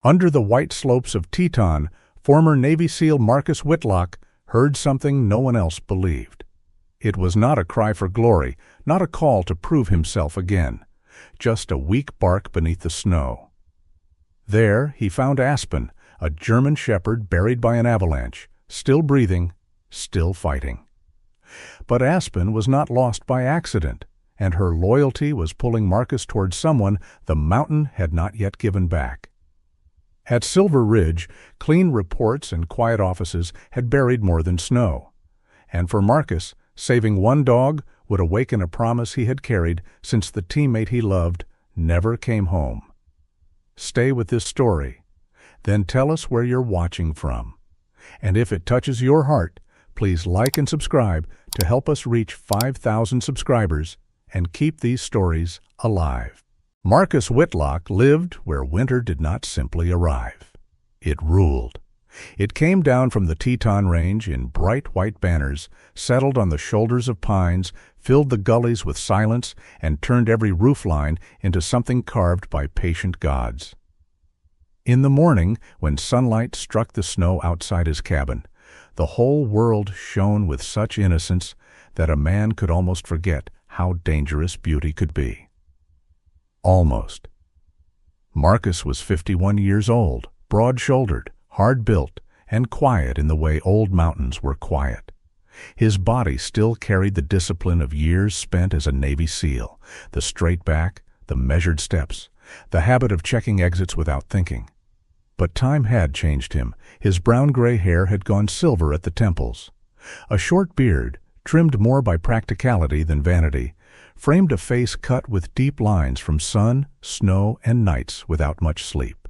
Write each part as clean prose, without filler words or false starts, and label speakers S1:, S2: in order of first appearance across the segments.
S1: Under the white slopes of Teton, former Navy SEAL Marcus Whitlock heard something no one else believed. It was not a cry for glory, not a call to prove himself again, just a weak bark beneath the snow. There he found Aspen, a German shepherd buried by an avalanche, still breathing, still fighting. But Aspen was not lost by accident, and her loyalty was pulling Marcus toward someone the mountain had not yet given back. At Silver Ridge, clean reports and quiet offices had buried more than snow. And for Marcus, saving one dog would awaken a promise he had carried since the teammate he loved never came home. Stay with this story. Then tell us where you're watching from. And if it touches your heart, please like and subscribe to help us reach 5,000 subscribers and keep these stories alive. Marcus Whitlock lived where winter did not simply arrive. It ruled. It came down from the Teton Range in bright white banners, settled on the shoulders of pines, filled the gullies with silence, and turned every roofline into something carved by patient gods. In the morning, when sunlight struck the snow outside his cabin, the whole world shone with such innocence that a man could almost forget how dangerous beauty could be. Almost. Marcus was 51 years old, broad-shouldered, hard-built, and quiet in the way old mountains were quiet. His body still carried the discipline of years spent as a Navy SEAL, the straight back, the measured steps, the habit of checking exits without thinking. But time had changed him. His brown-gray hair had gone silver at the temples. A short beard, trimmed more by practicality than vanity, framed a face cut with deep lines from sun, snow, and nights without much sleep.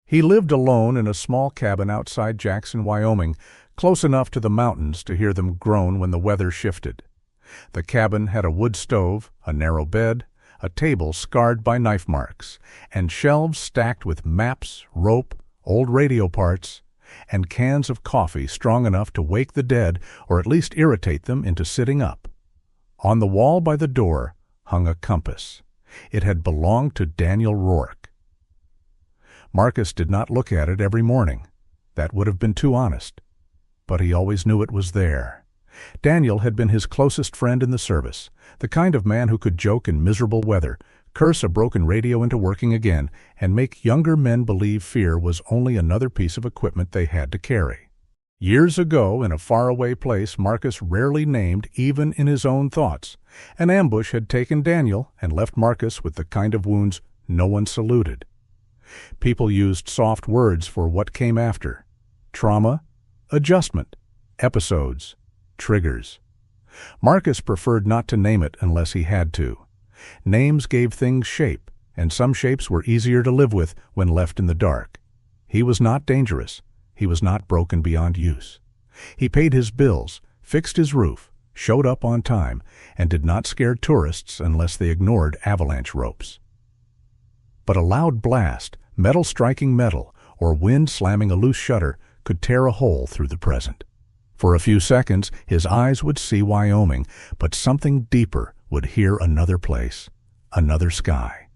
S1: He lived alone in a small cabin outside Jackson, Wyoming, close enough to the mountains to hear them groan when the weather shifted. The cabin had a wood stove, a narrow bed, a table scarred by knife marks, and shelves stacked with maps, rope, old radio parts, and cans of coffee strong enough to wake the dead or at least irritate them into sitting up. On the wall by the door hung a compass. It had belonged to Daniel Rourke. Marcus did not look at it every morning. That would have been too honest. But he always knew it was there. Daniel had been his closest friend in the service, the kind of man who could joke in miserable weather, curse a broken radio into working again, and make younger men believe fear was only another piece of equipment they had to carry. Years ago, in a faraway place Marcus rarely named even in his own thoughts, an ambush had taken Daniel and left Marcus with the kind of wounds no one saluted. People used soft words for what came after: trauma, adjustment, episodes, triggers. Marcus preferred not to name it unless he had to. Names gave things shape, and some shapes were easier to live with when left in the dark. He was not dangerous. He was not broken beyond use. He paid his bills, fixed his roof, showed up on time, and did not scare tourists unless they ignored avalanche ropes. But a loud blast, metal striking metal, or wind slamming a loose shutter could tear a hole through the present. For a few seconds, his eyes would see Wyoming, but something deeper would hear another place, another sky,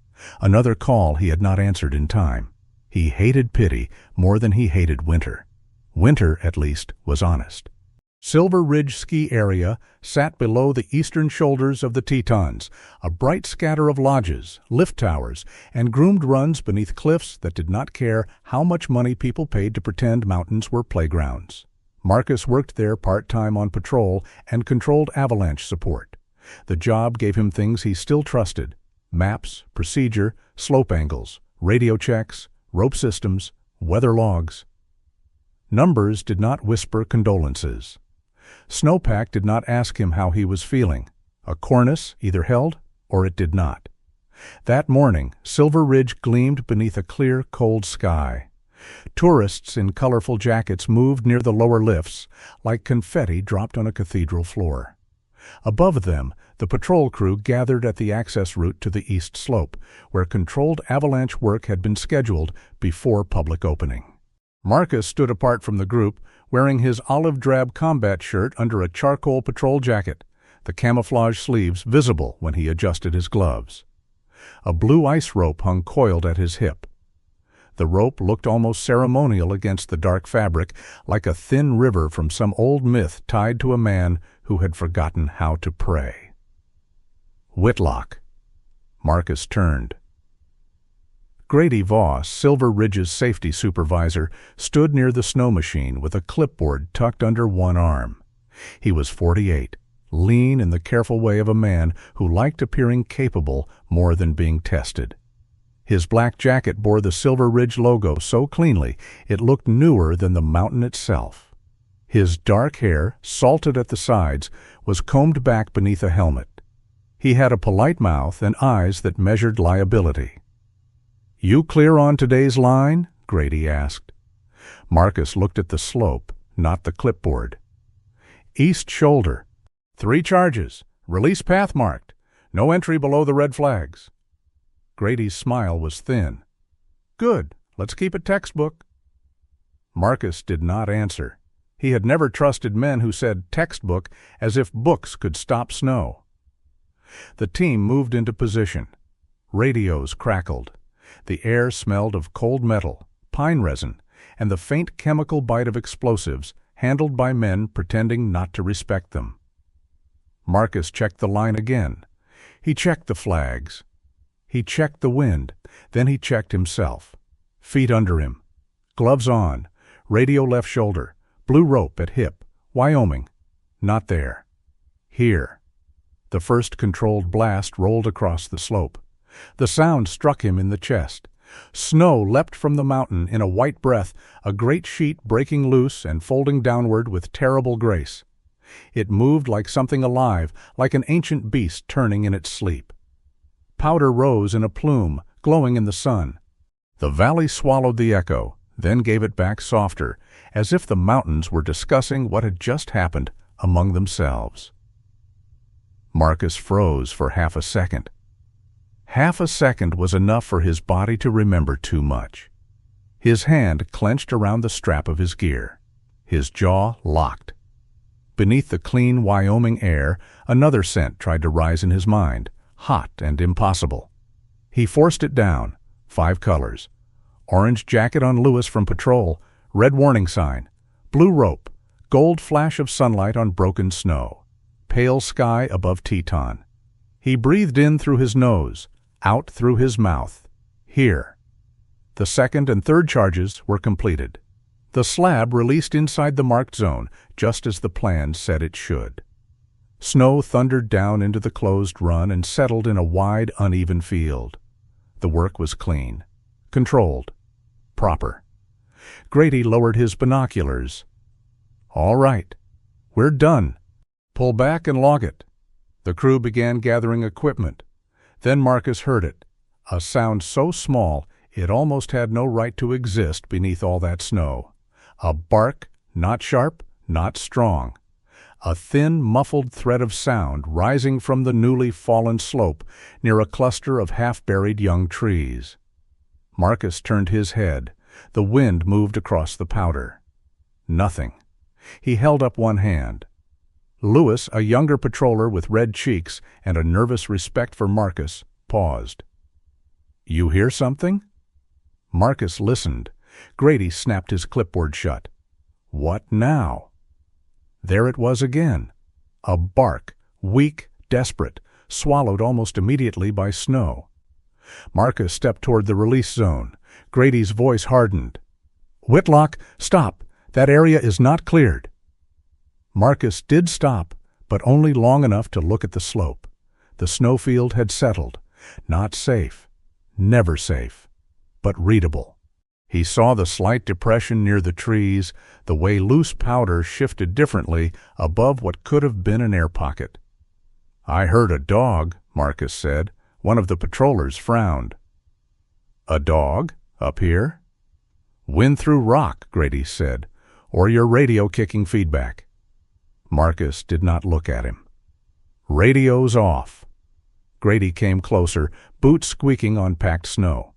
S1: another call he had not answered in time. He hated pity more than he hated winter. Winter, at least, was honest. Silver Ridge Ski Area sat below the eastern shoulders of the Tetons, a bright scatter of lodges, lift towers, and groomed runs beneath cliffs that did not care how much money people paid to pretend mountains were playgrounds. Marcus worked there part-time on patrol and controlled avalanche support. The job gave him things he still trusted: maps, procedure, slope angles, radio checks, rope systems, weather logs. Numbers did not whisper condolences. Snowpack did not ask him how he was feeling. A cornice either held or it did not. That morning, Silver Ridge gleamed beneath a clear, cold sky. Tourists in colorful jackets moved near the lower lifts, like confetti dropped on a cathedral floor. Above them, the patrol crew gathered at the access route to the east slope, where controlled avalanche work had been scheduled before public opening. Marcus stood apart from the group, wearing his olive-drab combat shirt under a charcoal patrol jacket, the camouflage sleeves visible when he adjusted his gloves. A blue ice rope hung coiled at his hip. The rope looked almost ceremonial against the dark fabric, like a thin river from some old myth tied to a man who had forgotten how to pray. Whitlock. Marcus turned. Grady Voss, Silver Ridge's safety supervisor, stood near the snow machine with a clipboard tucked under one arm. He was 48, lean in the careful way of a man who liked appearing capable more than being tested. His black jacket bore the Silver Ridge logo so cleanly it looked newer than the mountain itself. His dark hair, salted at the sides, was combed back beneath a helmet. He had a polite mouth and eyes that measured liability. "You clear on today's line?" Grady asked. Marcus looked at the slope, not the clipboard. "East shoulder. 3 charges. Release path marked. No entry below the red flags." Grady's smile was thin. "Good. Let's keep it textbook." Marcus did not answer. He had never trusted men who said textbook as if books could stop snow. The team moved into position. Radios crackled. The air smelled of cold metal, pine resin, and the faint chemical bite of explosives handled by men pretending not to respect them. Marcus checked the line again. He checked the flags. He checked the wind. Then he checked himself. Feet under him. Gloves on. Radio left shoulder. Blue rope at hip. Wyoming. Not there. Here. The first controlled blast rolled across the slope. The sound struck him in the chest. Snow leapt from the mountain in a white breath, a great sheet breaking loose and folding downward with terrible grace. It moved like something alive, like an ancient beast turning in its sleep. Powder rose in a plume, glowing in the sun. The valley swallowed the echo, then gave it back softer, as if the mountains were discussing what had just happened among themselves. Marcus froze for half a second. Half a second was enough for his body to remember too much. His hand clenched around the strap of his gear. His jaw locked. Beneath the clean Wyoming air, another scent tried to rise in his mind, hot and impossible. He forced it down. 5 colors. Orange jacket on Lewis from patrol, red warning sign, blue rope, gold flash of sunlight on broken snow, pale sky above Teton. He breathed in through his nose, out through his mouth. Here. The second and third charges were completed. The slab released inside the marked zone, just as the plan said it should. Snow thundered down into the closed run and settled in a wide, uneven field. The work was clean, controlled, proper. Grady lowered his binoculars. "All right. We're done. Pull back and log it." The crew began gathering equipment. Then Marcus heard it, a sound so small it almost had no right to exist beneath all that snow. A bark, not sharp, not strong. A thin, muffled thread of sound rising from the newly fallen slope near a cluster of half-buried young trees. Marcus turned his head. The wind moved across the powder. Nothing. He held up one hand. Lewis, a younger patroller with red cheeks and a nervous respect for Marcus, paused. "You hear something?" Marcus listened. Grady snapped his clipboard shut. What now? There it was again. A bark, weak, desperate, swallowed almost immediately by snow. Marcus stepped toward the release zone. Grady's voice hardened. "Whitlock, stop! That area is not cleared." Marcus did stop, but only long enough to look at the slope. The snowfield had settled. Not safe. Never safe. But readable. He saw the slight depression near the trees, the way loose powder shifted differently above what could have been an air pocket. "I heard a dog," Marcus said. One of the patrollers frowned. "A dog? Up here?" "Wind through rock," Grady said, "or your radio kicking feedback." Marcus did not look at him. "Radio's off." Grady came closer, boots squeaking on packed snow.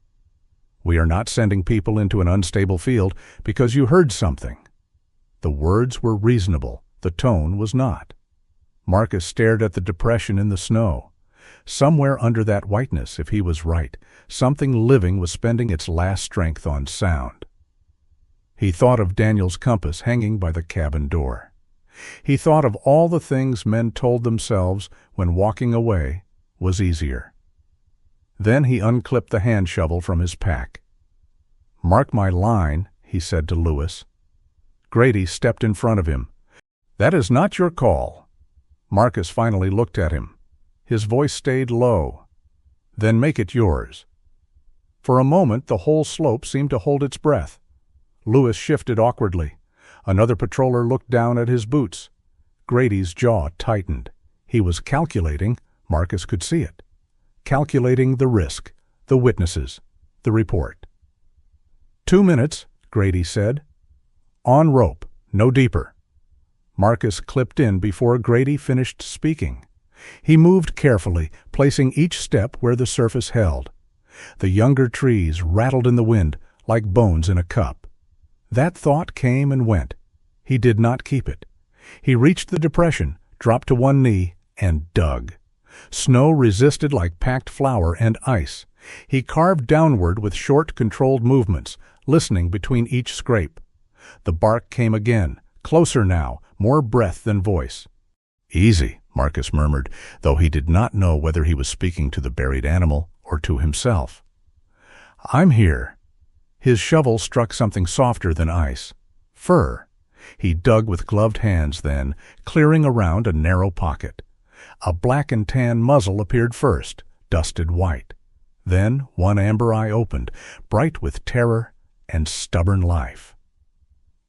S1: "We are not sending people into an unstable field because you heard something." The words were reasonable. The tone was not. Marcus stared at the depression in the snow. Somewhere under that whiteness, if he was right, something living was spending its last strength on sound. He thought of Daniel's compass hanging by the cabin door. He thought of all the things men told themselves when walking away was easier. Then he unclipped the hand shovel from his pack. "Mark my line," he said to Lewis. Grady stepped in front of him. "That is not your call." Marcus finally looked at him. His voice stayed low. "Then make it yours." For a moment the whole slope seemed to hold its breath. Lewis shifted awkwardly. Another patroller looked down at his boots. Grady's jaw tightened. He was calculating, Marcus could see it. Calculating the risk, the witnesses, the report. 2 minutes, Grady said. On rope, no deeper. Marcus clipped in before Grady finished speaking. He moved carefully, placing each step where the surface held. The younger trees rattled in the wind like bones in a cup. That thought came and went. He did not keep it. He reached the depression, dropped to one knee, and dug. Snow resisted like packed flour and ice. He carved downward with short, controlled movements, listening between each scrape. The bark came again, closer now, more breath than voice. "Easy," Marcus murmured, though he did not know whether he was speaking to the buried animal or to himself. "I'm here." His shovel struck something softer than ice. Fur. He dug with gloved hands then, clearing around a narrow pocket. A black and tan muzzle appeared first, dusted white. Then one amber eye opened, bright with terror and stubborn life.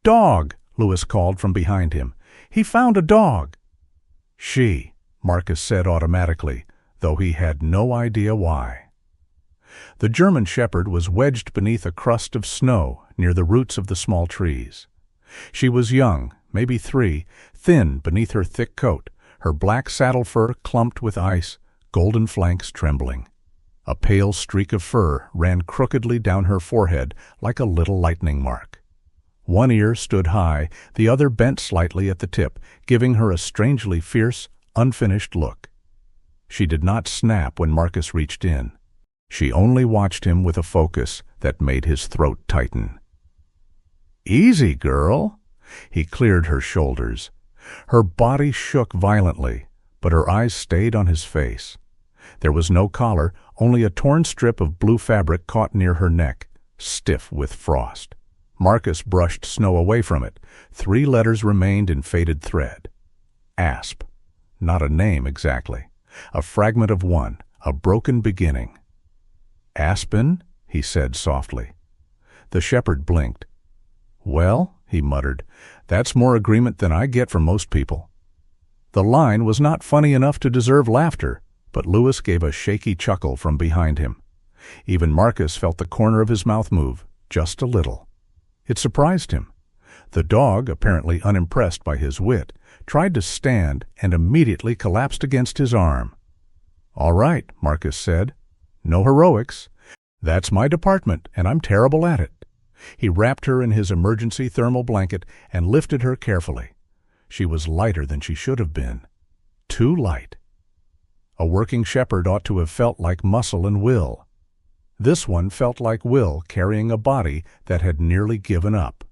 S1: "Dog!" Lewis called from behind him. "He found a dog!" "She," Marcus said automatically, though he had no idea why. The German shepherd was wedged beneath a crust of snow near the roots of the small trees. She was young, maybe 3, thin beneath her thick coat, her black saddle fur clumped with ice, golden flanks trembling. A pale streak of fur ran crookedly down her forehead like a little lightning mark. One ear stood high, the other bent slightly at the tip, giving her a strangely fierce, unfinished look. She did not snap when Marcus reached in. She only watched him with a focus that made his throat tighten. "Easy, girl." He cleared her shoulders. Her body shook violently, but her eyes stayed on his face. There was no collar, only a torn strip of blue fabric caught near her neck, stiff with frost. Marcus brushed snow away from it. 3 letters remained in faded thread. Asp. Not a name exactly. A fragment of one, a broken beginning. "Aspen?" he said softly. The shepherd blinked. "Well," he muttered, "that's more agreement than I get from most people." The line was not funny enough to deserve laughter, but Lewis gave a shaky chuckle from behind him. Even Marcus felt the corner of his mouth move, just a little. It surprised him. The dog, apparently unimpressed by his wit, tried to stand and immediately collapsed against his arm. "All right," Marcus said. "No heroics. That's my department, and I'm terrible at it." He wrapped her in his emergency thermal blanket and lifted her carefully. She was lighter than she should have been. Too light. A working shepherd ought to have felt like muscle and will. This one felt like will carrying a body that had nearly given up.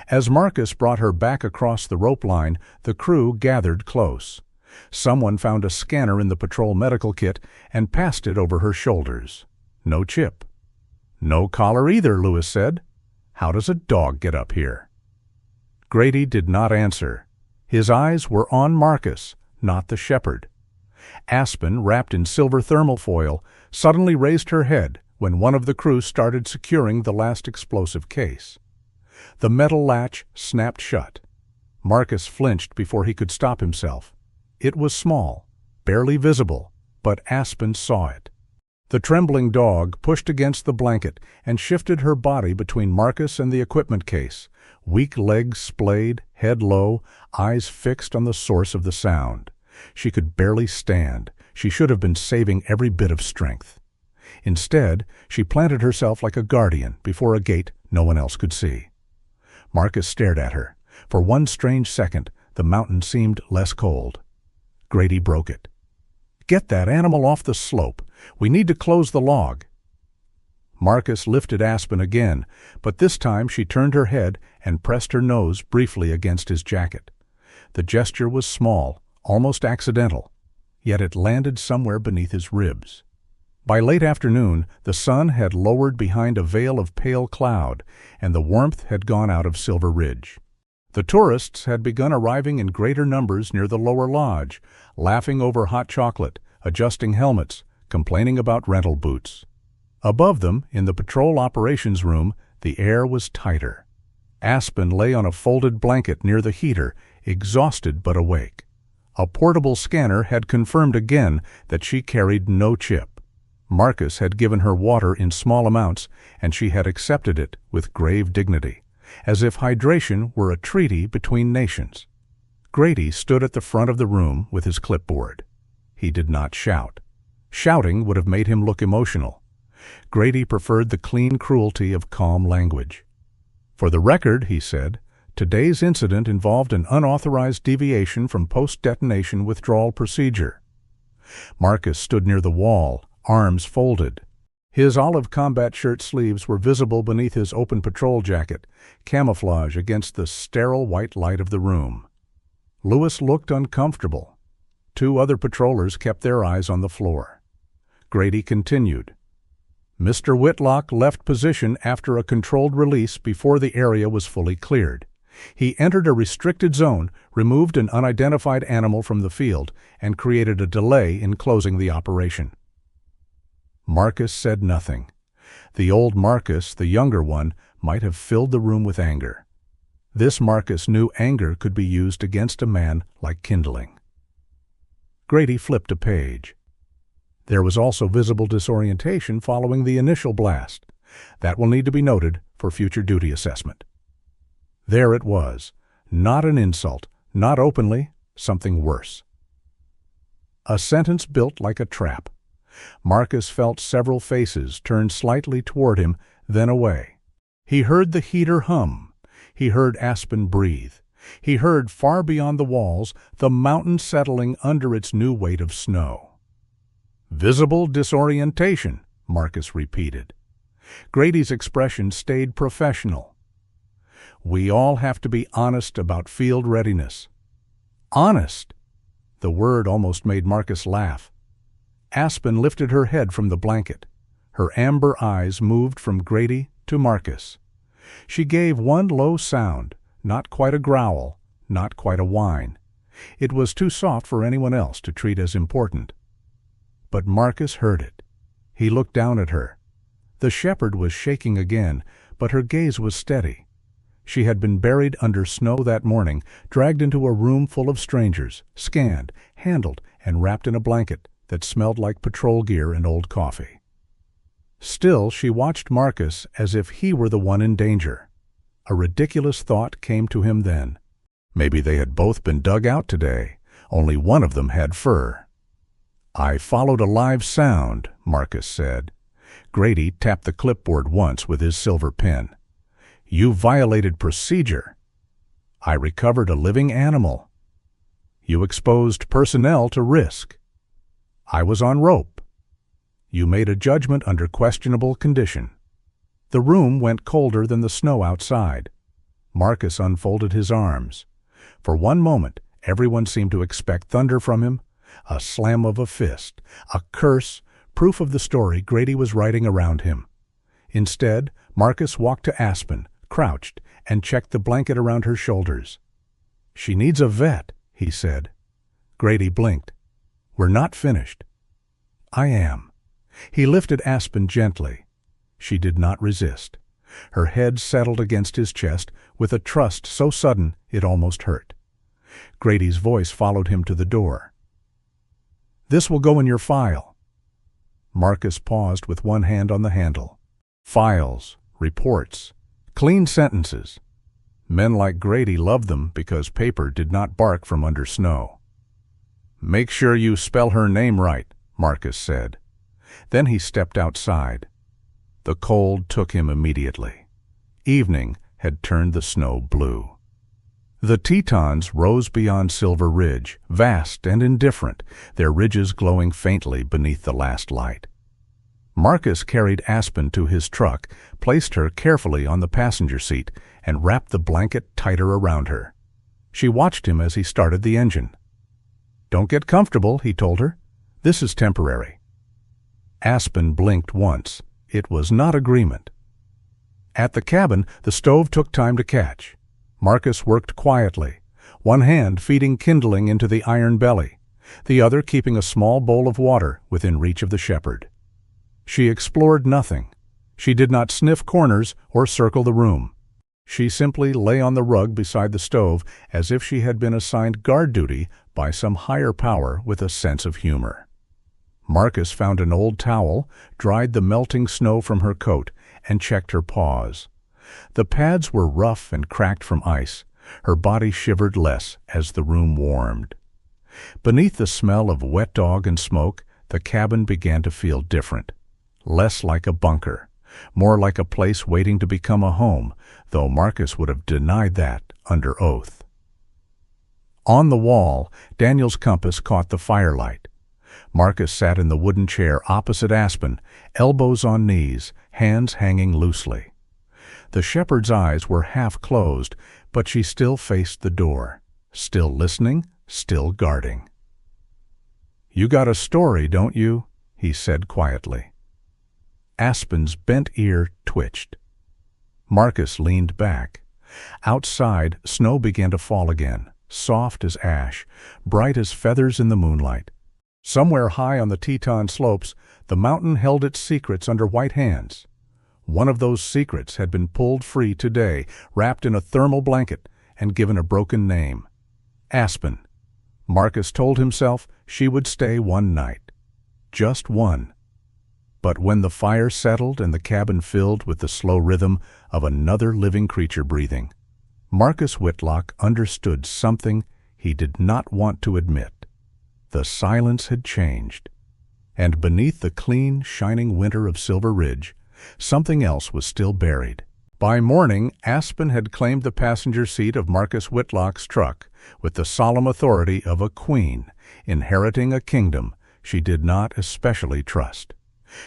S1: As Marcus brought her back across the rope line, the crew gathered close. Someone found a scanner in the patrol medical kit and passed it over her shoulders. No chip. "No collar either," Lewis said. "How does a dog get up here?" Grady did not answer. His eyes were on Marcus, not the shepherd. Aspen, wrapped in silver thermal foil, suddenly raised her head when one of the crew started securing the last explosive case. The metal latch snapped shut. Marcus flinched before he could stop himself. It was small, barely visible, but Aspen saw it. The trembling dog pushed against the blanket and shifted her body between Marcus and the equipment case, weak legs splayed, head low, eyes fixed on the source of the sound. She could barely stand. She should have been saving every bit of strength. Instead, she planted herself like a guardian before a gate no one else could see. Marcus stared at her. For one strange second, the mountain seemed less cold. Grady broke it. "Get that animal off the slope. We need to close the log." Marcus lifted Aspen again, but this time she turned her head and pressed her nose briefly against his jacket. The gesture was small, almost accidental, yet it landed somewhere beneath his ribs. By late afternoon, the sun had lowered behind a veil of pale cloud, and the warmth had gone out of Silver Ridge. The tourists had begun arriving in greater numbers near the lower lodge, laughing over hot chocolate, adjusting helmets, complaining about rental boots. Above them, in the patrol operations room, the air was tighter. Aspen lay on a folded blanket near the heater, exhausted but awake. A portable scanner had confirmed again that she carried no chip. Marcus had given her water in small amounts, and she had accepted it with grave dignity, as if hydration were a treaty between nations. Grady stood at the front of the room with his clipboard. He did not shout. Shouting would have made him look emotional. Grady preferred the clean cruelty of calm language. "For the record," he said, "today's incident involved an unauthorized deviation from post-detonation withdrawal procedure." Marcus stood near the wall, arms folded. His olive combat shirt sleeves were visible beneath his open patrol jacket, camouflage against the sterile white light of the room. Lewis looked uncomfortable. 2 other patrollers kept their eyes on the floor. Grady continued. "Mr. Whitlock left position after a controlled release before the area was fully cleared. He entered a restricted zone, removed an unidentified animal from the field, and created a delay in closing the operation." Marcus said nothing. The old Marcus, the younger one, might have filled the room with anger. This Marcus knew anger could be used against a man like kindling. Grady flipped a page. There was also visible disorientation following the initial blast. That will need to be noted for future duty assessment. There it was. Not an insult, not openly, something worse. A sentence built like a trap. Marcus felt several faces turn slightly toward him, then away. He heard the heater hum. He heard Aspen breathe. He heard, far beyond the walls, the mountain settling under its new weight of snow. "Visible disorientation," Marcus repeated. Grady's expression stayed professional. "We all have to be honest about field readiness." Honest! The word almost made Marcus laugh. Aspen lifted her head from the blanket. Her amber eyes moved from Grady to Marcus. She gave one low sound, not quite a growl, not quite a whine. It was too soft for anyone else to treat as important. But Marcus heard it. He looked down at her. The shepherd was shaking again, but her gaze was steady. She had been buried under snow that morning, dragged into a room full of strangers, scanned, handled, and wrapped in a blanket that smelled like patrol gear and old coffee. Still, she watched Marcus as if he were the one in danger. A ridiculous thought came to him then. Maybe they had both been dug out today. Only one of them had fur. "I followed a live sound," Marcus said. Grady tapped the clipboard once with his silver pen. "You violated procedure." "I recovered a living animal." "You exposed personnel to risk." "I was on rope." "You made a judgment under questionable condition." The room went colder than the snow outside. Marcus unfolded his arms. For one moment, everyone seemed to expect thunder from him, a slam of a fist, a curse, proof of the story Grady was writing around him. Instead, Marcus walked to Aspen, crouched, and checked the blanket around her shoulders. "She needs a vet," he said. Grady blinked. "We're not finished." "I am." He lifted Aspen gently. She did not resist. Her head settled against his chest with a trust so sudden it almost hurt. Grady's voice followed him to the door. "This will go in your file." Marcus paused with one hand on the handle. Files, reports, clean sentences. Men like Grady loved them because paper did not bark from under snow. "Make sure you spell her name right," Marcus said. Then he stepped outside. The cold took him immediately. Evening had turned the snow blue. The Tetons rose beyond Silver Ridge, vast and indifferent, their ridges glowing faintly beneath the last light. Marcus carried Aspen to his truck, placed her carefully on the passenger seat, and wrapped the blanket tighter around her. She watched him as he started the engine. "Don't get comfortable," he told her. "This is temporary." Aspen blinked once. It was not agreement. At the cabin, the stove took time to catch. Marcus worked quietly, one hand feeding kindling into the iron belly, the other keeping a small bowl of water within reach of the shepherd. She explored nothing. She did not sniff corners or circle the room. She simply lay on the rug beside the stove as if she had been assigned guard duty by some higher power with a sense of humor. Marcus found an old towel, dried the melting snow from her coat, and checked her paws. The pads were rough and cracked from ice. Her body shivered less as the room warmed. Beneath the smell of wet dog and smoke, the cabin began to feel different. Less like a bunker, more like a place waiting to become a home, though Marcus would have denied that under oath. On the wall, Daniel's compass caught the firelight. Marcus sat in the wooden chair opposite Aspen, elbows on knees, hands hanging loosely. The shepherd's eyes were half closed, but she still faced the door, still listening, still guarding. "You got a story, don't you?" he said quietly. Aspen's bent ear twitched. Marcus leaned back. Outside, snow began to fall again, soft as ash, bright as feathers in the moonlight. Somewhere high on the Teton slopes, the mountain held its secrets under white hands. One of those secrets had been pulled free today, wrapped in a thermal blanket, and given a broken name. Aspen. Marcus told himself she would stay one night. Just one. But when the fire settled and the cabin filled with the slow rhythm of another living creature breathing, Marcus Whitlock understood something he did not want to admit. The silence had changed. And beneath the clean, shining winter of Silver Ridge, something else was still buried. By morning, Aspen had claimed the passenger seat of Marcus Whitlock's truck with the solemn authority of a queen, inheriting a kingdom she did not especially trust.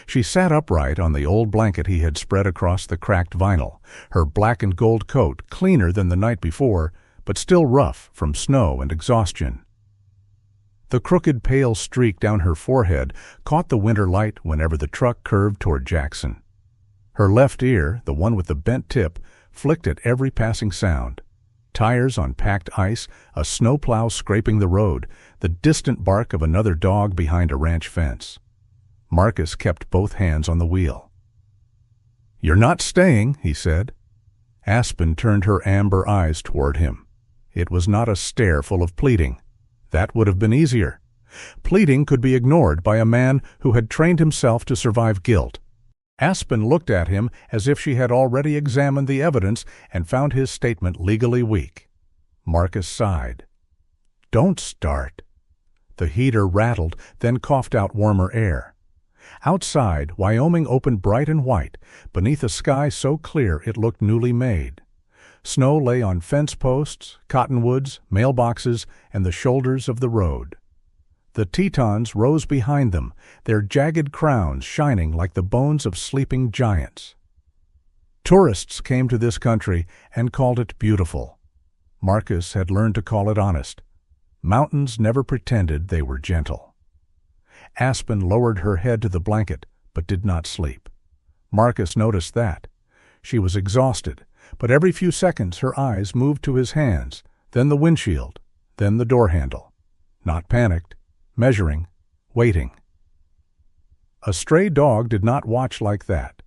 S1: She sat upright on the old blanket he had spread across the cracked vinyl, her black and gold coat cleaner than the night before, but still rough from snow and exhaustion. The crooked pale streak down her forehead caught the winter light whenever the truck curved toward Jackson. Her left ear, the one with the bent tip, flicked at every passing sound. Tires on packed ice, a snowplow scraping the road, the distant bark of another dog behind a ranch fence. Marcus kept both hands on the wheel. "You're not staying," he said. Aspen turned her amber eyes toward him. It was not a stare full of pleading. That would have been easier. Pleading could be ignored by a man who had trained himself to survive guilt. Aspen looked at him as if she had already examined the evidence and found his statement legally weak. Marcus sighed. "Don't start." The heater rattled, then coughed out warmer air. Outside, Wyoming opened bright and white, beneath a sky so clear it looked newly made. Snow lay on fence posts, cottonwoods, mailboxes, and the shoulders of the road. The Tetons rose behind them, their jagged crowns shining like the bones of sleeping giants. Tourists came to this country and called it beautiful. Marcus had learned to call it honest. Mountains never pretended they were gentle. Aspen lowered her head to the blanket, but did not sleep. Marcus noticed that. She was exhausted, but every few seconds her eyes moved to his hands, then the windshield, then the door handle. Not panicked, measuring, waiting. A stray dog did not watch like that.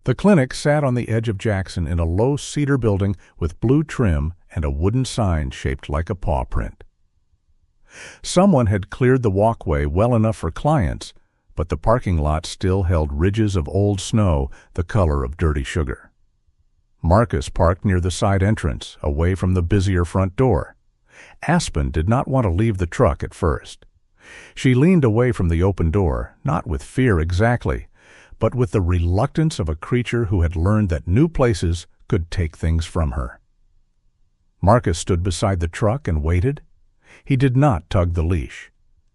S1: The clinic sat on the edge of Jackson in a low cedar building with blue trim and a wooden sign shaped like a paw print. Someone had cleared the walkway well enough for clients, but the parking lot still held ridges of old snow the color of dirty sugar. Marcus parked near the side entrance, away from the busier front door. Aspen did not want to leave the truck at first. She leaned away from the open door, not with fear exactly, but with the reluctance of a creature who had learned that new places could take things from her. Marcus stood beside the truck and waited. He did not tug the leash.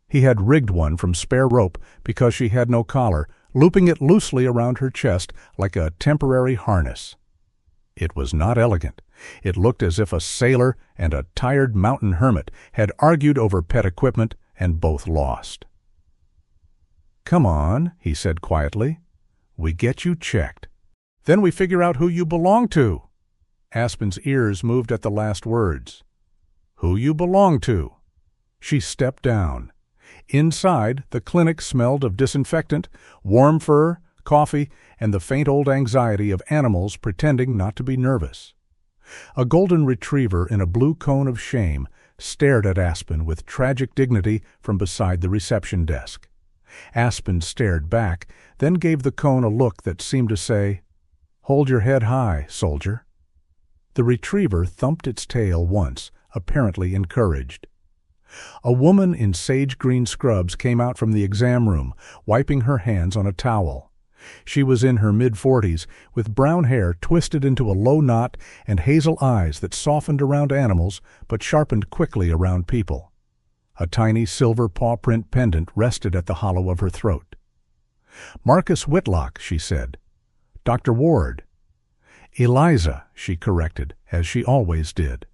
S1: He had rigged one from spare rope because she had no collar, looping it loosely around her chest like a temporary harness. It was not elegant. It looked as if a sailor and a tired mountain hermit had argued over pet equipment and both lost. "Come on," he said quietly. "We get you checked. Then we figure out who you belong to." Aspen's ears moved at the last words. "Who you belong to." She stepped down. Inside, the clinic smelled of disinfectant, warm fur, coffee, and the faint old anxiety of animals pretending not to be nervous. A golden retriever in a blue cone of shame stared at Aspen with tragic dignity from beside the reception desk. Aspen stared back, then gave the cone a look that seemed to say, "Hold your head high, soldier." The retriever thumped its tail once, apparently encouraged. A woman in sage-green scrubs came out from the exam room, wiping her hands on a towel. She was in her mid-40s, with brown hair twisted into a low knot and hazel eyes that softened around animals but sharpened quickly around people. A tiny silver paw-print pendant rested at the hollow of her throat. "Marcus Whitlock," she said. "Dr. Ward." "Eliza," she corrected, as she always did.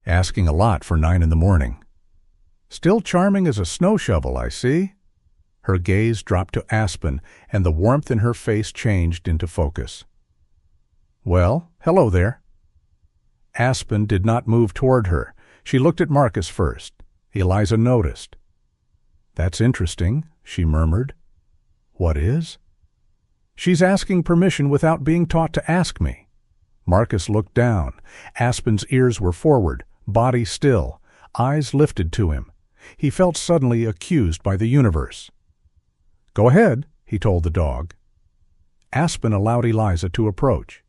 S1: "Asking a lot for 9 in the morning." "Still charming as a snow shovel, I see." Her gaze dropped to Aspen, and the warmth in her face changed into focus. "Well, hello there." Aspen did not move toward her. She looked at Marcus first. Eliza noticed. "That's interesting," she murmured. "What is?" "She's asking permission without being taught to ask me." Marcus looked down. Aspen's ears were forward, body still, eyes lifted to him. He felt suddenly accused by the universe. "Go ahead," he told the dog. Aspen allowed Eliza to approach.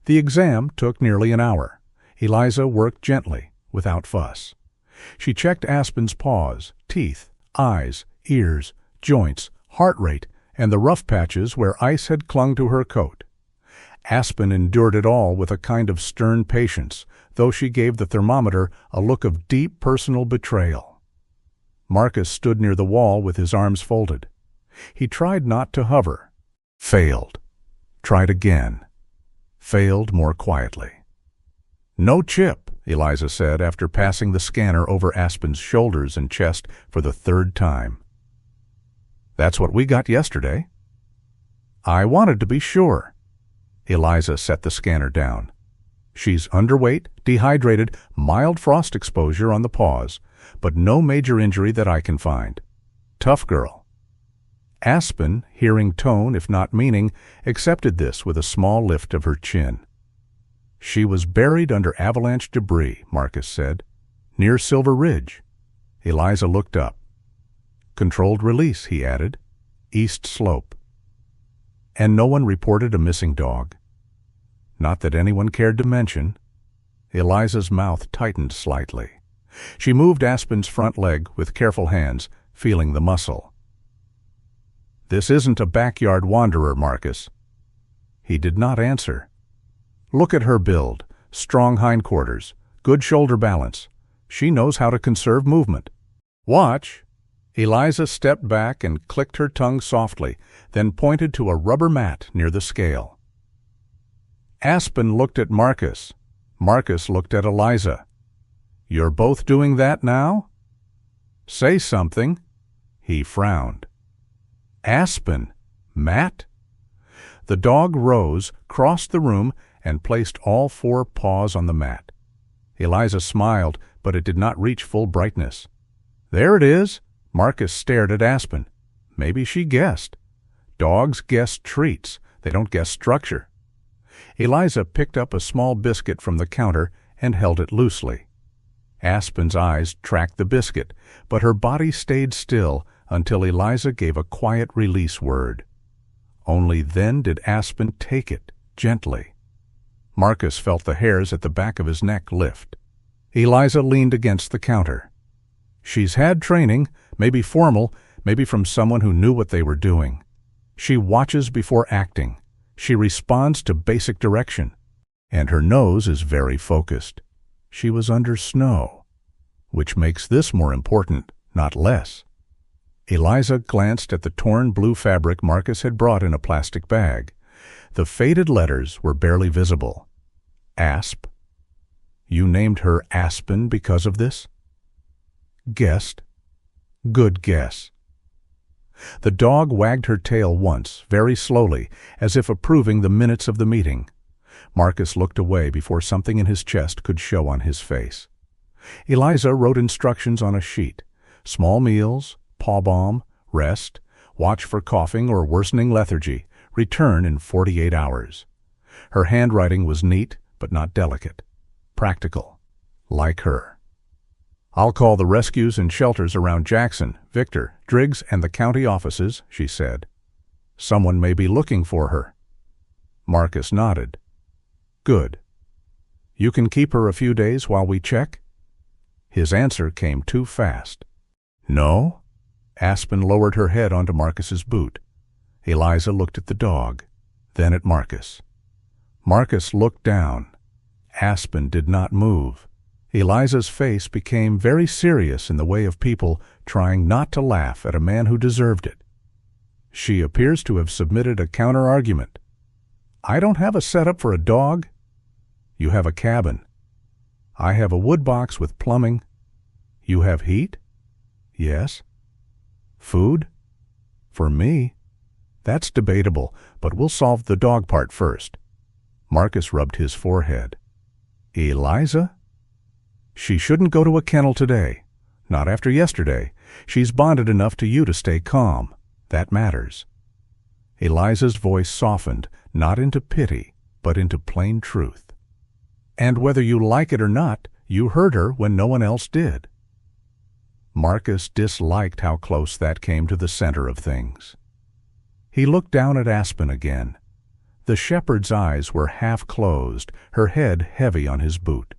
S1: The exam took nearly an hour. Eliza worked gently, without fuss. She checked Aspen's paws, teeth, eyes, ears, joints, heart rate, and the rough patches where ice had clung to her coat. Aspen endured it all with a kind of stern patience, though she gave the thermometer a look of deep personal betrayal. Marcus stood near the wall with his arms folded. He tried not to hover. Failed. Tried again. Failed more quietly. "No chip," Eliza said after passing the scanner over Aspen's shoulders and chest for the 3rd time. "That's what we got yesterday." "I wanted to be sure." Eliza set the scanner down. "She's underweight, dehydrated, mild frost exposure on the paws, but no major injury that I can find. Tough girl." Aspen, hearing tone if not meaning, accepted this with a small lift of her chin. "She was buried under avalanche debris," Marcus said, "near Silver Ridge." Eliza looked up. "Controlled release," he added. "East Slope." "And no one reported a missing dog?" "Not that anyone cared to mention." Eliza's mouth tightened slightly. She moved Aspen's front leg with careful hands, feeling the muscle. "This isn't a backyard wanderer, Marcus." He did not answer. "Look at her build, strong hindquarters, good shoulder balance. She knows how to conserve movement. Watch." Eliza stepped back and clicked her tongue softly, then pointed to a rubber mat near the scale. Aspen looked at Marcus. Marcus looked at Eliza. "You're both doing that now?" "Say something." He frowned. "Aspen, Matt?" The dog rose, crossed the room, and placed all 4 paws on the mat. Eliza smiled, but it did not reach full brightness. "There it is." Marcus stared at Aspen. Maybe she guessed. Dogs guess treats. They don't guess structure. Eliza picked up a small biscuit from the counter and held it loosely. Aspen's eyes tracked the biscuit, but her body stayed still until Eliza gave a quiet release word. Only then did Aspen take it, gently. Marcus felt the hairs at the back of his neck lift. Eliza leaned against the counter. "She's had training, maybe formal, maybe from someone who knew what they were doing. She watches before acting. She responds to basic direction. And her nose is very focused. She was under snow, which makes this more important, not less. Eliza glanced at the torn blue fabric Marcus had brought in a plastic bag. The faded letters were barely visible. Asp? You named her Aspen because of this? Guessed. Good guess. The dog wagged her tail once, very slowly, as if approving the minutes of the meeting. Marcus looked away before something in his chest could show on his face. Eliza wrote instructions on a sheet. Small meals, paw balm, rest, watch for coughing or worsening lethargy, return in 48 hours. Her handwriting was neat, but not delicate. Practical. Like her. I'll call the rescues and shelters around Jackson, Victor, Driggs, and the county offices, she said. Someone may be looking for her. Marcus nodded. Good. You can keep her a few days while we check? His answer came too fast. No? Aspen lowered her head onto Marcus's boot. Eliza looked at the dog, then at Marcus. Marcus looked down. Aspen did not move. Eliza's face became very serious in the way of people trying not to laugh at a man who deserved it. She appears to have submitted a counter-argument. I don't have a setup for a dog. You have a cabin. I have a wood box with plumbing. You have heat? Yes. Food? For me? That's debatable, but we'll solve the dog part first. Marcus rubbed his forehead. Eliza? She shouldn't go to a kennel today. Not after yesterday. She's bonded enough to you to stay calm. That matters. Eliza's voice softened, not into pity, but into plain truth. And whether you like it or not, you heard her when no one else did. Marcus disliked how close that came to the center of things. He looked down at Aspen again. The shepherd's eyes were half closed, her head heavy on his boot.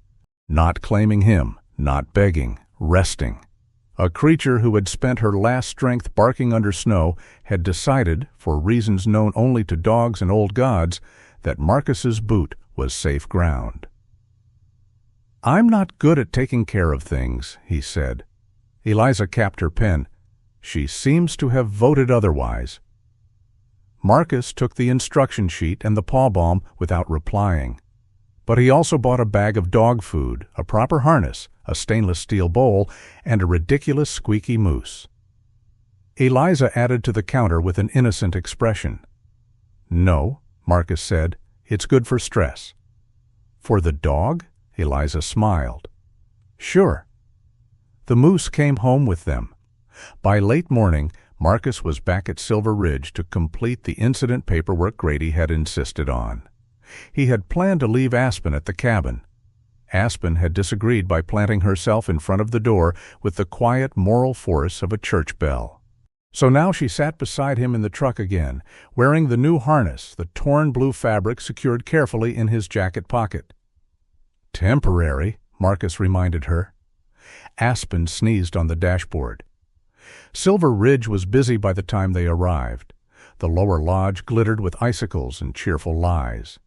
S1: Not claiming him, not begging, resting. A creature who had spent her last strength barking under snow had decided, for reasons known only to dogs and old gods, that Marcus's boot was safe ground. I'm not good at taking care of things, he said. Eliza capped her pen. She seems to have voted otherwise. Marcus took the instruction sheet and the paw balm without replying. But he also bought a bag of dog food, a proper harness, a stainless steel bowl, and a ridiculous squeaky moose. Eliza added to the counter with an innocent expression. No, Marcus said, it's good for stress. For the dog? Eliza smiled. Sure. The moose came home with them. By late morning, Marcus was back at Silver Ridge to complete the incident paperwork Grady had insisted on. He had planned to leave Aspen at the cabin. Aspen had disagreed by planting herself in front of the door with the quiet moral force of a church bell. So now she sat beside him in the truck again, wearing the new harness, the torn blue fabric secured carefully in his jacket pocket. Temporary, Marcus reminded her. Aspen sneezed on the dashboard. Silver Ridge was busy by the time they arrived. The lower lodge glittered with icicles and cheerful lies.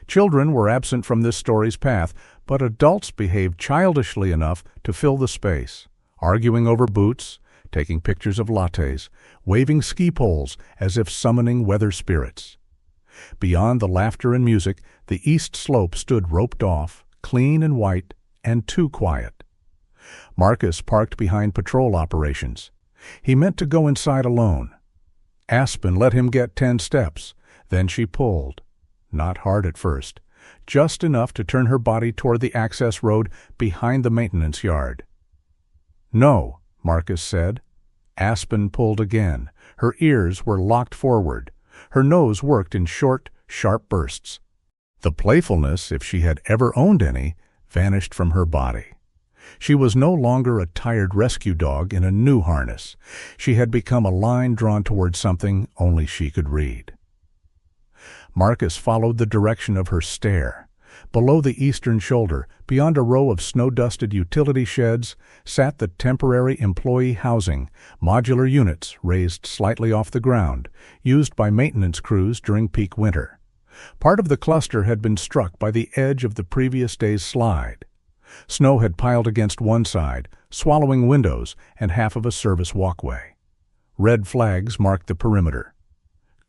S1: Children were absent from this story's path, but adults behaved childishly enough to fill the space, arguing over boots, taking pictures of lattes, waving ski poles as if summoning weather spirits. Beyond the laughter and music, the east slope stood roped off, clean and white, and too quiet. Marcus parked behind patrol operations. He meant to go inside alone. Aspen let him get 10 steps. Then she pulled. Not hard at first, just enough to turn her body toward the access road behind the maintenance yard. No, Marcus said. Aspen pulled again. Her ears were locked forward. Her nose worked in short, sharp bursts. The playfulness, if she had ever owned any, vanished from her body. She was no longer a tired rescue dog in a new harness. She had become a line drawn toward something only she could read. Marcus followed the direction of her stare. Below the eastern shoulder, beyond a row of snow-dusted utility sheds, sat the temporary employee housing, modular units raised slightly off the ground, used by maintenance crews during peak winter. Part of the cluster had been struck by the edge of the previous day's slide. Snow had piled against one side, swallowing windows and half of a service walkway. Red flags marked the perimeter.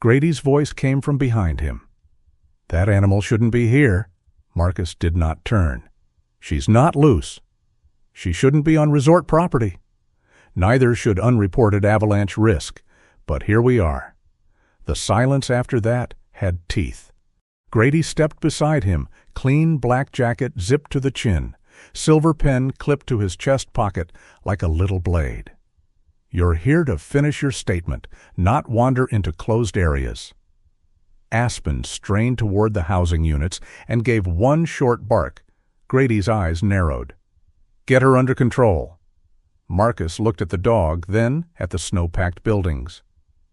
S1: Grady's voice came from behind him. "That animal shouldn't be here." Marcus did not turn. "She's not loose. She shouldn't be on resort property. Neither should unreported avalanche risk. But here we are." The silence after that had teeth. Grady stepped beside him, clean black jacket zipped to the chin, silver pen clipped to his chest pocket like a little blade. "You're here to finish your statement, not wander into closed areas." Aspen strained toward the housing units and gave one short bark. Grady's eyes narrowed. "Get her under control." Marcus looked at the dog, then at the snow-packed buildings.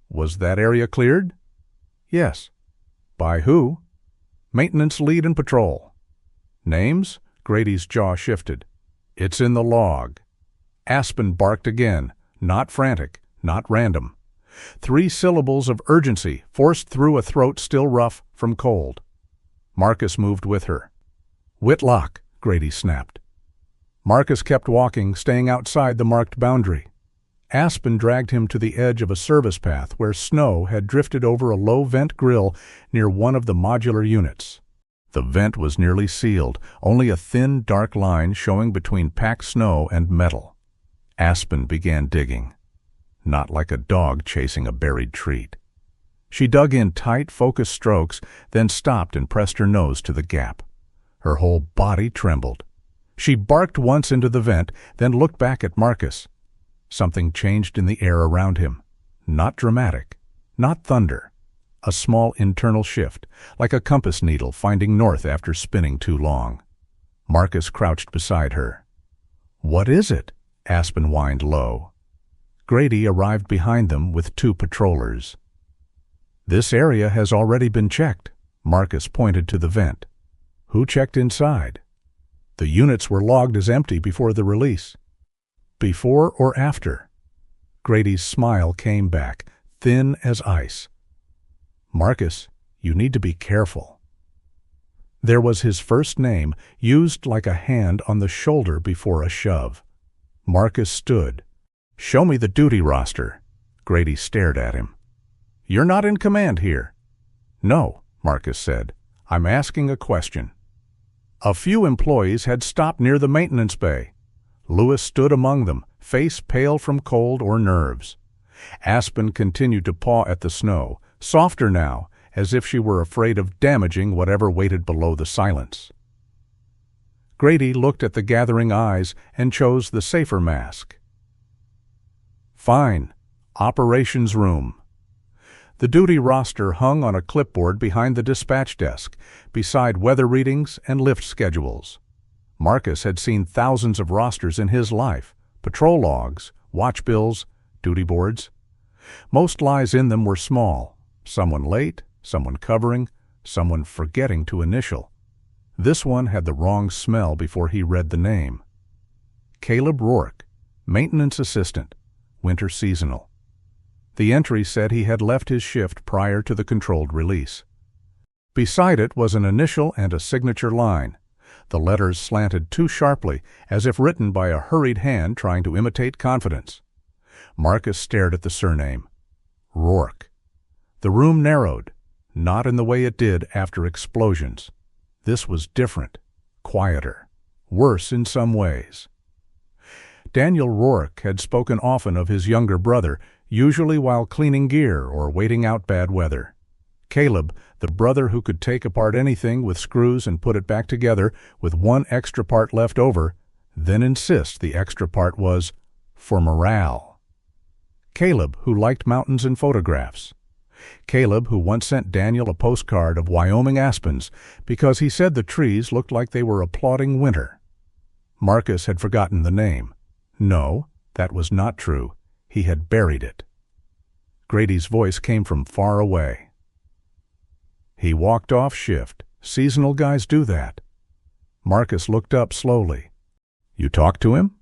S1: "Was that area cleared?" "Yes." "By who?" "Maintenance lead and patrol." "Names?" Grady's jaw shifted. "It's in the log." Aspen barked again, not frantic, not random. 3 syllables of urgency forced through a throat still rough from cold. Marcus moved with her. "Whitlock," Grady snapped. Marcus kept walking, staying outside the marked boundary. Aspen dragged him to the edge of a service path where snow had drifted over a low vent grill near one of the modular units. The vent was nearly sealed, only a thin, dark line showing between packed snow and metal. Aspen began digging. Not like a dog chasing a buried treat. She dug in tight, focused strokes, then stopped and pressed her nose to the gap. Her whole body trembled. She barked once into the vent, then looked back at Marcus. Something changed in the air around him. Not dramatic, not thunder. A small internal shift, like a compass needle finding north after spinning too long. Marcus crouched beside her. "What is it?" Aspen whined low. Grady arrived behind them with 2 patrollers. "This area has already been checked." Marcus pointed to the vent. "Who checked inside?" "The units were logged as empty before the release." "Before or after?" Grady's smile came back, thin as ice. "Marcus, you need to be careful." There was his first name, used like a hand on the shoulder before a shove. Marcus stood. "Show me the duty roster." Grady stared at him. "You're not in command here." "No," Marcus said. "I'm asking a question." A few employees had stopped near the maintenance bay. Lewis stood among them, face pale from cold or nerves. Aspen continued to paw at the snow, softer now, as if she were afraid of damaging whatever waited below the silence. Grady looked at the gathering eyes and chose the safer mask. "Fine. Operations room." The duty roster hung on a clipboard behind the dispatch desk, beside weather readings and lift schedules. Marcus had seen thousands of rosters in his life, patrol logs, watch bills, duty boards. Most lies in them were small. Someone late, someone covering, someone forgetting to initial. This one had the wrong smell before he read the name. Caleb Rourke, maintenance assistant, winter seasonal. The entry said he had left his shift prior to the controlled release. Beside it was an initial and a signature line. The letters slanted too sharply, as if written by a hurried hand trying to imitate confidence. Marcus stared at the surname. Rourke. The room narrowed, not in the way it did after explosions. This was different, quieter, worse in some ways. Daniel Rourke had spoken often of his younger brother, usually while cleaning gear or waiting out bad weather. Caleb, the brother who could take apart anything with screws and put it back together with one extra part left over, then insist the extra part was for morale. Caleb, who liked mountains and photographs. Caleb, who once sent Daniel a postcard of Wyoming aspens because he said the trees looked like they were applauding winter. Marcus had forgotten the name. No, that was not true. He had buried it. Grady's voice came from far away. He walked off shift. Seasonal guys do that. Marcus looked up slowly. "You talked to him?"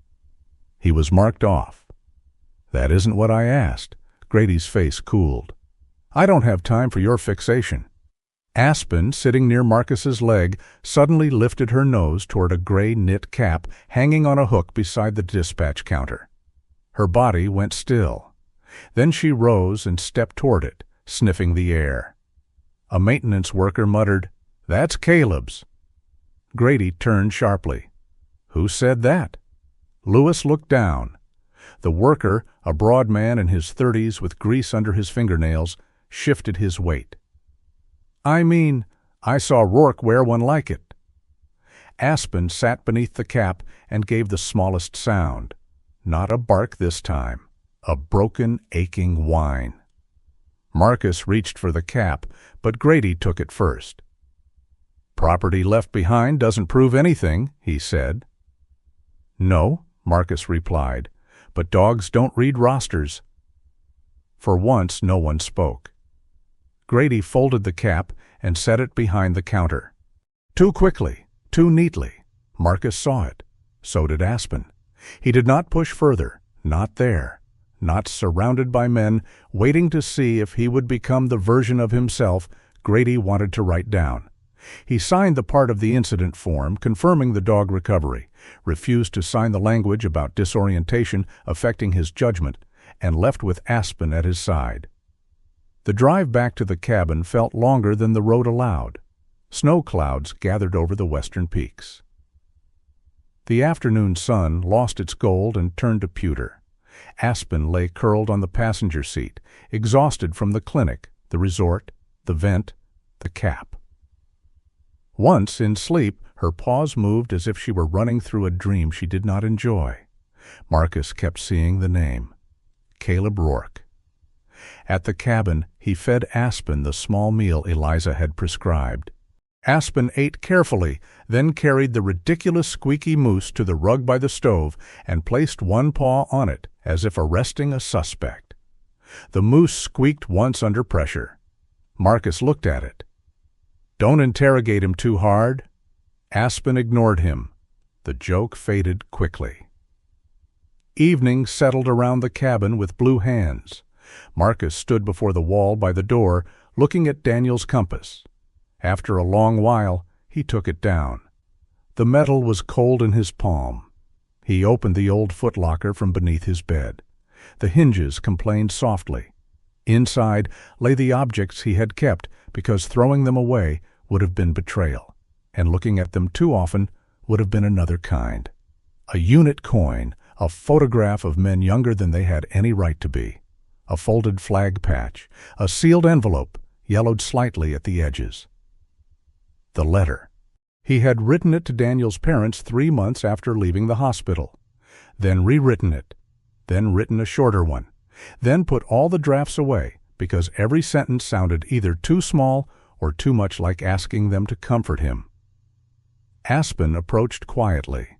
S1: He was marked off. "That isn't what I asked." Grady's face cooled. "I don't have time for your fixation." Aspen, sitting near Marcus's leg, suddenly lifted her nose toward a gray knit cap hanging on a hook beside the dispatch counter. Her body went still. Then she rose and stepped toward it, sniffing the air. A maintenance worker muttered, "That's Caleb's." Grady turned sharply. "Who said that?" Lewis looked down. The worker, a broad man in his 30s with grease under his fingernails, shifted his weight. "I mean, I saw Rourke wear one like it." Aspen sat beneath the cap and gave the smallest sound. Not a bark this time, a broken, aching whine. Marcus reached for the cap, but Grady took it first. "Property left behind doesn't prove anything," he said. "No," Marcus replied, "but dogs don't read rosters." For once no one spoke. Grady folded the cap and set it behind the counter. Too quickly, too neatly. Marcus saw it. So did Aspen. He did not push further, not there, not surrounded by men waiting to see if he would become the version of himself Grady wanted to write down. He signed the part of the incident form confirming the dog recovery, refused to sign the language about disorientation affecting his judgment, and left with Aspen at his side. The drive back to the cabin felt longer than the road allowed. Snow clouds gathered over the western peaks. The afternoon sun lost its gold and turned to pewter. Aspen lay curled on the passenger seat, exhausted from the clinic, the resort, the vent, the cap. Once, in sleep, her paws moved as if she were running through a dream she did not enjoy. Marcus kept seeing the name. Caleb Rourke. At the cabin, he fed Aspen the small meal Eliza had prescribed. Aspen ate carefully, then carried the ridiculous squeaky moose to the rug by the stove and placed one paw on it, as if arresting a suspect. The moose squeaked once under pressure. Marcus looked at it. "Don't interrogate him too hard." Aspen ignored him. The joke faded quickly. Evening settled around the cabin with blue hands. Marcus stood before the wall by the door, looking at Daniel's compass. After a long while, he took it down. The metal was cold in his palm. He opened the old footlocker from beneath his bed. The hinges complained softly. Inside lay the objects he had kept because throwing them away would have been betrayal, and looking at them too often would have been another kind. A unit coin, a photograph of men younger than they had any right to be, a folded flag patch, a sealed envelope, yellowed slightly at the edges. The letter. He had written it to Daniel's parents 3 months after leaving the hospital, then rewritten it, then written a shorter one, then put all the drafts away because every sentence sounded either too small or too much like asking them to comfort him. Aspen approached quietly.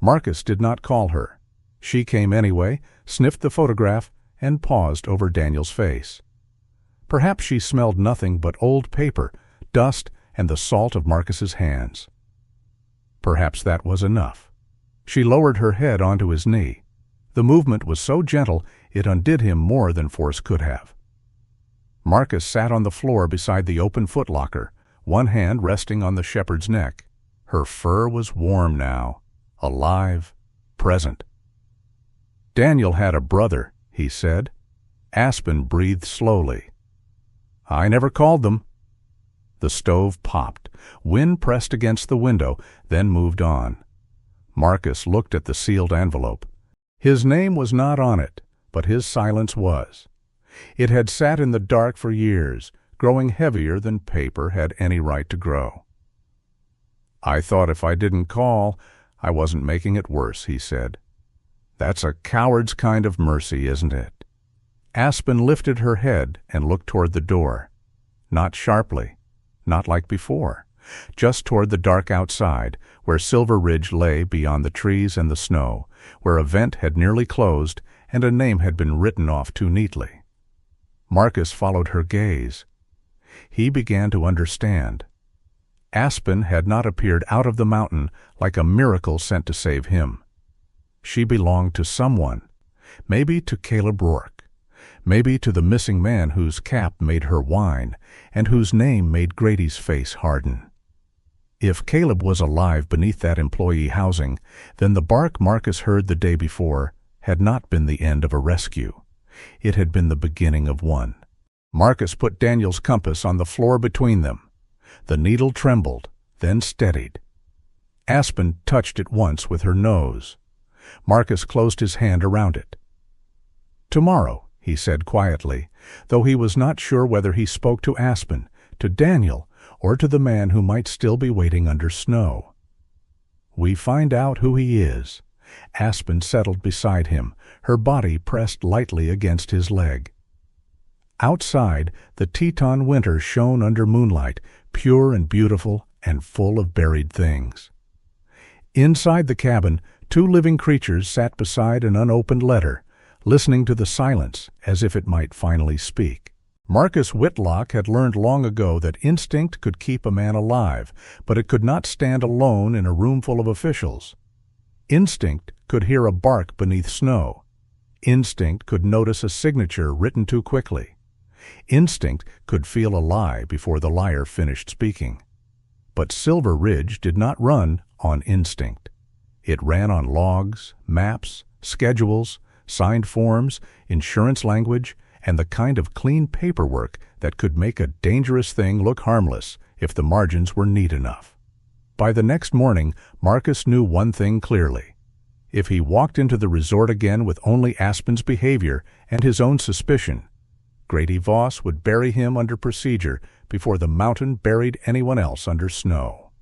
S1: Marcus did not call her. She came anyway, sniffed the photograph, and paused over Daniel's face. Perhaps she smelled nothing but old paper, dust, and the salt of Marcus's hands. Perhaps that was enough. She lowered her head onto his knee. The movement was so gentle it undid him more than force could have. Marcus sat on the floor beside the open footlocker, one hand resting on the shepherd's neck. Her fur was warm now, alive, present. "Daniel had a brother," he said. Aspen breathed slowly. "I never called them." The stove popped. Wind pressed against the window, then moved on. Marcus looked at the sealed envelope. His name was not on it, but his silence was. It had sat in the dark for years, growing heavier than paper had any right to grow. "I thought if I didn't call, I wasn't making it worse," he said. "That's a coward's kind of mercy, isn't it?" Aspen lifted her head and looked toward the door. Not sharply, not like before, just toward the dark outside, where Silver Ridge lay beyond the trees and the snow, where a vent had nearly closed and a name had been written off too neatly. Marcus followed her gaze. He began to understand. Aspen had not appeared out of the mountain like a miracle sent to save him. She belonged to someone, maybe to Caleb Rourke, Maybe to the missing man whose cap made her whine, and whose name made Grady's face harden. If Caleb was alive beneath that employee housing, then the bark Marcus heard the day before had not been the end of a rescue. It had been the beginning of one. Marcus put Daniel's compass on the floor between them. The needle trembled, then steadied. Aspen touched it once with her nose. Marcus closed his hand around it. "Tomorrow," he said quietly, though he was not sure whether he spoke to Aspen, to Daniel, or to the man who might still be waiting under snow. "We find out who he is." Aspen settled beside him, her body pressed lightly against his leg. Outside, the Teton winter shone under moonlight, pure and beautiful and full of buried things. Inside the cabin, two living creatures sat beside an unopened letter, listening to the silence as if it might finally speak. Marcus Whitlock had learned long ago that instinct could keep a man alive, but it could not stand alone in a room full of officials. Instinct could hear a bark beneath snow. Instinct could notice a signature written too quickly. Instinct could feel a lie before the liar finished speaking. But Silver Ridge did not run on instinct. It ran on logs, maps, schedules, signed forms, insurance language, and the kind of clean paperwork that could make a dangerous thing look harmless if the margins were neat enough. By the next morning, Marcus knew one thing clearly. If he walked into the resort again with only Aspen's behavior and his own suspicion, Grady Voss would bury him under procedure before the mountain buried anyone else under snow.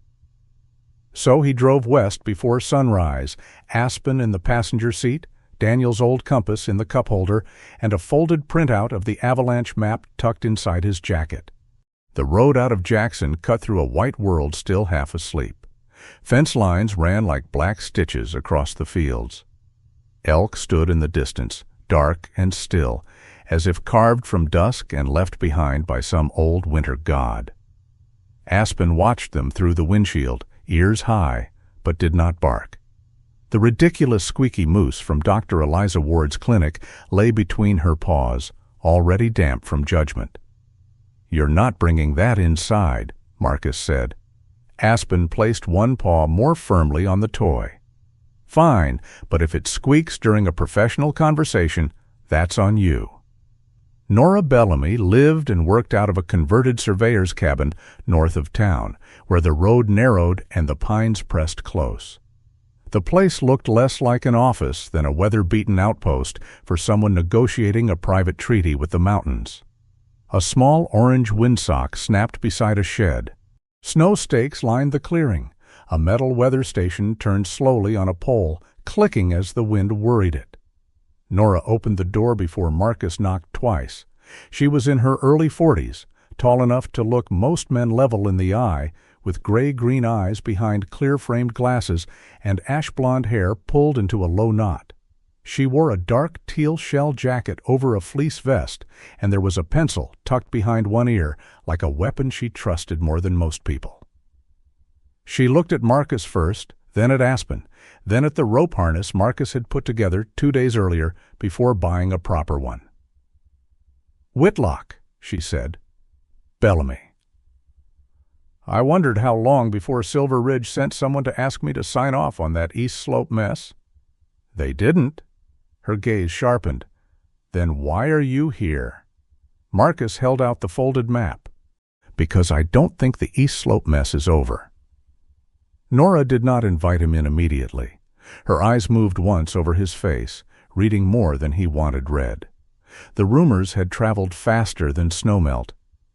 S1: So he drove west before sunrise, Aspen in the passenger seat, Daniel's old compass in the cup holder, and a folded printout of the avalanche map tucked inside his jacket. The road out of Jackson cut through a white world still half asleep. Fence lines ran like black stitches across the fields. Elk stood in the distance, dark and still, as if carved from dusk and left behind by some old winter god. Aspen watched them through the windshield, ears high, but did not bark. The ridiculous squeaky moose from Dr. Eliza Ward's clinic lay between her paws, already damp from judgment. "You're not bringing that inside," Marcus said. Aspen placed one paw more firmly on the toy. "Fine, but if it squeaks during a professional conversation, that's on you." Nora Bellamy lived and worked out of a converted surveyor's cabin north of town, where the road narrowed and the pines pressed close. The place looked less like an office than a weather-beaten outpost for someone negotiating a private treaty with the mountains. A small orange windsock snapped beside a shed. Snow stakes lined the clearing. A metal weather station turned slowly on a pole, clicking as the wind worried it. Nora opened the door before Marcus knocked twice. She was in her early 40s, tall enough to look most men level in the eye, with gray-green eyes behind clear-framed glasses and ash-blonde hair pulled into a low knot. She wore a dark teal shell jacket over a fleece vest, and there was a pencil tucked behind one ear, like a weapon she trusted more than most people. She looked at Marcus first, then at Aspen, then at the rope harness Marcus had put together 2 days earlier before buying a proper one. "Whitlock," she said. "Bellamy." "I wondered how long before Silver Ridge sent someone to ask me to sign off on that East Slope mess." "They didn't." Her gaze sharpened. "Then why are you here?" Marcus held out the folded map. "Because I don't think the East Slope mess is over." Nora did not invite him in immediately. Her eyes moved once over his face, reading more than he wanted read. The rumors had traveled faster than snowmelt.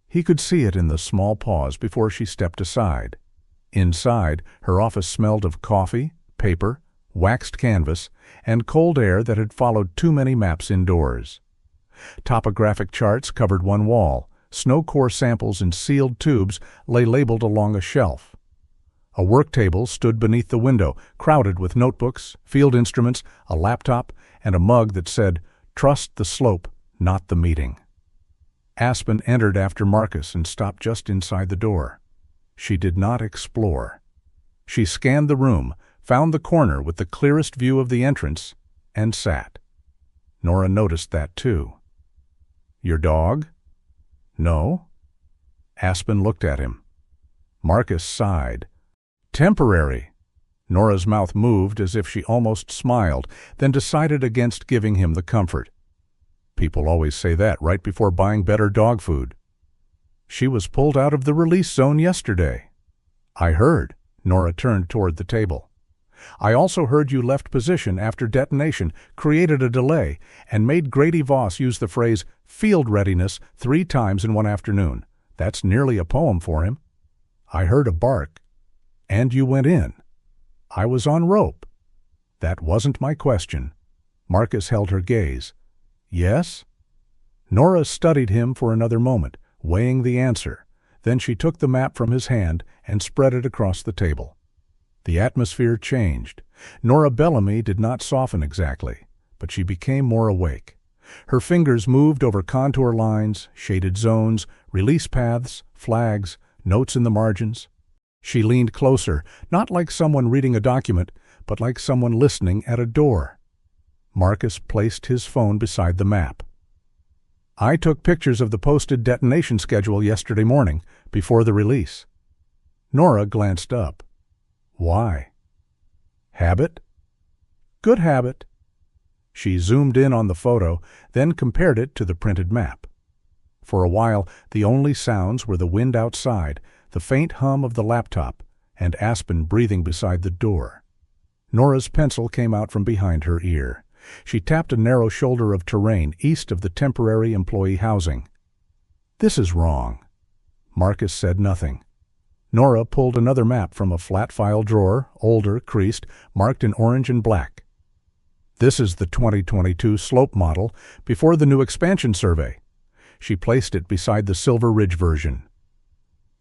S1: He could see it in the small pause before she stepped aside. Inside, her office smelled of coffee, paper, waxed canvas, and cold air that had followed too many maps indoors. Topographic charts covered one wall. Snow core samples in sealed tubes lay labeled along a shelf. A work table stood beneath the window, crowded with notebooks, field instruments, a laptop, and a mug that said, "Trust the slope, not the meeting." Aspen entered after Marcus and stopped just inside the door. She did not explore. She scanned the room, found the corner with the clearest view of the entrance, and sat. Nora noticed that too. Your dog? No. Aspen looked at him. Marcus sighed. Temporary. Nora's mouth moved as if she almost smiled, then decided against giving him the comfort. People always say that right before buying better dog food. She was pulled out of the release zone yesterday. I heard. Nora turned toward the table. I also heard you left position after detonation, created a delay, and made Grady Voss use the phrase field readiness 3 times in one afternoon. That's nearly a poem for him. I heard a bark. And you went in. I was on rope. That wasn't my question. Marcus held her gaze. Yes? Nora studied him for another moment, weighing the answer. Then she took the map from his hand and spread it across the table. The atmosphere changed. Nora Bellamy did not soften exactly, but she became more awake. Her fingers moved over contour lines, shaded zones, release paths, flags, notes in the margins. She leaned closer, not like someone reading a document, but like someone listening at a door. Marcus placed his phone beside the map. I took pictures of the posted detonation schedule yesterday morning, before the release. Nora glanced up. Why? Habit? Good habit. She zoomed in on the photo, then compared it to the printed map. For a while, the only sounds were the wind outside, the faint hum of the laptop, and Aspen breathing beside the door. Nora's pencil came out from behind her ear. She tapped a narrow shoulder of terrain east of the temporary employee housing. This is wrong. Marcus said nothing. Nora pulled another map from a flat file drawer, older, creased, marked in orange and black. This is the 2022 slope model before the new expansion survey. She placed it beside the Silver Ridge version.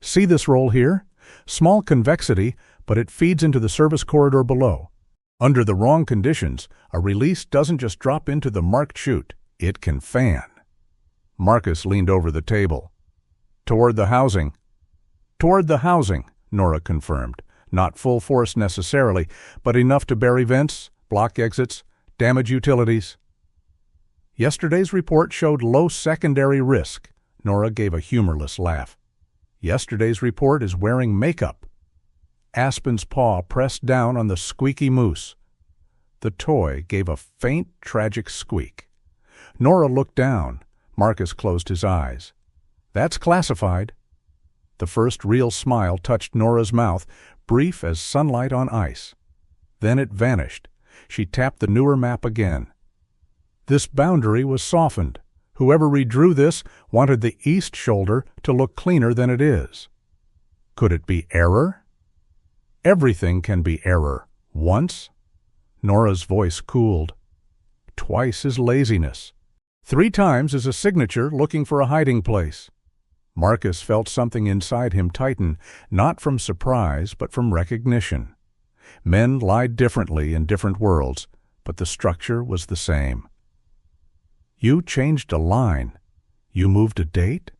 S1: See this roll here? Small convexity, but it feeds into the service corridor below. Under the wrong conditions, a release doesn't just drop into the marked chute, it can fan. Marcus leaned over the table. Toward the housing. Toward the housing, Nora confirmed. Not full force necessarily, but enough to bury vents, block exits, damage utilities. Yesterday's report showed low secondary risk. Nora gave a humorless laugh. Yesterday's report is wearing makeup. Aspen's paw pressed down on the squeaky moose. The toy gave a faint, tragic squeak. Nora looked down. Marcus closed his eyes. That's classified. The first real smile touched Nora's mouth, brief as sunlight on ice. Then it vanished. She tapped the newer map again. This boundary was softened. Whoever redrew this wanted the east shoulder to look cleaner than it is. Could it be error? Everything can be error. Once? Nora's voice cooled. Twice is laziness. 3 times is a signature looking for a hiding place. Marcus felt something inside him tighten, not from surprise, but from recognition. Men lied differently in different worlds, but the structure was the same. You changed a line. You moved a date.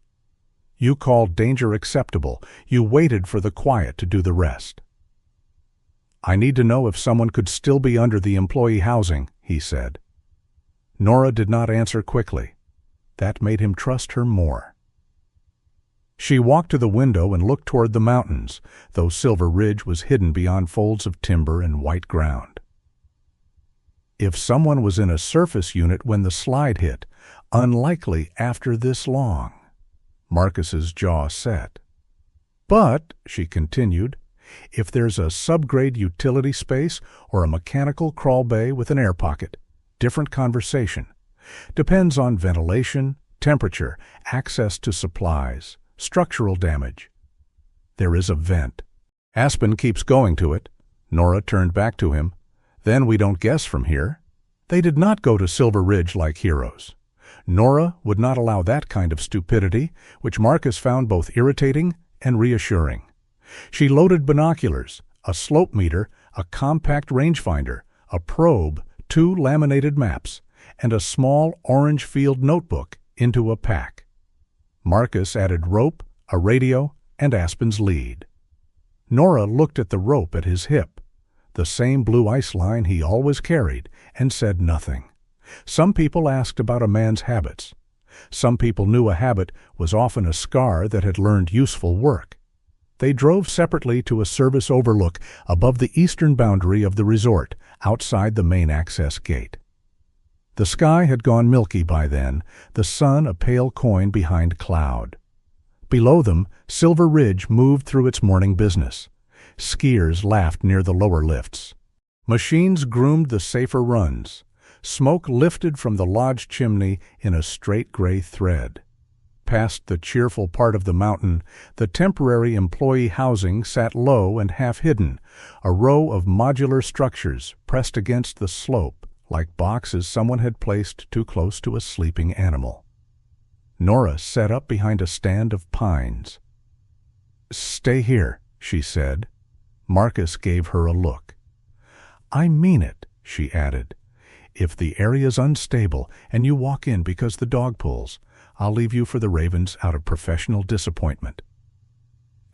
S1: You called danger acceptable. You waited for the quiet to do the rest. I need to know if someone could still be under the employee housing, he said. Nora did not answer quickly. That made him trust her more. She walked to the window and looked toward the mountains, though Silver Ridge was hidden beyond folds of timber and white ground. If someone was in a surface unit when the slide hit, unlikely after this long. Marcus's jaw set. But, she continued, if there's a subgrade utility space or a mechanical crawl bay with an air pocket, different conversation. Depends on ventilation, temperature, access to supplies, structural damage. There is a vent. Aspen keeps going to it. Nora turned back to him. Then we don't guess from here. They did not go to Silver Ridge like heroes. Nora would not allow that kind of stupidity, which Marcus found both irritating and reassuring. She loaded binoculars, a slope meter, a compact rangefinder, a probe, 2 laminated maps, and a small orange field notebook into a pack. Marcus added rope, a radio, and Aspen's lead. Nora looked at the rope at his hip, the same blue ice line he always carried, and said nothing. Some people asked about a man's habits. Some people knew a habit was often a scar that had learned useful work. They drove separately to a service overlook above the eastern boundary of the resort, outside the main access gate. The sky had gone milky by then, the sun a pale coin behind cloud. Below them, Silver Ridge moved through its morning business. Skiers laughed near the lower lifts. Machines groomed the safer runs. Smoke lifted from the lodge chimney in a straight gray thread. Past the cheerful part of the mountain, the temporary employee housing sat low and half-hidden, a row of modular structures pressed against the slope, like boxes someone had placed too close to a sleeping animal. Nora sat up behind a stand of pines. "Stay here," she said. Marcus gave her a look. "I mean it," she added. "If the area's unstable and you walk in because the dog pulls, I'll leave you for the ravens out of professional disappointment."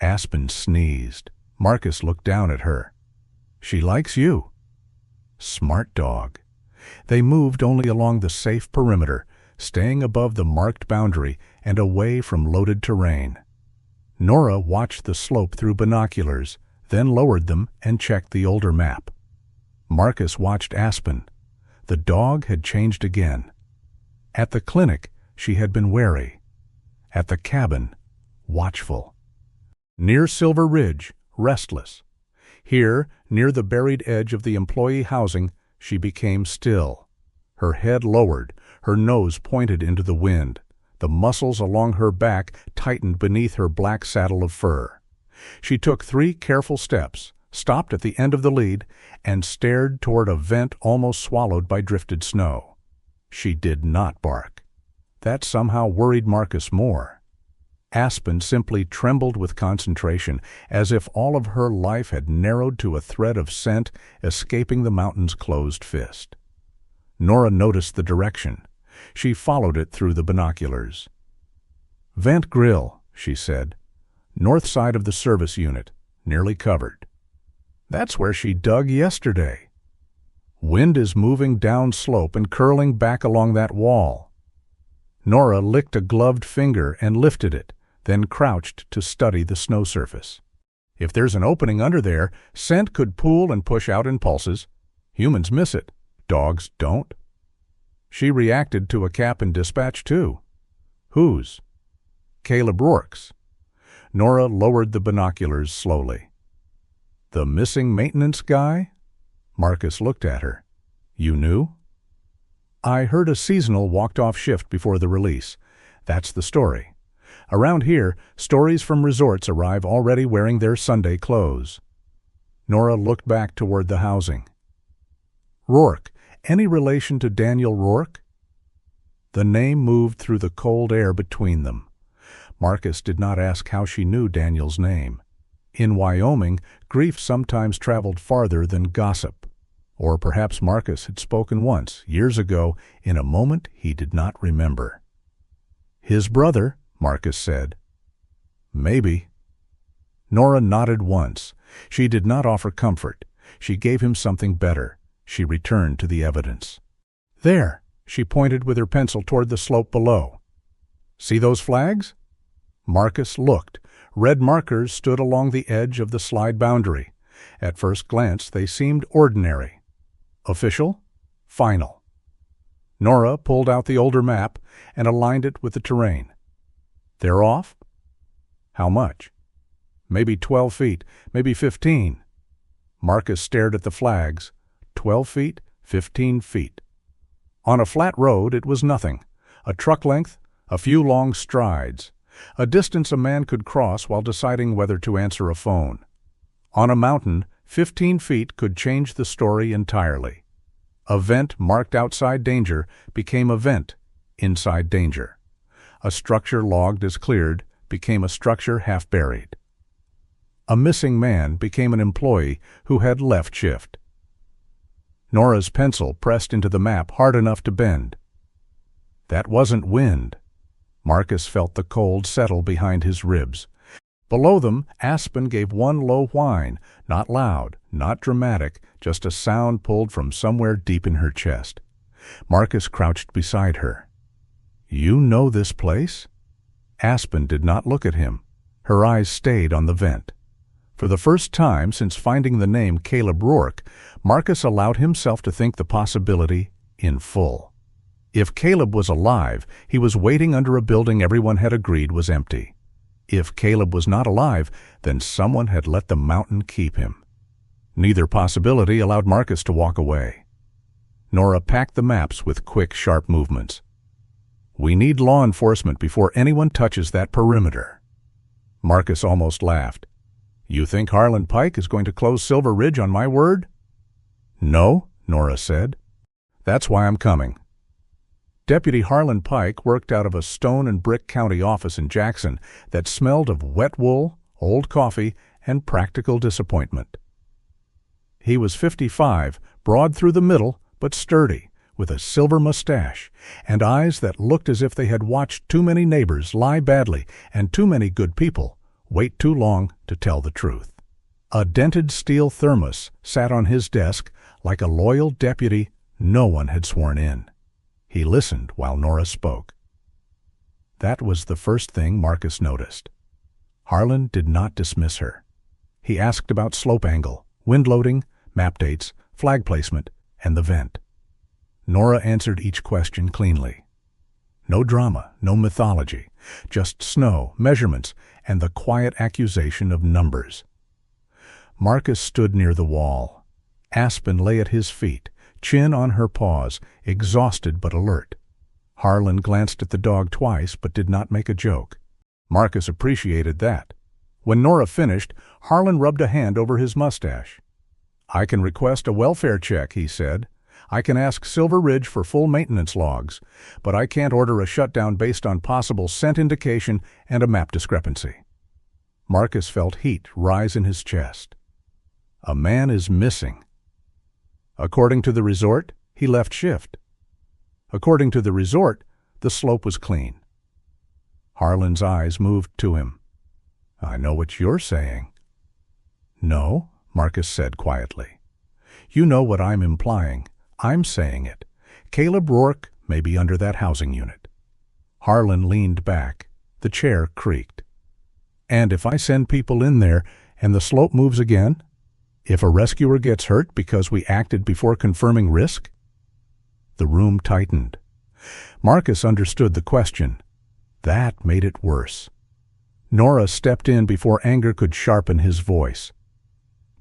S1: Aspen sneezed. Marcus looked down at her. "She likes you." Smart dog. They moved only along the safe perimeter, staying above the marked boundary and away from loaded terrain. Nora watched the slope through binoculars, then lowered them and checked the older map. Marcus watched Aspen. The dog had changed again. At the clinic, she had been wary. At the cabin, watchful. Near Silver Ridge, restless. Here, near the buried edge of the employee housing, she became still. Her head lowered, her nose pointed into the wind. The muscles along her back tightened beneath her black saddle of fur. She took 3 careful steps, stopped at the end of the lead, and stared toward a vent almost swallowed by drifted snow. She did not bark. That somehow worried Marcus more. Aspen simply trembled with concentration, as if all of her life had narrowed to a thread of scent escaping the mountain's closed fist. Nora noticed the direction. She followed it through the binoculars. "Vent grill," she said. "North side of the service unit, nearly covered." "That's where she dug yesterday." "Wind is moving down slope and curling back along that wall." Nora licked a gloved finger and lifted it, then crouched to study the snow surface. "If there's an opening under there, scent could pool and push out in pulses. Humans miss it. Dogs don't." She reacted to a cap in dispatch, too. "Whose?" "Caleb Rourke's." Nora lowered the binoculars slowly. "The missing maintenance guy?" Marcus looked at her. "You knew?" "I heard a seasonal walked off shift before the release. That's the story. Around here, stories from resorts arrive already wearing their Sunday clothes." Nora looked back toward the housing. "Rourke, any relation to Daniel Rourke?" The name moved through the cold air between them. Marcus did not ask how she knew Daniel's name. In Wyoming, grief sometimes traveled farther than gossip. Or perhaps Marcus had spoken once, years ago, in a moment he did not remember. "His brother," Marcus said. "Maybe." Nora nodded once. She did not offer comfort. She gave him something better. She returned to the evidence. "There," she pointed with her pencil toward the slope below. "See those flags?" Marcus looked. Red markers stood along the edge of the slide boundary. At first glance, they seemed ordinary. Official? Final. Nora pulled out the older map and aligned it with the terrain. "They're off?" "How much?" "Maybe 12 feet, maybe 15. Marcus stared at the flags. 12 feet, 15 feet. On a flat road, it was nothing. A truck length, a few long strides. A distance a man could cross while deciding whether to answer a phone. On a mountain, 15 feet could change the story entirely. A vent marked outside danger became a vent inside danger. A structure logged as cleared became a structure half buried. A missing man became an employee who had left shift. Nora's pencil pressed into the map hard enough to bend. That wasn't wind. Marcus felt the cold settle behind his ribs. Below them, Aspen gave one low whine, not loud, not dramatic, just a sound pulled from somewhere deep in her chest. Marcus crouched beside her. "You know this place?" Aspen did not look at him. Her eyes stayed on the vent. For the first time since finding the name Caleb Rourke, Marcus allowed himself to think the possibility in full. If Caleb was alive, he was waiting under a building everyone had agreed was empty. If Caleb was not alive, then someone had let the mountain keep him. Neither possibility allowed Marcus to walk away. Nora packed the maps with quick, sharp movements. "We need law enforcement before anyone touches that perimeter." Marcus almost laughed. "You think Harlan Pike is going to close Silver Ridge on my word?" "No," Nora said. "That's why I'm coming." Deputy Harlan Pike worked out of a stone and brick county office in Jackson that smelled of wet wool, old coffee, and practical disappointment. He was 55, broad through the middle, but sturdy, with a silver mustache and eyes that looked as if they had watched too many neighbors lie badly and too many good people wait too long to tell the truth. A dented steel thermos sat on his desk like a loyal deputy no one had sworn in. He listened while Nora spoke. That was the first thing Marcus noticed. Harlan did not dismiss her. He asked about slope angle, wind loading, map dates, flag placement, and the vent. Nora answered each question cleanly. No drama, no mythology, just snow, measurements, and the quiet accusation of numbers. Marcus stood near the wall. Aspen lay at his feet, chin on her paws, exhausted but alert. Harlan glanced at the dog twice but did not make a joke. Marcus appreciated that. When Nora finished, Harlan rubbed a hand over his mustache. "I can request a welfare check," he said. "I can ask Silver Ridge for full maintenance logs, but I can't order a shutdown based on possible scent indication and a map discrepancy." Marcus felt heat rise in his chest. A man is missing. According to the resort, he left shift. According to the resort, the slope was clean. Harlan's eyes moved to him. "I know what you're saying." "No," Marcus said quietly. "You know what I'm implying. I'm saying it. Caleb Rourke may be under that housing unit." Harlan leaned back. The chair creaked. "And if I send people in there and the slope moves again? If a rescuer gets hurt because we acted before confirming risk?" The room tightened. Marcus understood the question. That made it worse. Nora stepped in before anger could sharpen his voice.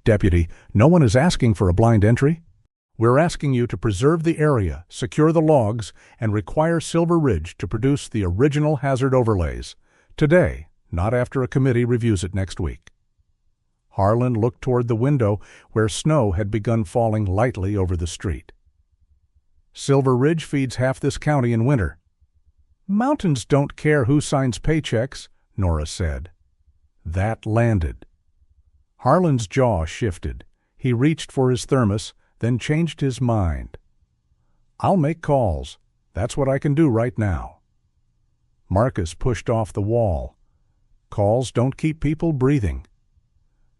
S1: "Deputy, no one is asking for a blind entry. We're asking you to preserve the area, secure the logs, and require Silver Ridge to produce the original hazard overlays. Today, not after a committee reviews it next week." Harlan looked toward the window where snow had begun falling lightly over the street. "Silver Ridge feeds half this county in winter." "Mountains don't care who signs paychecks," Nora said. That landed. Harlan's jaw shifted. He reached for his thermos, then changed his mind. "I'll make calls. That's what I can do right now." Marcus pushed off the wall. "Calls don't keep people breathing."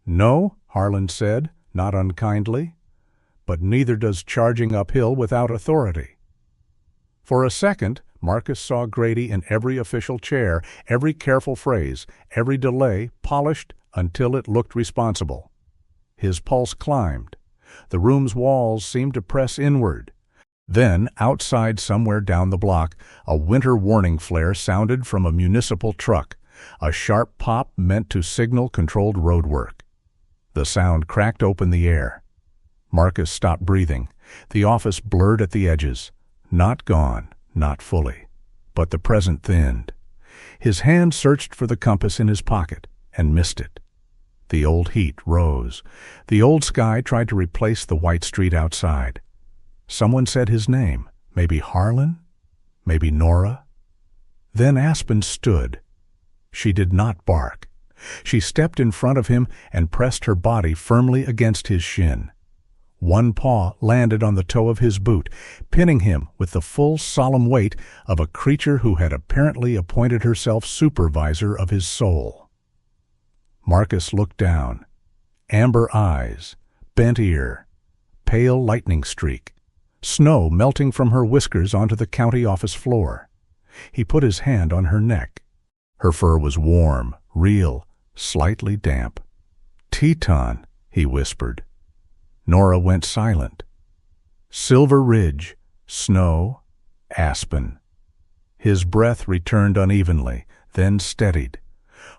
S1: "No," Harlan said, not unkindly, "but neither does charging uphill without authority." For a second, Marcus saw Grady in every official chair, every careful phrase, every delay polished until it looked responsible. His pulse climbed. The room's walls seemed to press inward. Then, outside somewhere down the block, a winter warning flare sounded from a municipal truck, a sharp pop meant to signal controlled road work. The sound cracked open the air. Marcus stopped breathing. The office blurred at the edges. Not gone, not fully, but the present thinned. His hand searched for the compass in his pocket and missed it. The old heat rose. The old sky tried to replace the white street outside. Someone said his name, maybe Harlan, maybe Nora. Then Aspen stood. She did not bark. She stepped in front of him and pressed her body firmly against his shin. One paw landed on the toe of his boot, pinning him with the full solemn weight of a creature who had apparently appointed herself supervisor of his soul. Marcus looked down. Amber eyes, bent ear, pale lightning streak, snow melting from her whiskers onto the county office floor. He put his hand on her neck. Her fur was warm, real, slightly damp. "Teton," he whispered. Nora went silent. Silver Ridge, snow, Aspen. His breath returned unevenly, then steadied.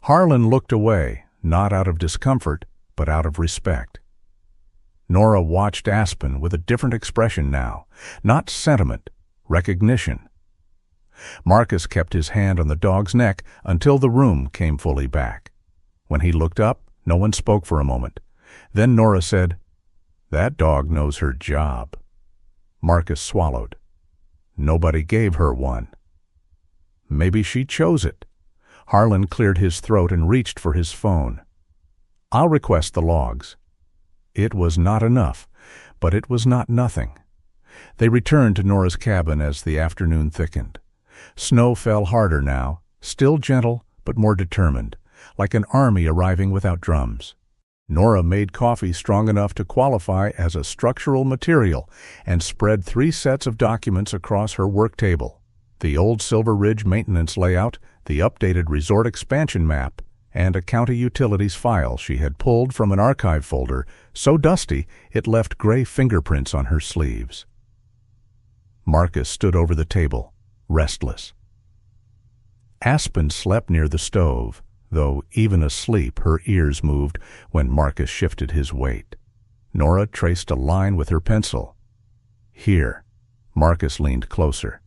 S1: Harlan looked away, not out of discomfort, but out of respect. Nora watched Aspen with a different expression now, not sentiment, recognition. Marcus kept his hand on the dog's neck until the room came fully back. When he looked up, no one spoke for a moment. Then Nora said, "That dog knows her job." Marcus swallowed. Nobody gave her one. Maybe she chose it. Harlan cleared his throat and reached for his phone. "I'll request the logs." It was not enough, but it was not nothing. They returned to Nora's cabin as the afternoon thickened. Snow fell harder now, still gentle but more determined, like an army arriving without drums. Nora made coffee strong enough to qualify as a structural material and spread 3 sets of documents across her work table: the old Silver Ridge maintenance layout, the updated resort expansion map, and a county utilities file she had pulled from an archive folder so dusty it left gray fingerprints on her sleeves. Marcus stood over the table, restless. Aspen slept near the stove, though even asleep her ears moved when Marcus shifted his weight. Nora traced a line with her pencil. Here. Marcus leaned closer.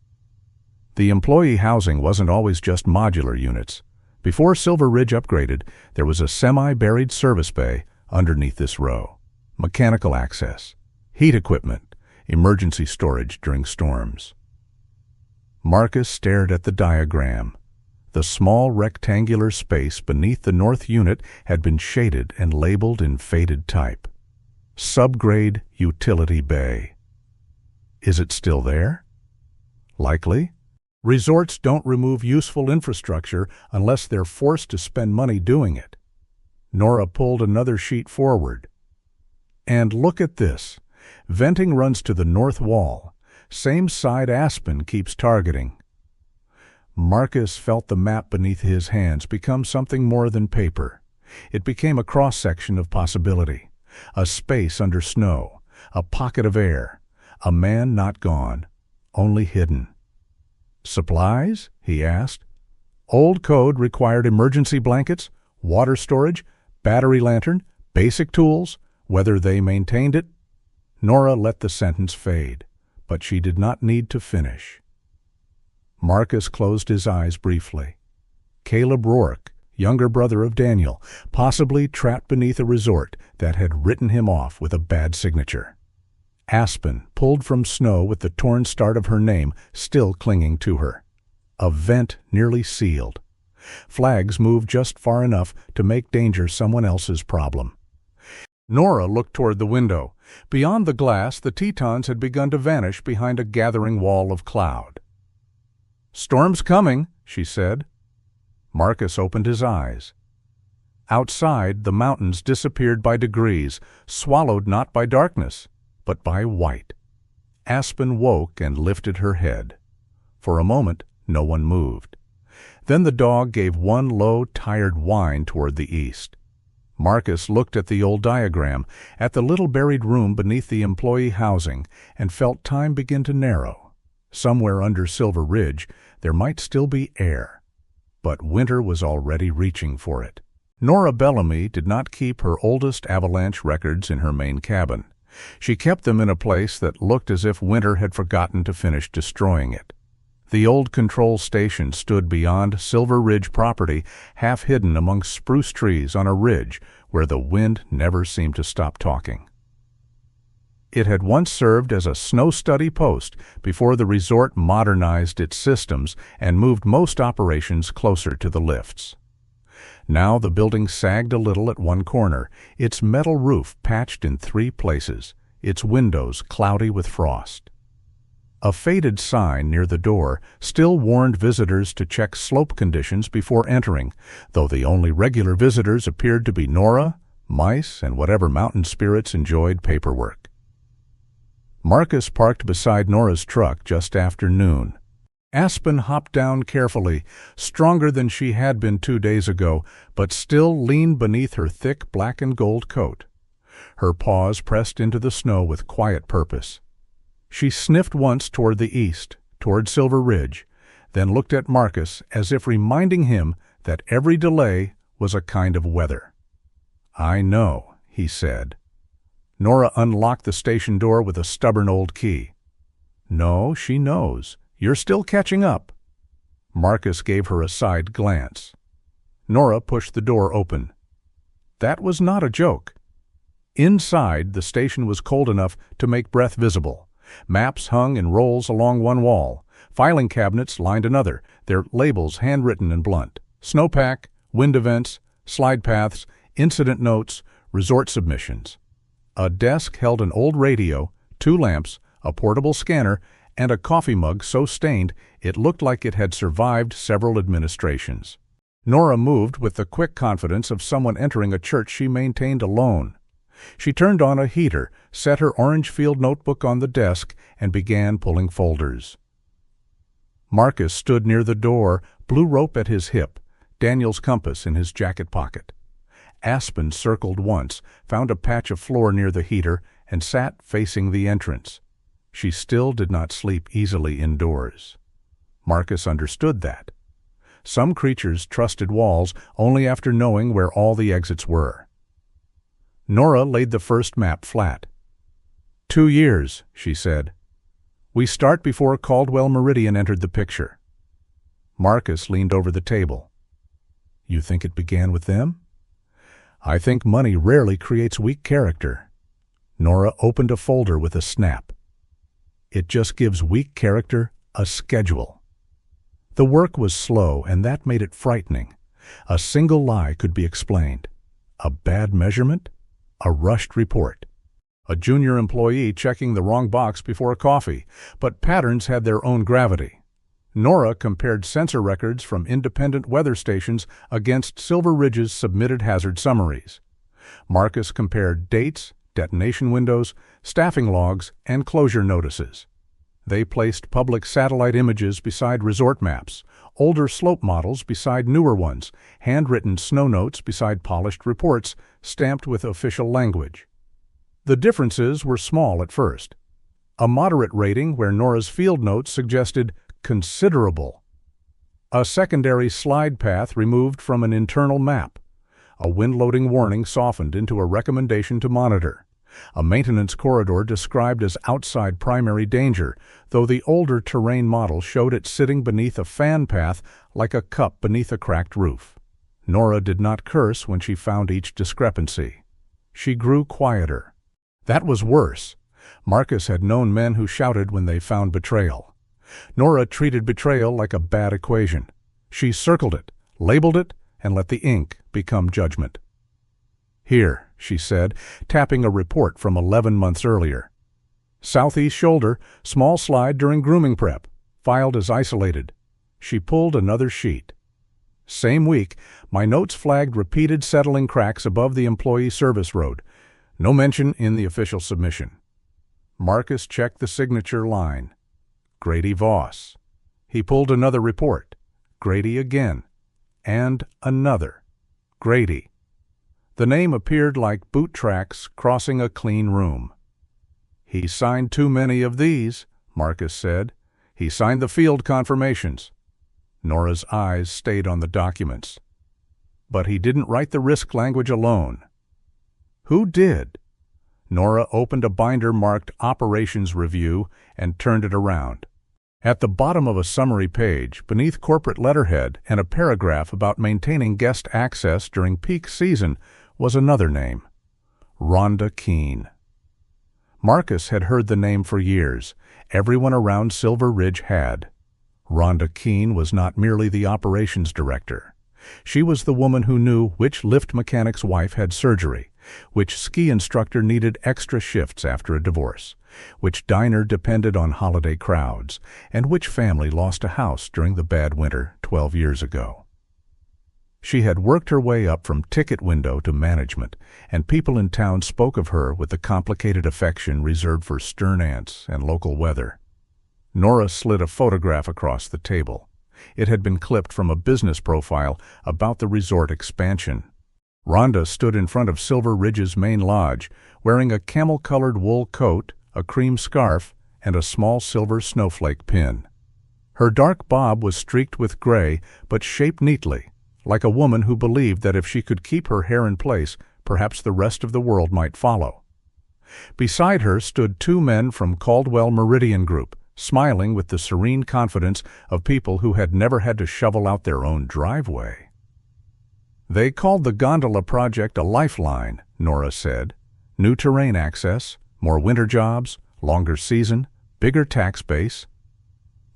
S1: The employee housing wasn't always just modular units. Before Silver Ridge upgraded, there was a semi-buried service bay underneath this row. Mechanical access, heat equipment, emergency storage during storms. Marcus stared at the diagram. The small rectangular space beneath the north unit had been shaded and labeled in faded type. Subgrade Utility Bay. Is it still there? Likely. Resorts don't remove useful infrastructure unless they're forced to spend money doing it. Nora pulled another sheet forward. And look at this. Venting runs to the north wall. Same side Aspen keeps targeting. Marcus felt the map beneath his hands become something more than paper. It became a cross-section of possibility. A space under snow. A pocket of air. A man not gone, only hidden. "Supplies?" he asked. Old code required emergency blankets, water storage, battery lantern, basic tools, whether they maintained it. Nora let the sentence fade, but she did not need to finish. Marcus closed his eyes briefly. Caleb Rourke, younger brother of Daniel, possibly trapped beneath a resort that had written him off with a bad signature. Aspen, pulled from snow with the torn start of her name still clinging to her. A vent nearly sealed. Flags moved just far enough to make danger someone else's problem. Nora looked toward the window. Beyond the glass, the Tetons had begun to vanish behind a gathering wall of cloud. "Storm's coming," she said. Marcus opened his eyes. Outside, the mountains disappeared by degrees, swallowed not by darkness, but by white. Aspen woke and lifted her head. For a moment, no one moved. Then the dog gave one low, tired whine toward the east. Marcus looked at the old diagram, at the little buried room beneath the employee housing, and felt time begin to narrow. Somewhere under Silver Ridge, there might still be air. But winter was already reaching for it. Nora Bellamy did not keep her oldest avalanche records in her main cabin. She kept them in a place that looked as if winter had forgotten to finish destroying it. The old control station stood beyond Silver Ridge property, half hidden among spruce trees on a ridge where the wind never seemed to stop talking. It had once served as a snow study post before the resort modernized its systems and moved most operations closer to the lifts. Now the building sagged a little at one corner, its metal roof patched in 3 places, its windows cloudy with frost. A faded sign near the door still warned visitors to check slope conditions before entering, though the only regular visitors appeared to be Nora, mice, and whatever mountain spirits enjoyed paperwork. Marcus parked beside Nora's truck just after noon. Aspen hopped down carefully, stronger than she had been 2 days ago, but still leaned beneath her thick black and gold coat. Her paws pressed into the snow with quiet purpose. She sniffed once toward the east, toward Silver Ridge, then looked at Marcus as if reminding him that every delay was a kind of weather. "I know," he said. Nora unlocked the station door with a stubborn old key. "No, she knows. You're still catching up." Marcus gave her a side glance. Nora pushed the door open. That was not a joke. Inside, the station was cold enough to make breath visible. Maps hung in rolls along one wall. Filing cabinets lined another, their labels handwritten and blunt. Snowpack, wind events, slide paths, incident notes, resort submissions. A desk held an old radio, 2 lamps, a portable scanner, and a coffee mug so stained it looked like it had survived several administrations. Nora moved with the quick confidence of someone entering a church she maintained alone. She turned on a heater, set her orange field notebook on the desk, and began pulling folders. Marcus stood near the door, blue rope at his hip, Daniel's compass in his jacket pocket. Aspen circled once, found a patch of floor near the heater, and sat facing the entrance. She still did not sleep easily indoors. Marcus understood that. Some creatures trusted walls only after knowing where all the exits were. Nora laid the first map flat. 2 years, she said. We start before Caldwell Meridian entered the picture. Marcus leaned over the table. You think it began with them? I think money rarely creates weak character. Nora opened a folder with a snap. It just gives weak character a schedule. The work was slow, and that made it frightening. A single lie could be explained. A bad measurement? A rushed report. A junior employee checking the wrong box before a coffee, but patterns had their own gravity. Nora compared sensor records from independent weather stations against Silver Ridge's submitted hazard summaries. Marcus compared dates, detonation windows, staffing logs, and closure notices. They placed public satellite images beside resort maps, older slope models beside newer ones, handwritten snow notes beside polished reports stamped with official language. The differences were small at first. A moderate rating where Nora's field notes suggested considerable. A secondary slide path removed from an internal map. A wind-loading warning softened into a recommendation to monitor. A maintenance corridor described as outside primary danger, though the older terrain model showed it sitting beneath a fan path like a cup beneath a cracked roof. Nora did not curse when she found each discrepancy. She grew quieter. That was worse. Marcus had known men who shouted when they found betrayal. Nora treated betrayal like a bad equation. She circled it, labeled it, and let the ink become judgment. Here, she said, tapping a report from 11 months earlier. Southeast shoulder, small slide during grooming prep, filed as isolated. She pulled another sheet. Same week, my notes flagged repeated settling cracks above the employee service road. No mention in the official submission. Marcus checked the signature line. Grady Voss. He pulled another report. Grady again. And another. Grady. The name appeared like boot tracks crossing a clean room. He signed too many of these, Marcus said. He signed the field confirmations. Nora's eyes stayed on the documents. But he didn't write the risk language alone. Who did? Nora opened a binder marked Operations Review and turned it around. At the bottom of a summary page, beneath corporate letterhead and a paragraph about maintaining guest access during peak season, was another name. Rhonda Keene. Marcus had heard the name for years. Everyone around Silver Ridge had. Rhonda Keene was not merely the operations director. She was the woman who knew which lift mechanic's wife had surgery, which ski instructor needed extra shifts after a divorce, which diner depended on holiday crowds, and which family lost a house during the bad winter 12 years ago. She had worked her way up from ticket window to management, and people in town spoke of her with the complicated affection reserved for stern aunts and local weather. Nora slid a photograph across the table. It had been clipped from a business profile about the resort expansion. Rhonda stood in front of Silver Ridge's main lodge, wearing a camel-colored wool coat, a cream scarf, and a small silver snowflake pin. Her dark bob was streaked with gray, but shaped neatly, like a woman who believed that if she could keep her hair in place, perhaps the rest of the world might follow. Beside her stood two men from Caldwell Meridian Group, smiling with the serene confidence of people who had never had to shovel out their own driveway. They called the gondola project a lifeline, Nora said. New terrain access, more winter jobs, longer season, bigger tax base.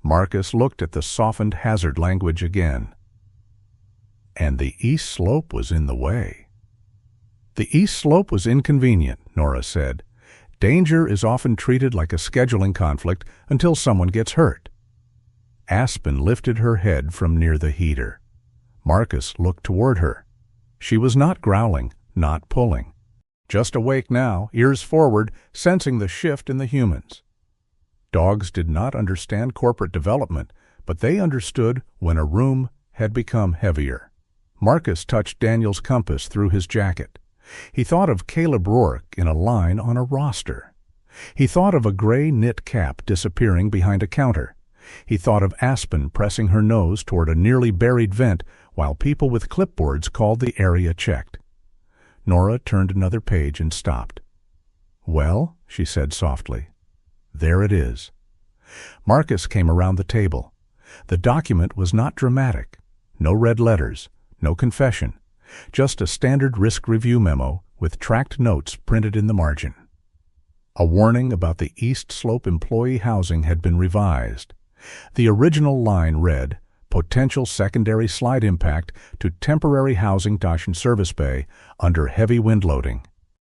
S1: Marcus looked at the softened hazard language again. And the east slope was in the way. The east slope was inconvenient, Nora said. Danger is often treated like a scheduling conflict until someone gets hurt. Aspen lifted her head from near the heater. Marcus looked toward her. She was not growling, not pulling. Just awake now, ears forward, sensing the shift in the humans. Dogs did not understand corporate development, but they understood when a room had become heavier. Marcus touched Daniel's compass through his jacket. He thought of Caleb Rourke in a line on a roster. He thought of a gray knit cap disappearing behind a counter. He thought of Aspen pressing her nose toward a nearly buried vent while people with clipboards called the area checked. Nora turned another page and stopped. "Well," she said softly, "there it is." Marcus came around the table. The document was not dramatic. No red letters, no confession, just a standard risk review memo with tracked notes printed in the margin. A warning about the East Slope employee housing had been revised. The original line read, "Potential secondary slide impact to temporary housing in service bay under heavy wind loading."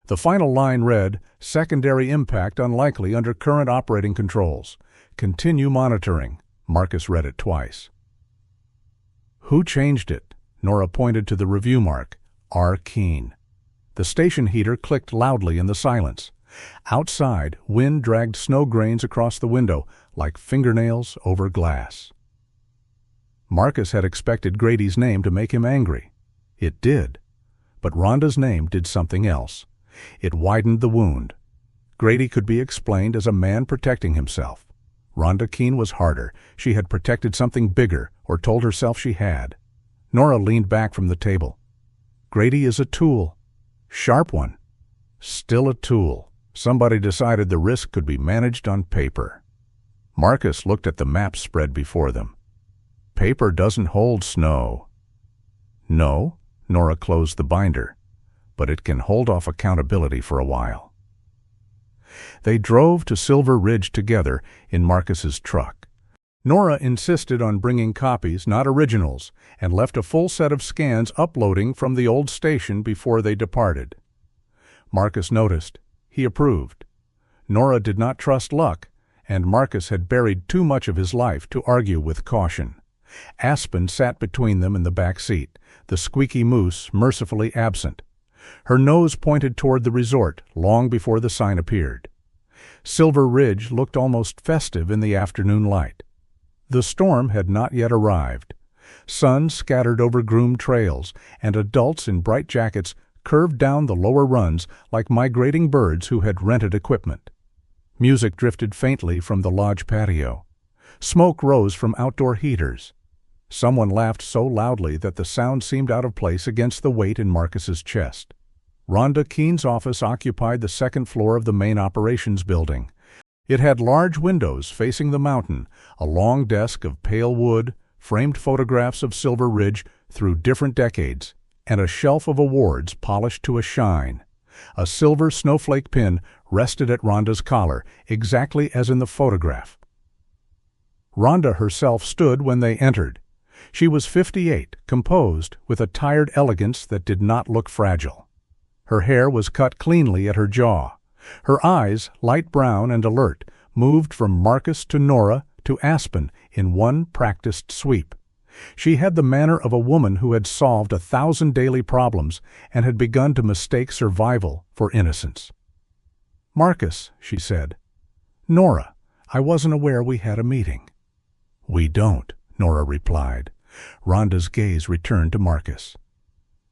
S1: The final line read, "Secondary impact unlikely under current operating controls. Continue monitoring." Marcus read it twice. "Who changed it?" Nora pointed to the review mark, R. Keene. The station heater clicked loudly in the silence. Outside, wind dragged snow grains across the window like fingernails over glass. Marcus had expected Grady's name to make him angry. It did. But Rhonda's name did something else. It widened the wound. Grady could be explained as a man protecting himself. Rhonda Keene was harder. She had protected something bigger, or told herself she had. Nora leaned back from the table. Grady is a tool. Sharp one. Still a tool. Somebody decided the risk could be managed on paper. Marcus looked at the map spread before them. Paper doesn't hold snow. No, Nora closed the binder, but it can hold off accountability for a while. They drove to Silver Ridge together in Marcus's truck. Nora insisted on bringing copies, not originals, and left a full set of scans uploading from the old station before they departed. Marcus noticed. He approved. Nora did not trust luck, and Marcus had buried too much of his life to argue with caution. Aspen sat between them in the back seat, the squeaky moose mercifully absent. Her nose pointed toward the resort long before the sign appeared. Silver Ridge looked almost festive in the afternoon light. The storm had not yet arrived. Sun scattered over groomed trails, and adults in bright jackets curved down the lower runs like migrating birds who had rented equipment. Music drifted faintly from the lodge patio. Smoke rose from outdoor heaters. Someone laughed so loudly that the sound seemed out of place against the weight in Marcus's chest. Rhonda Keene's office occupied the second floor of the main operations building. It had large windows facing the mountain, a long desk of pale wood, framed photographs of Silver Ridge through different decades, and a shelf of awards polished to a shine. A silver snowflake pin rested at Rhonda's collar, exactly as in the photograph. Rhonda herself stood when they entered. She was 58, composed, with a tired elegance that did not look fragile. Her hair was cut cleanly at her jaw. Her eyes, light brown and alert, moved from Marcus to Nora to Aspen in one practiced sweep. She had the manner of a woman who had solved 1,000 daily problems and had begun to mistake survival for innocence. "Marcus," she said. "Nora, I wasn't aware we had a meeting." "We don't," Nora replied. Rhonda's gaze returned to Marcus.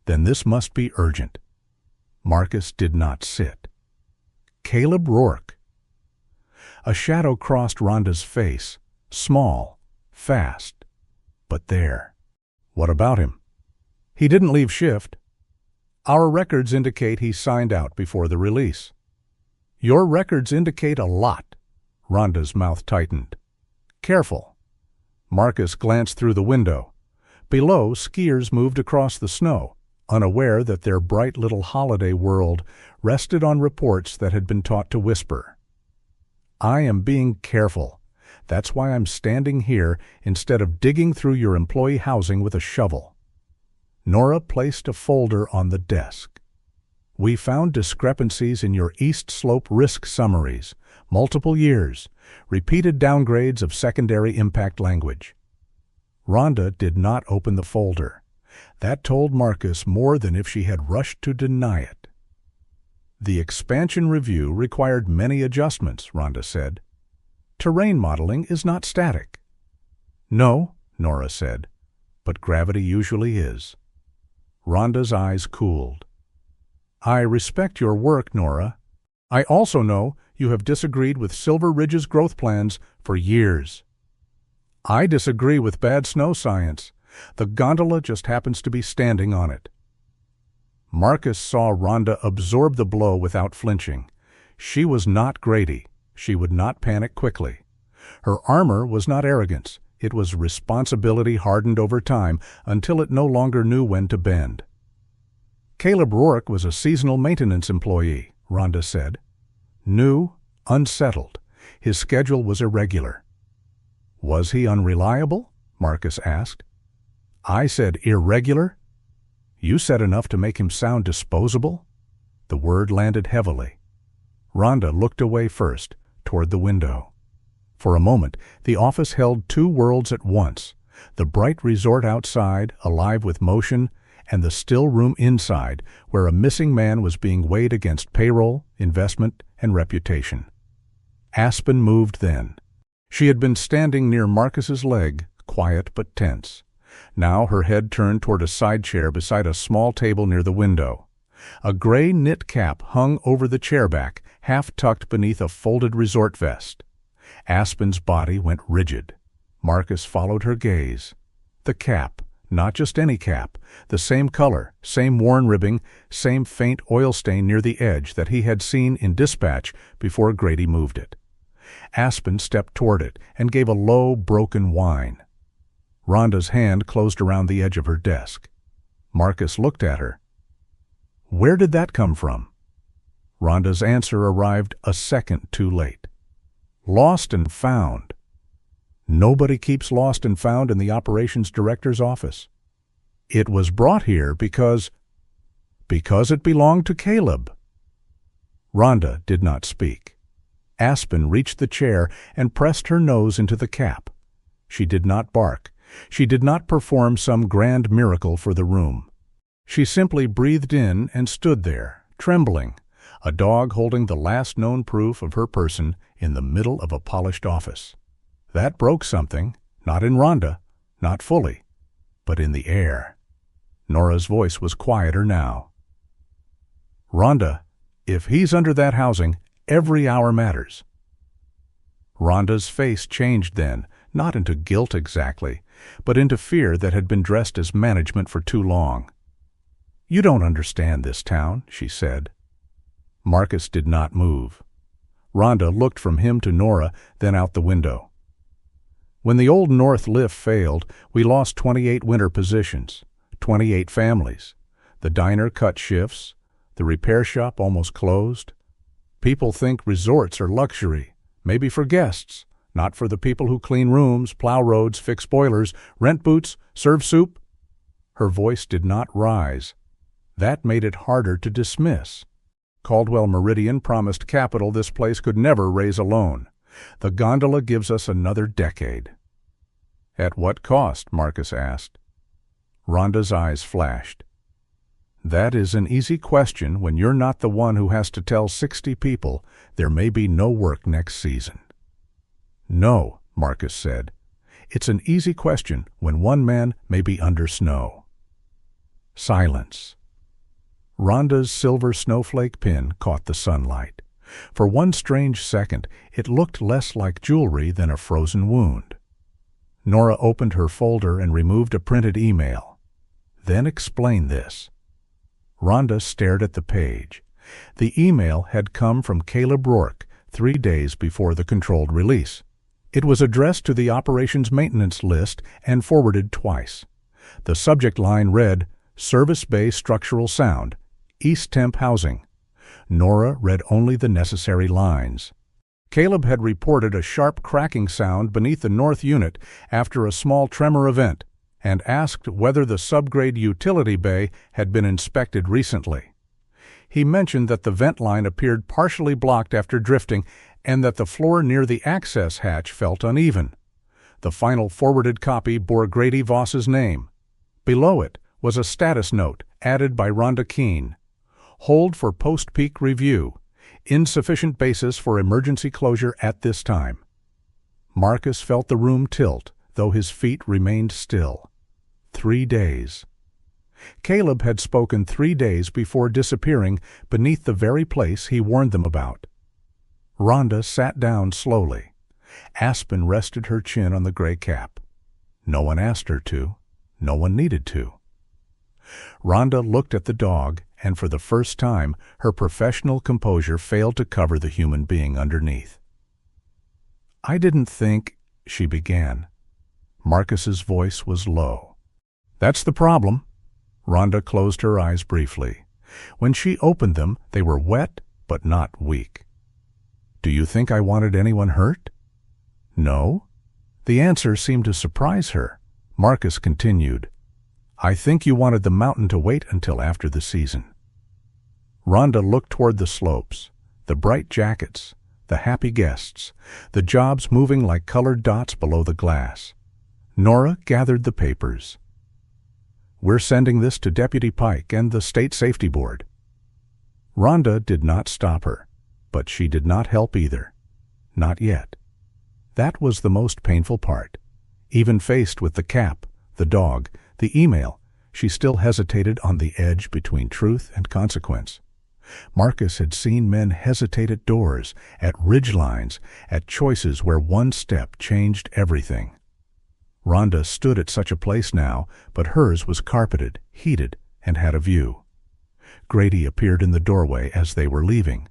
S1: "Then this must be urgent." Marcus did not sit. "Caleb Rourke." A shadow crossed Rhonda's face, small, fast, but there. "What about him?" "He didn't leave shift. Our records indicate he signed out before the release." "Your records indicate a lot." Rhonda's mouth tightened. "Careful." Marcus glanced through the window. Below, skiers moved across the snow, unaware that their bright little holiday world rested on reports that had been taught to whisper. "I am being careful. That's why I'm standing here instead of digging through your employee housing with a shovel." Nora placed a folder on the desk. "We found discrepancies in your East Slope risk summaries, multiple years, repeated downgrades of secondary impact language." Rhonda did not open the folder. That told Marcus more than if she had rushed to deny it. "The expansion review required many adjustments," Rhonda said. "Terrain modeling is not static." "No," Nora said, "but gravity usually is." Rhonda's eyes cooled. "I respect your work, Nora. I also know you have disagreed with Silver Ridge's growth plans for years." "I disagree with bad snow science. The gondola just happens to be standing on it." Marcus saw Rhonda absorb the blow without flinching. She was not Grady. She would not panic quickly. Her armor was not arrogance. It was responsibility hardened over time until it no longer knew when to bend. "Caleb Rourke was a seasonal maintenance employee," Rhonda said. "New, unsettled. His schedule was irregular." "Was he unreliable?" Marcus asked. "I said irregular? You said enough to make him sound disposable?" The word landed heavily. Rhonda looked away first, toward the window. For a moment, the office held two worlds at once, the bright resort outside, alive with motion, and the still room inside, where a missing man was being weighed against payroll, investment, and reputation. Aspen moved then. She had been standing near Marcus's leg, quiet but tense. Now her head turned toward a side chair beside a small table near the window. A gray knit cap hung over the chair back, half tucked beneath a folded resort vest. Aspen's body went rigid. Marcus followed her gaze. The cap, not just any cap, the same color, same worn ribbing, same faint oil stain near the edge that he had seen in dispatch before Grady moved it. Aspen stepped toward it and gave a low, broken whine. Rhonda's hand closed around the edge of her desk. Marcus looked at her. "Where did that come from?" Rhonda's answer arrived a second too late. "Lost and found." Nobody keeps lost and found in the operations director's office. "It was brought here because it belonged to Caleb." Rhonda did not speak. Aspen reached the chair and pressed her nose into the cap. She did not bark. She did not perform some grand miracle for the room. She simply breathed in and stood there, trembling, a dog holding the last known proof of her person in the middle of a polished office. That broke something, not in Rhonda, not fully, but in the air. Nora's voice was quieter now. "Rhonda, if he's under that housing, every hour matters." Rhonda's face changed then, not into guilt exactly, but into fear that had been dressed as management for too long. "You don't understand this town," she said. Marcus did not move. Rhonda looked from him to Nora, then out the window. "When the Old North lift failed, we lost 28 winter positions, 28 families. The diner cut shifts. The repair shop almost closed. People think resorts are luxury, maybe for guests, not for the people who clean rooms, plow roads, fix boilers, rent boots, serve soup." Her voice did not rise. That made it harder to dismiss. Caldwell Meridian promised capital this place could never raise alone. The gondola gives us another decade. "At what cost?" Marcus asked. Rhonda's eyes flashed. "That is an easy question when you're not the one who has to tell 60 people there may be no work next season." "No," Marcus said. "It's an easy question when one man may be under snow." Silence. Rhonda's silver snowflake pin caught the sunlight. For one strange second, it looked less like jewelry than a frozen wound. Nora opened her folder and removed a printed email. "Then explain this." Rhonda stared at the page. The email had come from Caleb Rourke 3 days before the controlled release. It was addressed to the operations maintenance list and forwarded twice. The subject line read, "Service Bay Structural Sound, East Temp Housing." Nora read only the necessary lines. Caleb had reported a sharp cracking sound beneath the north unit after a small tremor event, and asked whether the subgrade utility bay had been inspected recently. He mentioned that the vent line appeared partially blocked after drifting and that the floor near the access hatch felt uneven. The final forwarded copy bore Grady Voss's name. Below it was a status note added by Rhonda Keene. "Hold for post-peak review. Insufficient basis for emergency closure at this time." Marcus felt the room tilt, though his feet remained still. 3 days. Caleb had spoken 3 days before disappearing beneath the very place he warned them about. Rhonda sat down slowly. Aspen rested her chin on the gray cap. No one asked her to. No one needed to. Rhonda looked at the dog, and for the first time, her professional composure failed to cover the human being underneath. "I didn't think," she began. Marcus's voice was low. "That's the problem." Rhonda closed her eyes briefly. When she opened them, they were wet but not weak. "Do you think I wanted anyone hurt?" "No." The answer seemed to surprise her. Marcus continued, "I think you wanted the mountain to wait until after the season." Rhonda looked toward the slopes, the bright jackets, the happy guests, the jobs moving like colored dots below the glass. Nora gathered the papers. "We're sending this to Deputy Pike and the State Safety Board." Rhonda did not stop her, but she did not help either. Not yet. That was the most painful part. Even faced with the cap, the dog, the email, she still hesitated on the edge between truth and consequence. Marcus had seen men hesitate at doors, at ridgelines, at choices where one step changed everything. Rhonda stood at such a place now, but hers was carpeted, heated, and had a view. Grady appeared in the doorway as they were leaving.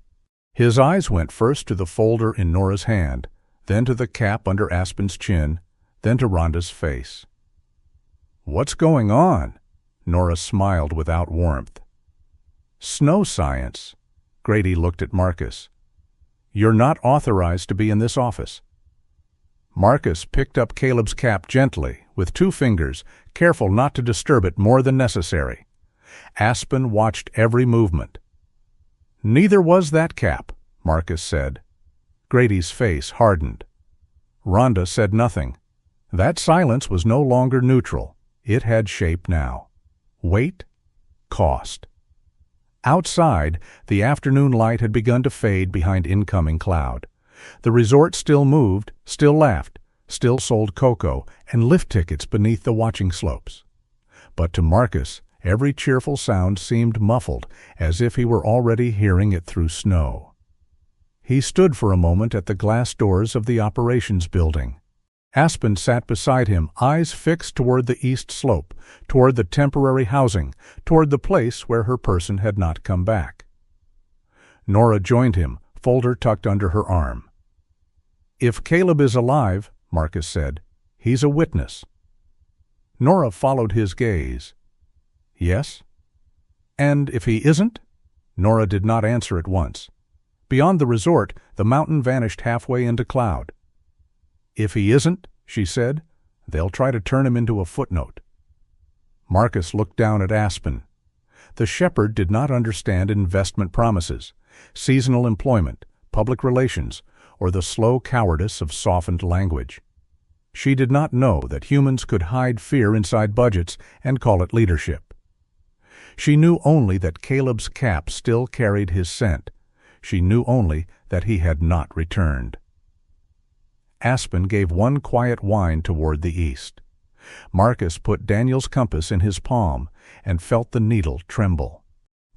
S1: His eyes went first to the folder in Nora's hand, then to the cap under Aspen's chin, then to Rhonda's face. "What's going on?" Nora smiled without warmth. "Snow science." Grady looked at Marcus. "You're not authorized to be in this office." Marcus picked up Caleb's cap gently, with 2 fingers, careful not to disturb it more than necessary. Aspen watched every movement. "Neither was that cap," Marcus said. Grady's face hardened. Rhonda said nothing. That silence was no longer neutral. It had shape now. Weight, cost. Outside, the afternoon light had begun to fade behind incoming cloud. The resort still moved, still laughed, still sold cocoa and lift tickets beneath the watching slopes. But to Marcus, every cheerful sound seemed muffled, as if he were already hearing it through snow. He stood for a moment at the glass doors of the operations building. Aspen sat beside him, eyes fixed toward the east slope, toward the temporary housing, toward the place where her person had not come back. Nora joined him, folder tucked under her arm. "If Caleb is alive," Marcus said, "he's a witness." Nora followed his gaze. "Yes?" "And if he isn't?" Nora did not answer at once. Beyond the resort, the mountain vanished halfway into cloud. "If he isn't," she said, "they'll try to turn him into a footnote." Marcus looked down at Aspen. The shepherd did not understand investment promises, seasonal employment, public relations, or the slow cowardice of softened language. She did not know that humans could hide fear inside budgets and call it leadership. She knew only that Caleb's cap still carried his scent. She knew only that he had not returned. Aspen gave one quiet whine toward the east. Marcus put Daniel's compass in his palm and felt the needle tremble.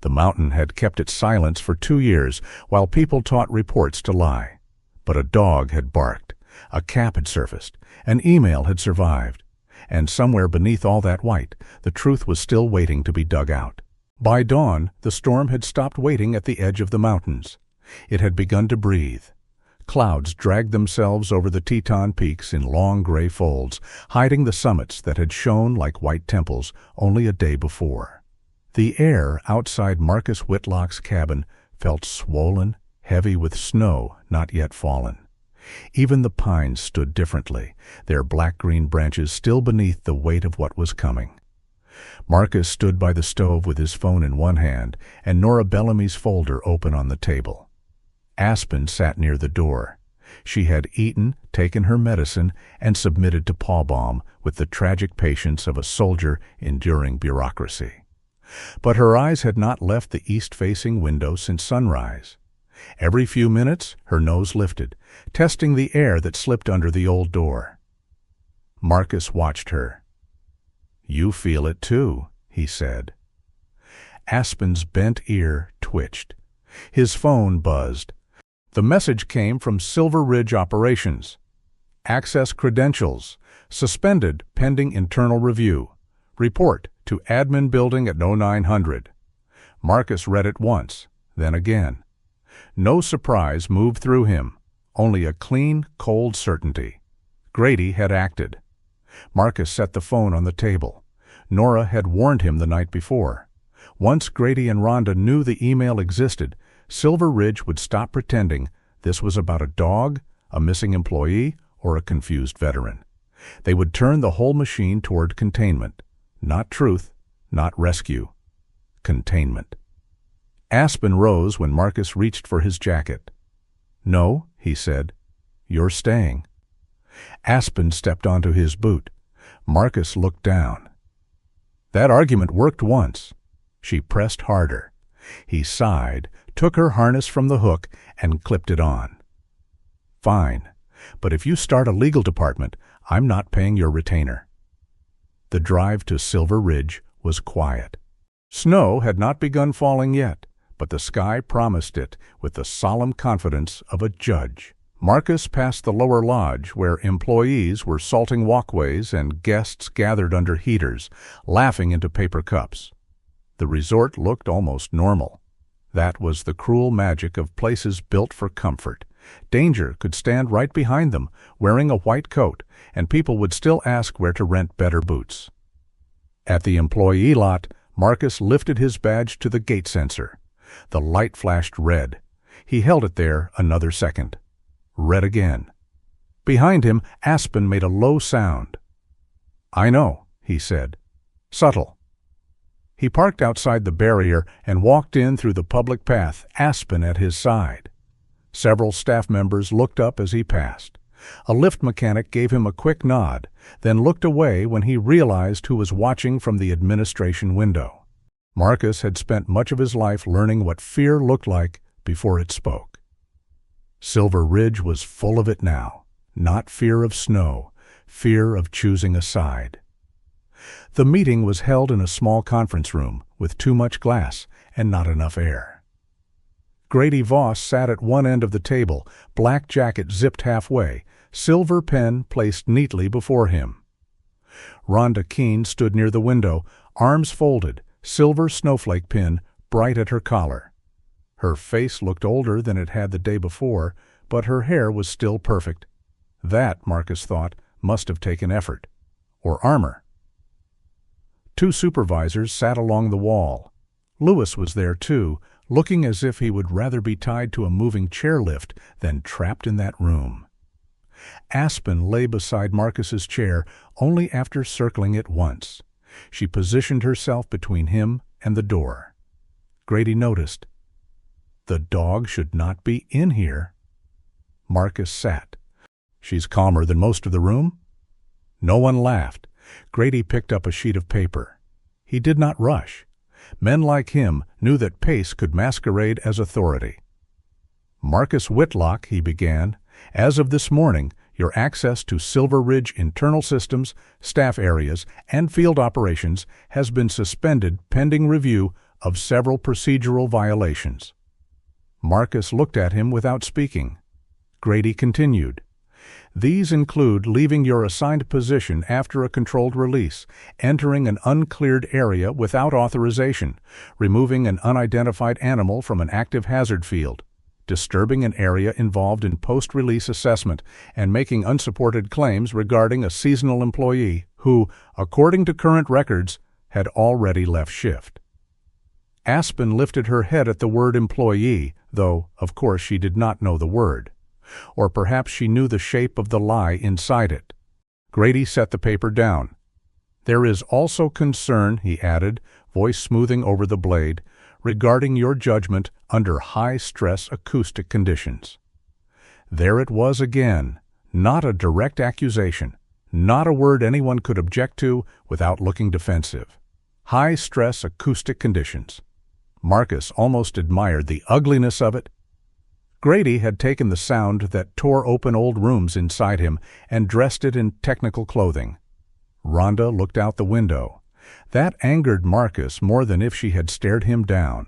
S1: The mountain had kept its silence for 2 years while people taught reports to lie. But a dog had barked, a cap had surfaced, an email had survived, and somewhere beneath all that white, the truth was still waiting to be dug out. By dawn, the storm had stopped waiting at the edge of the mountains. It had begun to breathe. Clouds dragged themselves over the Teton peaks in long gray folds, hiding the summits that had shone like white temples only a day before. The air outside Marcus Whitlock's cabin felt swollen, heavy with snow not yet fallen. Even the pines stood differently, their black-green branches still beneath the weight of what was coming. Marcus stood by the stove with his phone in one hand and Nora Bellamy's folder open on the table. Aspen sat near the door. She had eaten, taken her medicine, and submitted to paw balm with the tragic patience of a soldier enduring bureaucracy. But her eyes had not left the east-facing window since sunrise. Every few minutes, her nose lifted, testing the air that slipped under the old door. Marcus watched her. "You feel it too," he said. Aspen's bent ear twitched. His phone buzzed. The message came from Silver Ridge Operations. Access credentials. Suspended pending internal review. Report to admin building at 0900. Marcus read it once, then again. No surprise moved through him, only a clean, cold certainty. Grady had acted. Marcus set the phone on the table. Nora had warned him the night before. Once Grady and Rhonda knew the email existed, Silver Ridge would stop pretending this was about a dog, a missing employee, or a confused veteran. They would turn the whole machine toward containment. Not truth, not rescue. Containment. Aspen rose when Marcus reached for his jacket. "No," he said. "You're staying." Aspen stepped onto his boot. Marcus looked down. That argument worked once. She pressed harder. He sighed, took her harness from the hook, and clipped it on. "Fine, but if you start a legal department, I'm not paying your retainer." The drive to Silver Ridge was quiet. Snow had not begun falling yet, but the sky promised it with the solemn confidence of a judge. Marcus passed the lower lodge where employees were salting walkways and guests gathered under heaters, laughing into paper cups. The resort looked almost normal. That was the cruel magic of places built for comfort. Danger could stand right behind them, wearing a white coat, and people would still ask where to rent better boots. At the employee lot, Marcus lifted his badge to the gate sensor. The light flashed red. He held it there another second. Red again. Behind him, Aspen made a low sound. "I know," he said. "Subtle." He parked outside the barrier and walked in through the public path, Aspen at his side. Several staff members looked up as he passed. A lift mechanic gave him a quick nod, then looked away when he realized who was watching from the administration window. Marcus had spent much of his life learning what fear looked like before it spoke. Silver Ridge was full of it now, not fear of snow, fear of choosing a side. The meeting was held in a small conference room with too much glass and not enough air. Grady Voss sat at one end of the table, black jacket zipped halfway, silver pen placed neatly before him. Rhonda Keene stood near the window, arms folded, silver snowflake pin bright at her collar. Her face looked older than it had the day before, but her hair was still perfect. That, Marcus thought, must have taken effort. Or armor. Two supervisors sat along the wall. Lewis was there too, looking as if he would rather be tied to a moving chairlift than trapped in that room. Aspen lay beside Marcus's chair only after circling it once. She positioned herself between him and the door. Grady noticed. The dog should not be in here. Marcus sat. She's calmer than most of the room? No one laughed. Grady picked up a sheet of paper. He did not rush. Men like him knew that pace could masquerade as authority. "Marcus Whitlock," he began, "as of this morning, Your access to Silver Ridge internal systems, staff areas, and field operations has been suspended pending review of several procedural violations. Marcus looked at him without speaking. Grady continued. These include leaving your assigned position after a controlled release, entering an uncleared area without authorization, removing an unidentified animal from an active hazard field, disturbing an area involved in post-release assessment, and making unsupported claims regarding a seasonal employee who, according to current records, had already left shift. Aspen lifted her head at the word employee, though, of course, she did not know the word. Or perhaps she knew the shape of the lie inside it. Grady set the paper down. There is also concern, he added, voice smoothing over the blade, regarding your judgment under high-stress acoustic conditions. There it was again, not a direct accusation, not a word anyone could object to without looking defensive. High-stress acoustic conditions. Marcus almost admired the ugliness of it. Grady had taken the sound that tore open old rooms inside him and dressed it in technical clothing. Rhonda looked out the window. That angered Marcus more than if she had stared him down.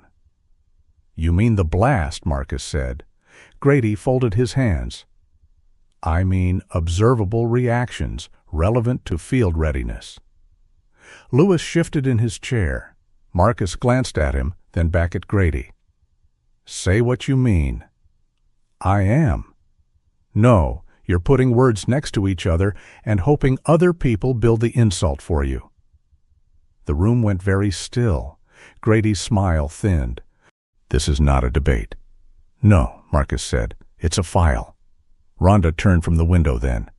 S1: "You mean the blast," Marcus said. Grady folded his hands. "I mean observable reactions relevant to field readiness." Lewis shifted in his chair. Marcus glanced at him, then back at Grady. "Say what you mean." "I am." "No, you're putting words next to each other and hoping other people build the insult for you." The room went very still. Grady's smile thinned. "This is not a debate." "No," Marcus said. "It's a file." Rhonda turned from the window then.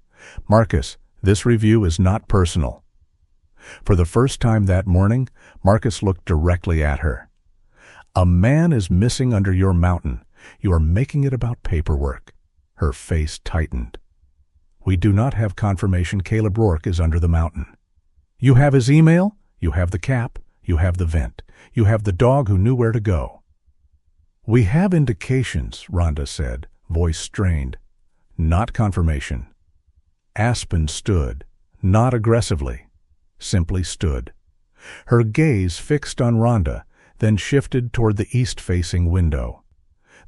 S1: "Marcus, this review is not personal." For the first time that morning, Marcus looked directly at her. "A man is missing under your mountain. You are making it about paperwork." Her face tightened. "We do not have confirmation Caleb Rourke is under the mountain." "You have his email? You have the cap? You have the vent? You have the dog who knew where to go?" "We have indications," Rhonda said, voice strained. "Not confirmation." Aspen stood, not aggressively, simply stood. Her gaze fixed on Rhonda, then shifted toward the east-facing window.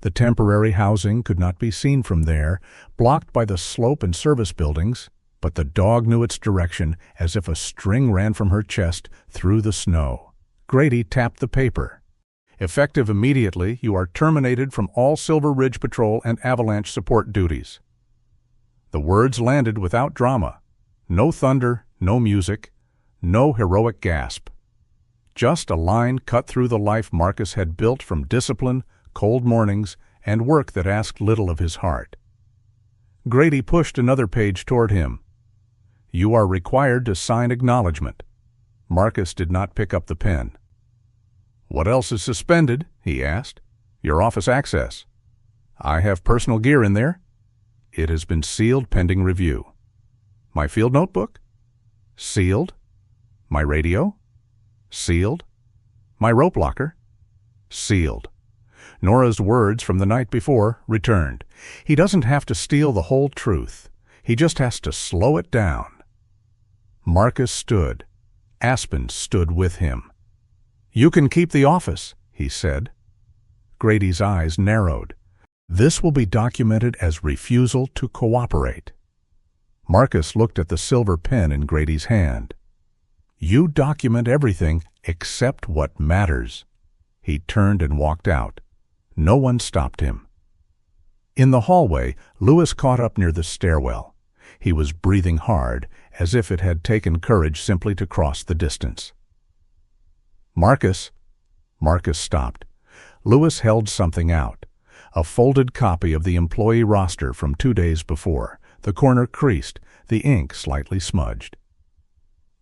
S1: The temporary housing could not be seen from there, blocked by the slope and service buildings, but the dog knew its direction as if a string ran from her chest through the snow. Grady tapped the paper. "Effective immediately, you are terminated from all Silver Ridge Patrol and avalanche support duties." The words landed without drama. No thunder, no music, no heroic gasp. Just a line cut through the life Marcus had built from discipline, cold mornings, and work that asked little of his heart. Grady pushed another page toward him. "You are required to sign acknowledgement." Marcus did not pick up the pen. "What else is suspended?" he asked. "Your office access." "I have personal gear in there." "It has been sealed pending review." "My field notebook?" "Sealed." "My radio?" "Sealed." "My rope locker?" "Sealed." Nora's words from the night before returned. He doesn't have to steal the whole truth. He just has to slow it down. Marcus stood. Aspen stood with him. "You can keep the office," he said. Grady's eyes narrowed. "This will be documented as refusal to cooperate." Marcus looked at the silver pen in Grady's hand. "You document everything except what matters." He turned and walked out. No one stopped him. In the hallway, Lewis caught up near the stairwell. He was breathing hard, as if it had taken courage simply to cross the distance. "Marcus." Marcus stopped. Lewis held something out. A folded copy of the employee roster from 2 days before, the corner creased, the ink slightly smudged.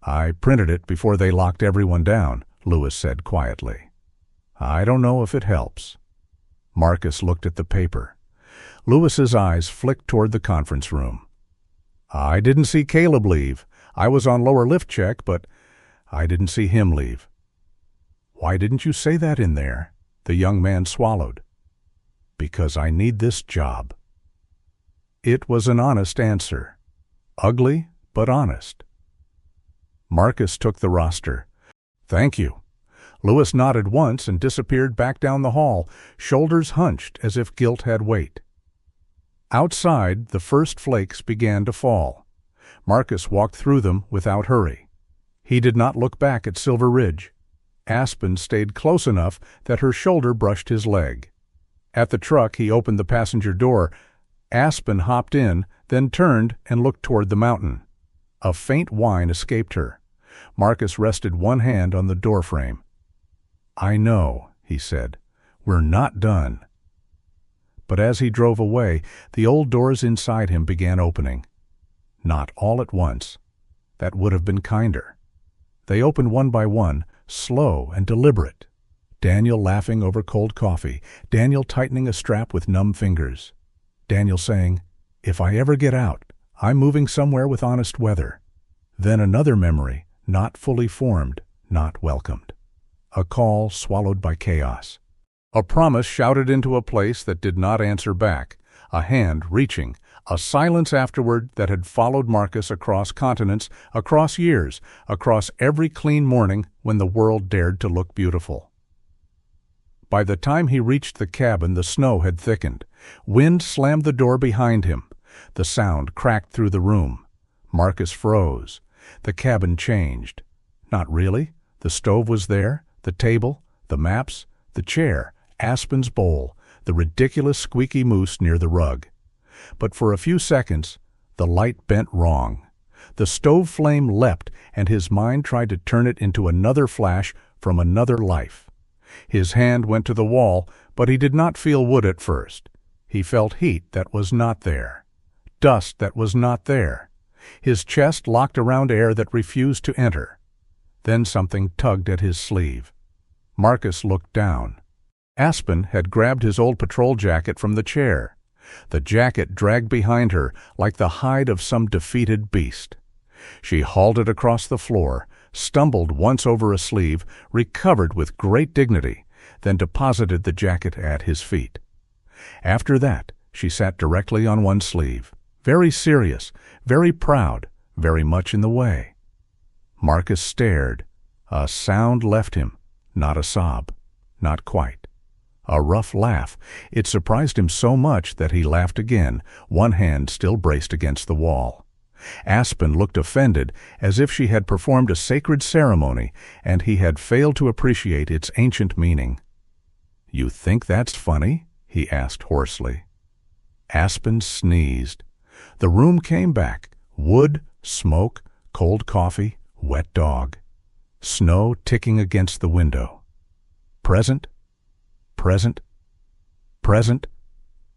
S1: "I printed it before they locked everyone down," Lewis said quietly. "I don't know if it helps." Marcus looked at the paper. Lewis's eyes flicked toward the conference room. "I didn't see Caleb leave. I was on lower lift check, but I didn't see him leave." "Why didn't you say that in there?" The young man swallowed. "Because I need this job." It was an honest answer. Ugly, but honest. Marcus took the roster. "Thank you." Lewis nodded once and disappeared back down the hall, shoulders hunched as if guilt had weight. Outside, the first flakes began to fall. Marcus walked through them without hurry. He did not look back at Silver Ridge. Aspen stayed close enough that her shoulder brushed his leg. At the truck, he opened the passenger door. Aspen hopped in, then turned and looked toward the mountain. A faint whine escaped her. Marcus rested one hand on the doorframe. "I know," he said. "We're not done." But as he drove away, the old doors inside him began opening. Not all at once. That would have been kinder. They opened one by one, slow and deliberate. Daniel laughing over cold coffee, Daniel tightening a strap with numb fingers. Daniel saying, "If I ever get out, I'm moving somewhere with honest weather." Then another memory, not fully formed, not welcomed. A call swallowed by chaos. A promise shouted into a place that did not answer back. A hand reaching. A silence afterward that had followed Marcus across continents, across years, across every clean morning when the world dared to look beautiful. By the time he reached the cabin, the snow had thickened. Wind slammed the door behind him. The sound cracked through the room. Marcus froze. The cabin changed. Not really. The stove was there, the table, the maps, the chair, Aspen's bowl, the ridiculous squeaky moose near the rug. But for a few seconds, the light bent wrong. The stove flame leapt, and his mind tried to turn it into another flash from another life. His hand went to the wall, but he did not feel wood at first. He felt heat that was not there. Dust that was not there. His chest locked around air that refused to enter. Then something tugged at his sleeve. Marcus looked down. Aspen had grabbed his old patrol jacket from the chair. The jacket dragged behind her like the hide of some defeated beast. She halted across the floor, stumbled once over a sleeve, recovered with great dignity, then deposited the jacket at his feet. After that, she sat directly on one sleeve, very serious, very proud, very much in the way. Marcus stared. A sound left him, not a sob, not quite. A rough laugh. It surprised him so much that he laughed again, one hand still braced against the wall. Aspen looked offended, as if she had performed a sacred ceremony and he had failed to appreciate its ancient meaning. "You think that's funny?" he asked hoarsely. Aspen sneezed. The room came back. Wood, smoke, cold coffee, wet dog. Snow ticking against the window. Present? Present? Present?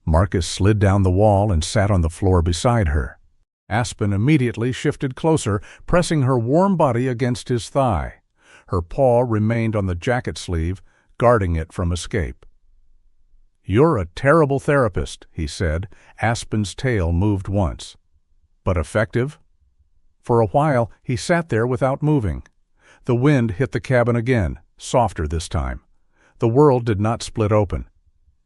S1: Marcus slid down the wall and sat on the floor beside her. Aspen immediately shifted closer, pressing her warm body against his thigh. Her paw remained on the jacket sleeve, guarding it from escape. "You're a terrible therapist," he said. Aspen's tail moved once. "But effective?" For a while, he sat there without moving. The wind hit the cabin again, softer this time. The world did not split open.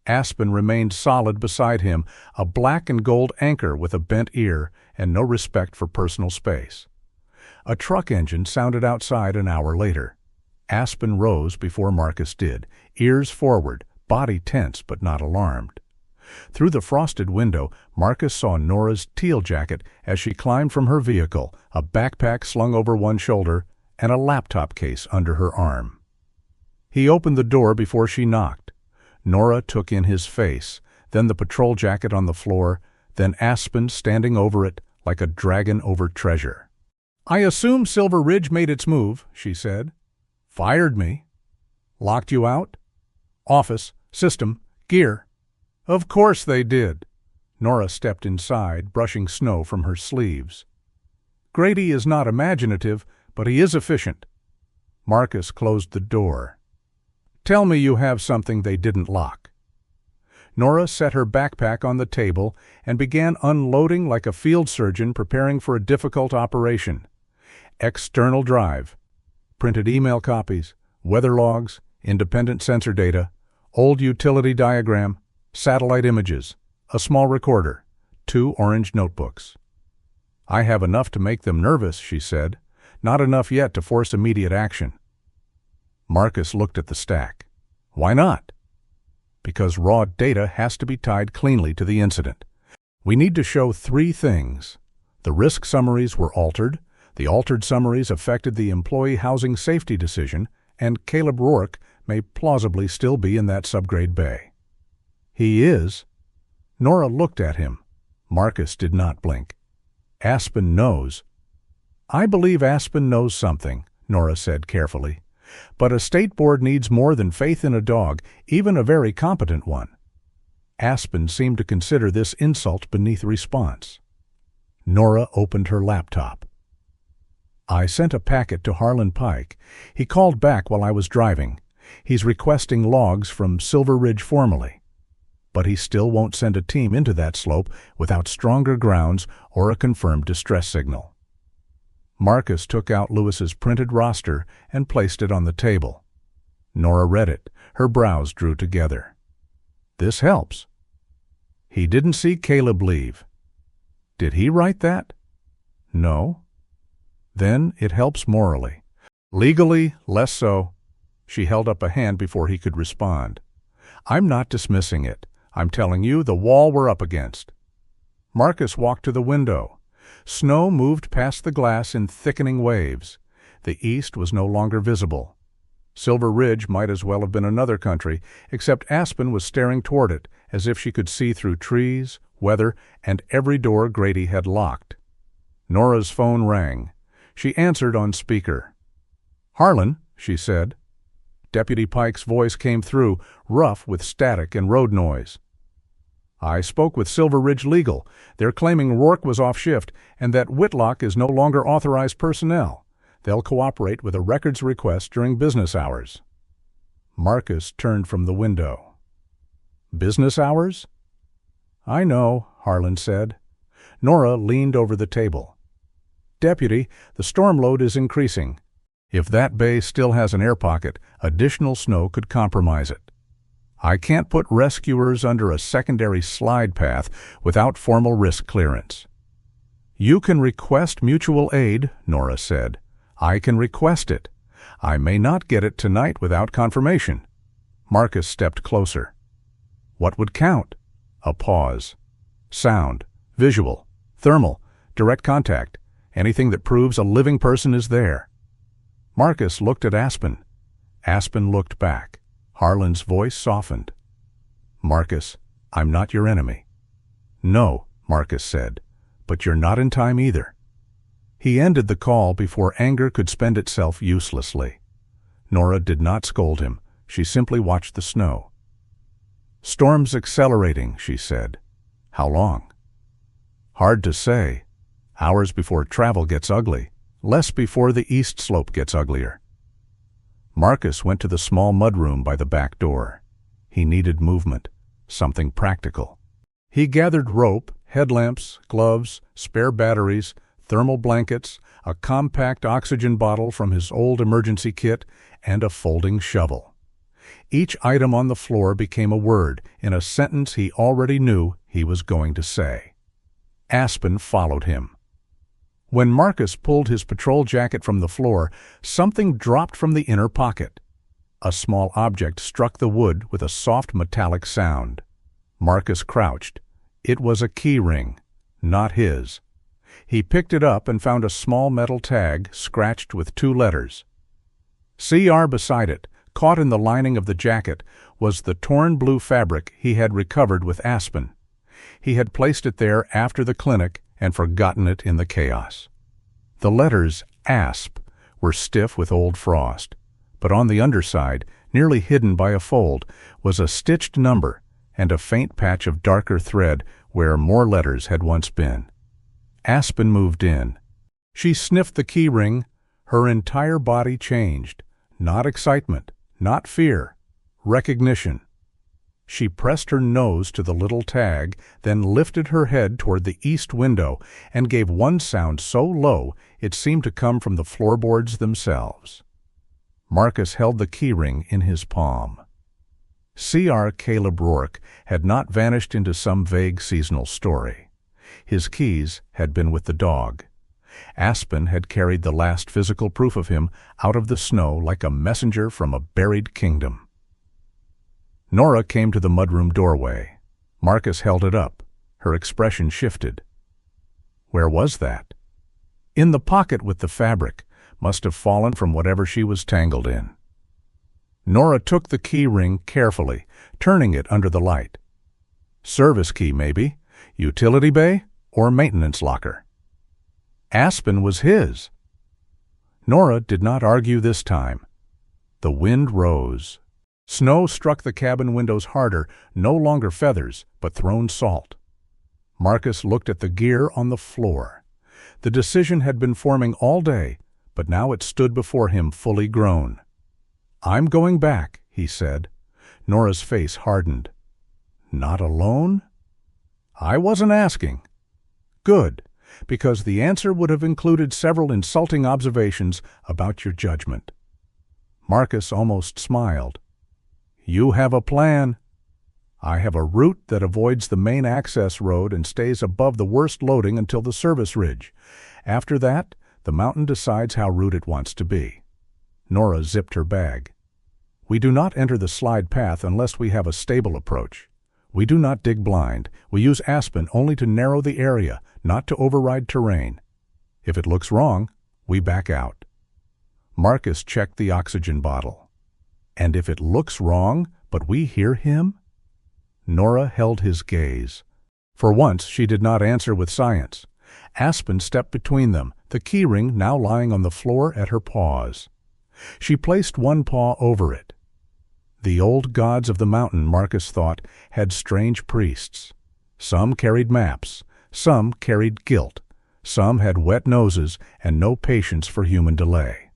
S1: Aspen remained solid beside him, a black and gold anchor with a bent ear and no respect for personal space. A truck engine sounded outside an hour later. Aspen rose before Marcus did, ears forward, body tense but not alarmed. Through the frosted window, Marcus saw Nora's teal jacket as she climbed from her vehicle, a backpack slung over one shoulder and a laptop case under her arm. He opened the door before she knocked. Nora took in his face, then the patrol jacket on the floor, then Aspen standing over it like a dragon over treasure. "I assume Silver Ridge made its move," she said. "Fired me." "Locked you out?" "Office, system, gear." "Of course they did." Nora stepped inside, brushing snow from her sleeves. "Grady is not imaginative, but he is efficient." Marcus closed the door. "Tell me you have something they didn't lock." Nora set her backpack on the table and began unloading like a field surgeon preparing for a difficult operation. External drive, printed email copies, weather logs, independent sensor data, old utility diagram, satellite images, a small recorder, 2 orange notebooks. "I have enough to make them nervous," she said. "Not enough yet to force immediate action." Marcus looked at the stack. "Why not?" "Because raw data has to be tied cleanly to the incident. We need to show 3 things. The risk summaries were altered, the altered summaries affected the employee housing safety decision, and Caleb Rourke may plausibly still be in that subgrade bay." "He is?" Nora looked at him. Marcus did not blink. "Aspen knows." "I believe Aspen knows something," Nora said carefully. "But a state board needs more than faith in a dog, even a very competent one." Aspen seemed to consider this insult beneath response. Nora opened her laptop. "I sent a packet to Harlan Pike. He called back while I was driving. He's requesting logs from Silver Ridge formally. But he still won't send a team into that slope without stronger grounds or a confirmed distress signal." Marcus took out Lewis's printed roster and placed it on the table. Nora read it. Her brows drew together. "This helps." "He didn't see Caleb leave." "Did he write that?" "No." "Then it helps morally. Legally, less so." She held up a hand before he could respond. "I'm not dismissing it. I'm telling you the wall we're up against." Marcus walked to the window. Snow moved past the glass in thickening waves. The east was no longer visible. Silver Ridge might as well have been another country, except Aspen was staring toward it, as if she could see through trees, weather, and every door Grady had locked. Nora's phone rang. She answered on speaker. "Harlan," she said. Deputy Pike's voice came through, rough with static and road noise. "I spoke with Silver Ridge Legal. They're claiming Rourke was off shift and that Whitlock is no longer authorized personnel. They'll cooperate with a records request during business hours." Marcus turned from the window. "Business hours?" "I know," Harlan said. Nora leaned over the table. "Deputy, the storm load is increasing. If that bay still has an air pocket, additional snow could compromise it. I can't put rescuers under a secondary slide path without formal risk clearance." "You can request mutual aid," Nora said. "I can request it. I may not get it tonight without confirmation." Marcus stepped closer. "What would count?" A pause. "Sound, visual, thermal, direct contact, anything that proves a living person is there." Marcus looked at Aspen. Aspen looked back. Harlan's voice softened. "Marcus, I'm not your enemy." "No," Marcus said, "but you're not in time either." He ended the call before anger could spend itself uselessly. Nora did not scold him. She simply watched the snow. "Storm's accelerating," she said. "How long?" "Hard to say. Hours before travel gets ugly. Less before the east slope gets uglier." Marcus went to the small mudroom by the back door. He needed movement, something practical. He gathered rope, headlamps, gloves, spare batteries, thermal blankets, a compact oxygen bottle from his old emergency kit, and a folding shovel. Each item on the floor became a word in a sentence he already knew he was going to say. Aspen followed him. When Marcus pulled his patrol jacket from the floor, something dropped from the inner pocket. A small object struck the wood with a soft metallic sound. Marcus crouched. It was a key ring, not his. He picked it up and found a small metal tag scratched with 2 letters. CR beside it, caught in the lining of the jacket, was the torn blue fabric he had recovered with Aspen. He had placed it there after the clinic and forgotten it in the chaos. The letters ASP were stiff with old frost, but on the underside, nearly hidden by a fold, was a stitched number and a faint patch of darker thread where more letters had once been. Aspen moved in. She sniffed the key ring. Her entire body changed. Not excitement, not fear, recognition. She pressed her nose to the little tag, then lifted her head toward the east window and gave one sound so low it seemed to come from the floorboards themselves. Marcus held the keyring in his palm. CR Caleb Rourke had not vanished into some vague seasonal story. His keys had been with the dog. Aspen had carried the last physical proof of him out of the snow like a messenger from a buried kingdom. Nora came to the mudroom doorway. Marcus held it up. Her expression shifted. Where was that? In the pocket with the fabric. Must have fallen from whatever she was tangled in. Nora took the key ring carefully, turning it under the light. Service key, maybe? Utility bay? Or maintenance locker? Aspen was his. Nora did not argue this time. The wind rose. Snow struck the cabin windows harder, no longer feathers, but thrown salt. Marcus looked at the gear on the floor. The decision had been forming all day, but now it stood before him fully grown. "I'm going back," he said. Nora's face hardened. "Not alone?" "I wasn't asking." "Good, because the answer would have included several insulting observations about your judgment." Marcus almost smiled. "You have a plan." "I have a route that avoids the main access road and stays above the worst loading until the service ridge. After that, the mountain decides how route it wants to be." Nora zipped her bag. "We do not enter the slide path unless we have a stable approach. We do not dig blind. We use Aspen only to narrow the area, not to override terrain. If it looks wrong, we back out." Marcus checked the oxygen bottle. "And if it looks wrong, but we hear him?" Nora held his gaze. For once she did not answer with science. Aspen stepped between them, the keyring now lying on the floor at her paws. She placed one paw over it. The old gods of the mountain, Marcus thought, had strange priests. Some carried maps, some carried guilt, some had wet noses and no patience for human delay.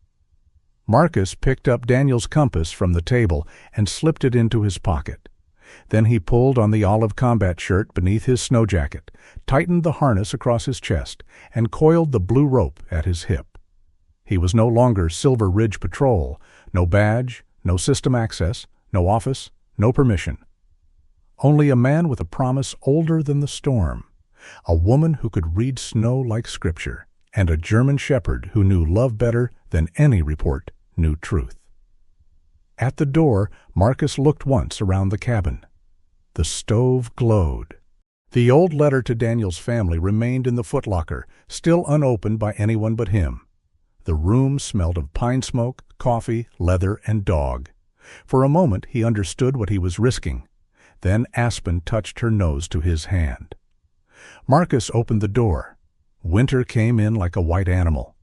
S1: Marcus picked up Daniel's compass from the table and slipped it into his pocket. Then he pulled on the olive combat shirt beneath his snow jacket, tightened the harness across his chest, and coiled the blue rope at his hip. He was no longer Silver Ridge Patrol, no badge, no system access, no office, no permission. Only a man with a promise older than the storm, a woman who could read snow like scripture, and a German shepherd who knew love better than any report knew truth. At the door, Marcus looked once around the cabin. The stove glowed. The old letter to Daniel's family remained in the footlocker, still unopened by anyone but him. The room smelled of pine smoke, coffee, leather, and dog. For a moment he understood what he was risking. Then Aspen touched her nose to his hand. Marcus opened the door. Winter came in like a white animal.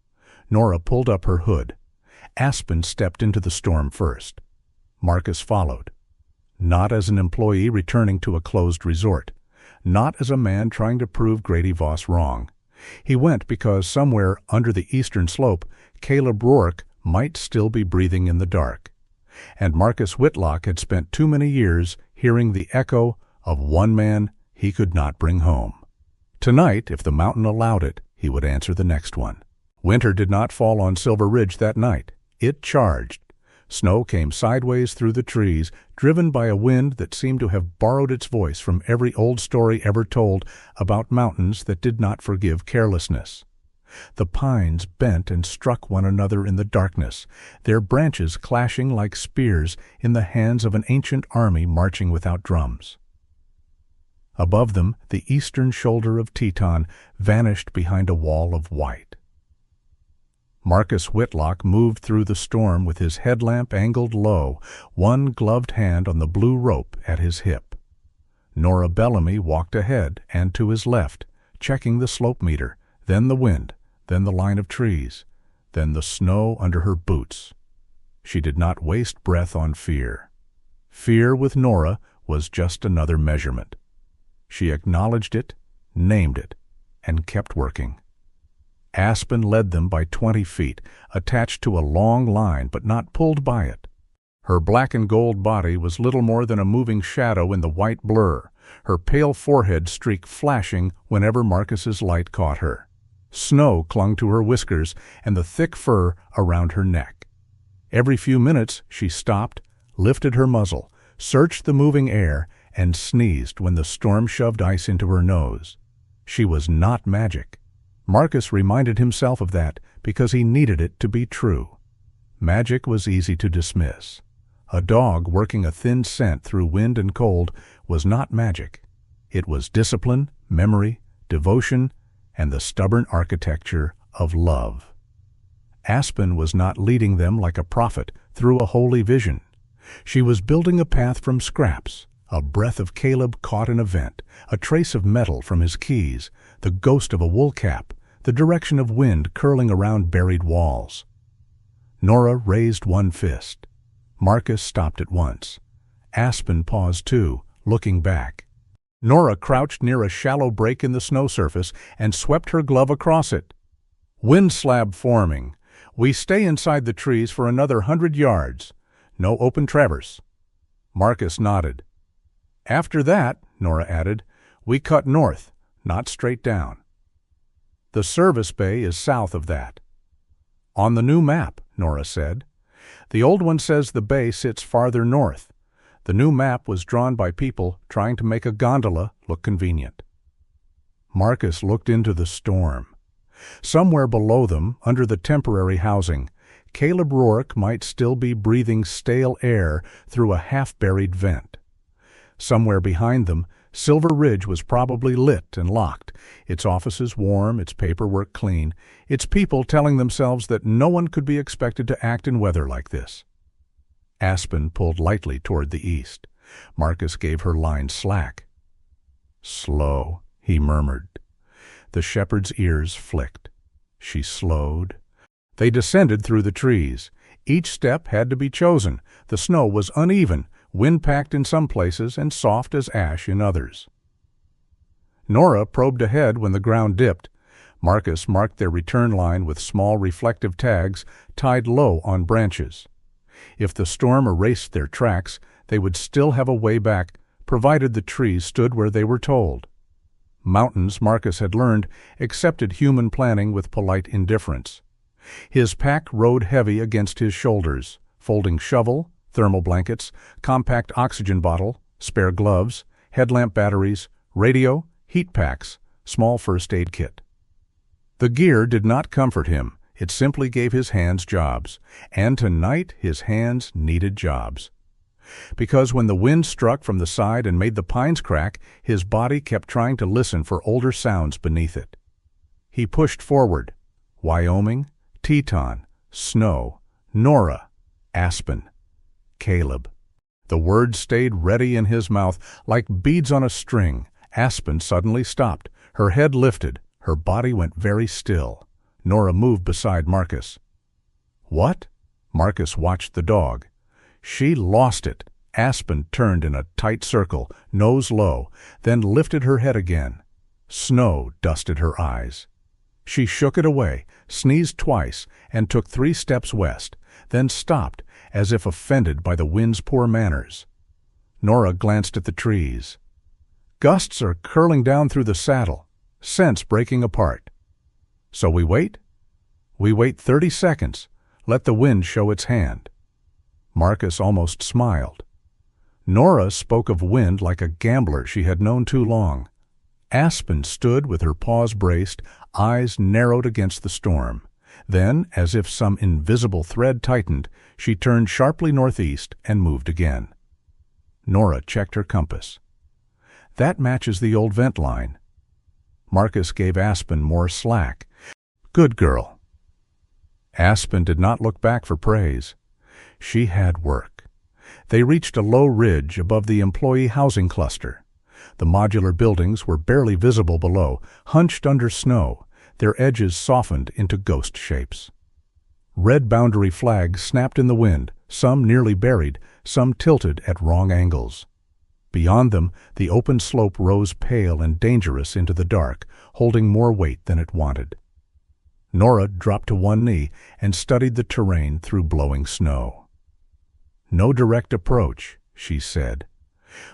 S1: Nora pulled up her hood. Aspen stepped into the storm first. Marcus followed. Not as an employee returning to a closed resort. Not as a man trying to prove Grady Voss wrong. He went because somewhere under the eastern slope, Caleb Rourke might still be breathing in the dark. And Marcus Whitlock had spent too many years hearing the echo of one man he could not bring home. Tonight, if the mountain allowed it, he would answer the next one. Winter did not fall on Silver Ridge that night. It charged. Snow came sideways through the trees, driven by a wind that seemed to have borrowed its voice from every old story ever told about mountains that did not forgive carelessness. The pines bent and struck one another in the darkness, their branches clashing like spears in the hands of an ancient army marching without drums. Above them, the eastern shoulder of Teton vanished behind a wall of white. Marcus Whitlock moved through the storm with his headlamp angled low, one gloved hand on the blue rope at his hip. Nora Bellamy walked ahead and to his left, checking the slope meter, then the wind, then the line of trees, then the snow under her boots. She did not waste breath on fear. Fear with Nora was just another measurement. She acknowledged it, named it, and kept working. Aspen led them by 20 feet, attached to a long line but not pulled by it. Her black and gold body was little more than a moving shadow in the white blur, her pale forehead streak flashing whenever Marcus's light caught her. Snow clung to her whiskers and the thick fur around her neck. Every few minutes she stopped, lifted her muzzle, searched the moving air, and sneezed when the storm shoved ice into her nose. She was not magic. Marcus reminded himself of that because he needed it to be true. Magic was easy to dismiss. A dog working a thin scent through wind and cold was not magic. It was discipline, memory, devotion, and the stubborn architecture of love. Aspen was not leading them like a prophet through a holy vision. She was building a path from scraps, a breath of Caleb caught in a vent, a trace of metal from his keys, the ghost of a wool cap, the direction of wind curling around buried walls. Nora raised one fist. Marcus stopped at once. Aspen paused too, looking back. Nora crouched near a shallow break in the snow surface and swept her glove across it. Wind slab forming. We stay inside the trees for another 100 yards. No open traverse. Marcus nodded. After that, Nora added, we cut north, not straight down. The service bay is south of that. On the new map, Nora said. The old one says the bay sits farther north. The new map was drawn by people trying to make a gondola look convenient. Marcus looked into the storm. Somewhere below them, under the temporary housing, Caleb Rourke might still be breathing stale air through a half-buried vent. Somewhere behind them, Silver Ridge was probably lit and locked, its offices warm, its paperwork clean, its people telling themselves that no one could be expected to act in weather like this. Aspen pulled lightly toward the east. Marcus gave her line slack. Slow, he murmured. The shepherd's ears flicked. She slowed. They descended through the trees. Each step had to be chosen. The snow was uneven, wind-packed in some places and soft as ash in others. Nora probed ahead when the ground dipped. Marcus marked their return line with small reflective tags tied low on branches. If the storm erased their tracks, they would still have a way back, provided the trees stood where they were told. Mountains, Marcus had learned, accepted human planning with polite indifference. His pack rode heavy against his shoulders, folding shovel, thermal blankets, compact oxygen bottle, spare gloves, headlamp batteries, radio, heat packs, small first aid kit. The gear did not comfort him. It simply gave his hands jobs. And tonight his hands needed jobs. Because when the wind struck from the side and made the pines crack, his body kept trying to listen for older sounds beneath it. He pushed forward. Wyoming, Teton, snow, Nora, Aspen, Caleb. The words stayed ready in his mouth like beads on a string. Aspen suddenly stopped. Her head lifted. Her body went very still. Nora moved beside Marcus. What? Marcus watched the dog. She lost it. Aspen turned in a tight circle, nose low, then lifted her head again. Snow dusted her eyes. She shook it away, sneezed twice, and took 3 steps west, then stopped, as if offended by the wind's poor manners. Nora glanced at the trees. Gusts are curling down through the saddle, scents breaking apart. So we wait? We wait 30 seconds. Let the wind show its hand. Marcus almost smiled. Nora spoke of wind like a gambler she had known too long. Aspen stood with her paws braced, eyes narrowed against the storm. Then, as if some invisible thread tightened, she turned sharply northeast and moved again. Nora checked her compass. That matches the old vent line. Marcus gave Aspen more slack. Good girl. Aspen did not look back for praise. She had work. They reached a low ridge above the employee housing cluster. The modular buildings were barely visible below, hunched under snow, their edges softened into ghost shapes. Red boundary flags snapped in the wind, some nearly buried, some tilted at wrong angles. Beyond them, the open slope rose pale and dangerous into the dark, holding more weight than it wanted. Nora dropped to one knee and studied the terrain through blowing snow. No direct approach, she said.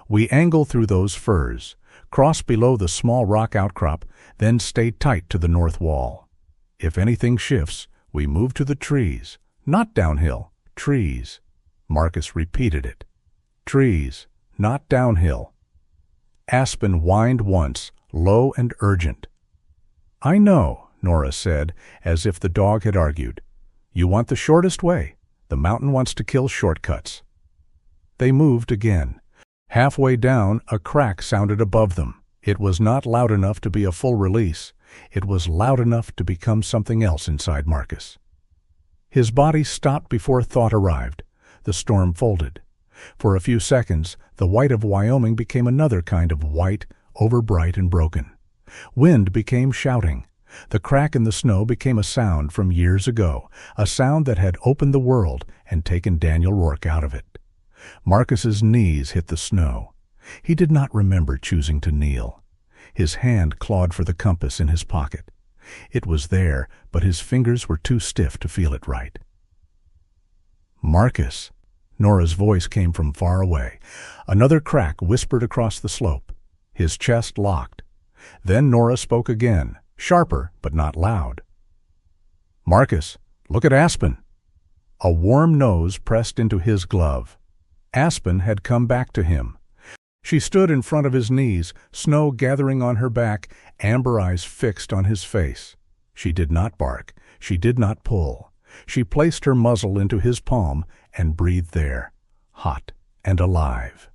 S1: We angle through those firs, cross below the small rock outcrop, then stay tight to the north wall. If anything shifts, we move to the trees. Not downhill, trees. Marcus repeated it. Trees, not downhill. Aspen whined once, low and urgent. "I know," Nora said, as if the dog had argued. "You want the shortest way. The mountain wants to kill shortcuts." They moved again. Halfway down, a crack sounded above them. It was not loud enough to be a full release. It was loud enough to become something else inside Marcus. His body stopped before thought arrived. The storm folded. For a few seconds, the white of Wyoming became another kind of white, overbright and broken. Wind became shouting. The crack in the snow became a sound from years ago, a sound that had opened the world and taken Daniel Rourke out of it. Marcus's knees hit the snow. He did not remember choosing to kneel. His hand clawed for the compass in his pocket. It was there, but his fingers were too stiff to feel it right. "Marcus!" Nora's voice came from far away. Another crack whispered across the slope. His chest locked. Then Nora spoke again, sharper but not loud. "Marcus, look at Aspen." A warm nose pressed into his glove. Aspen had come back to him. She stood in front of his knees, snow gathering on her back, amber eyes fixed on his face. She did not bark. She did not pull. She placed her muzzle into his palm and breathed there, hot and alive.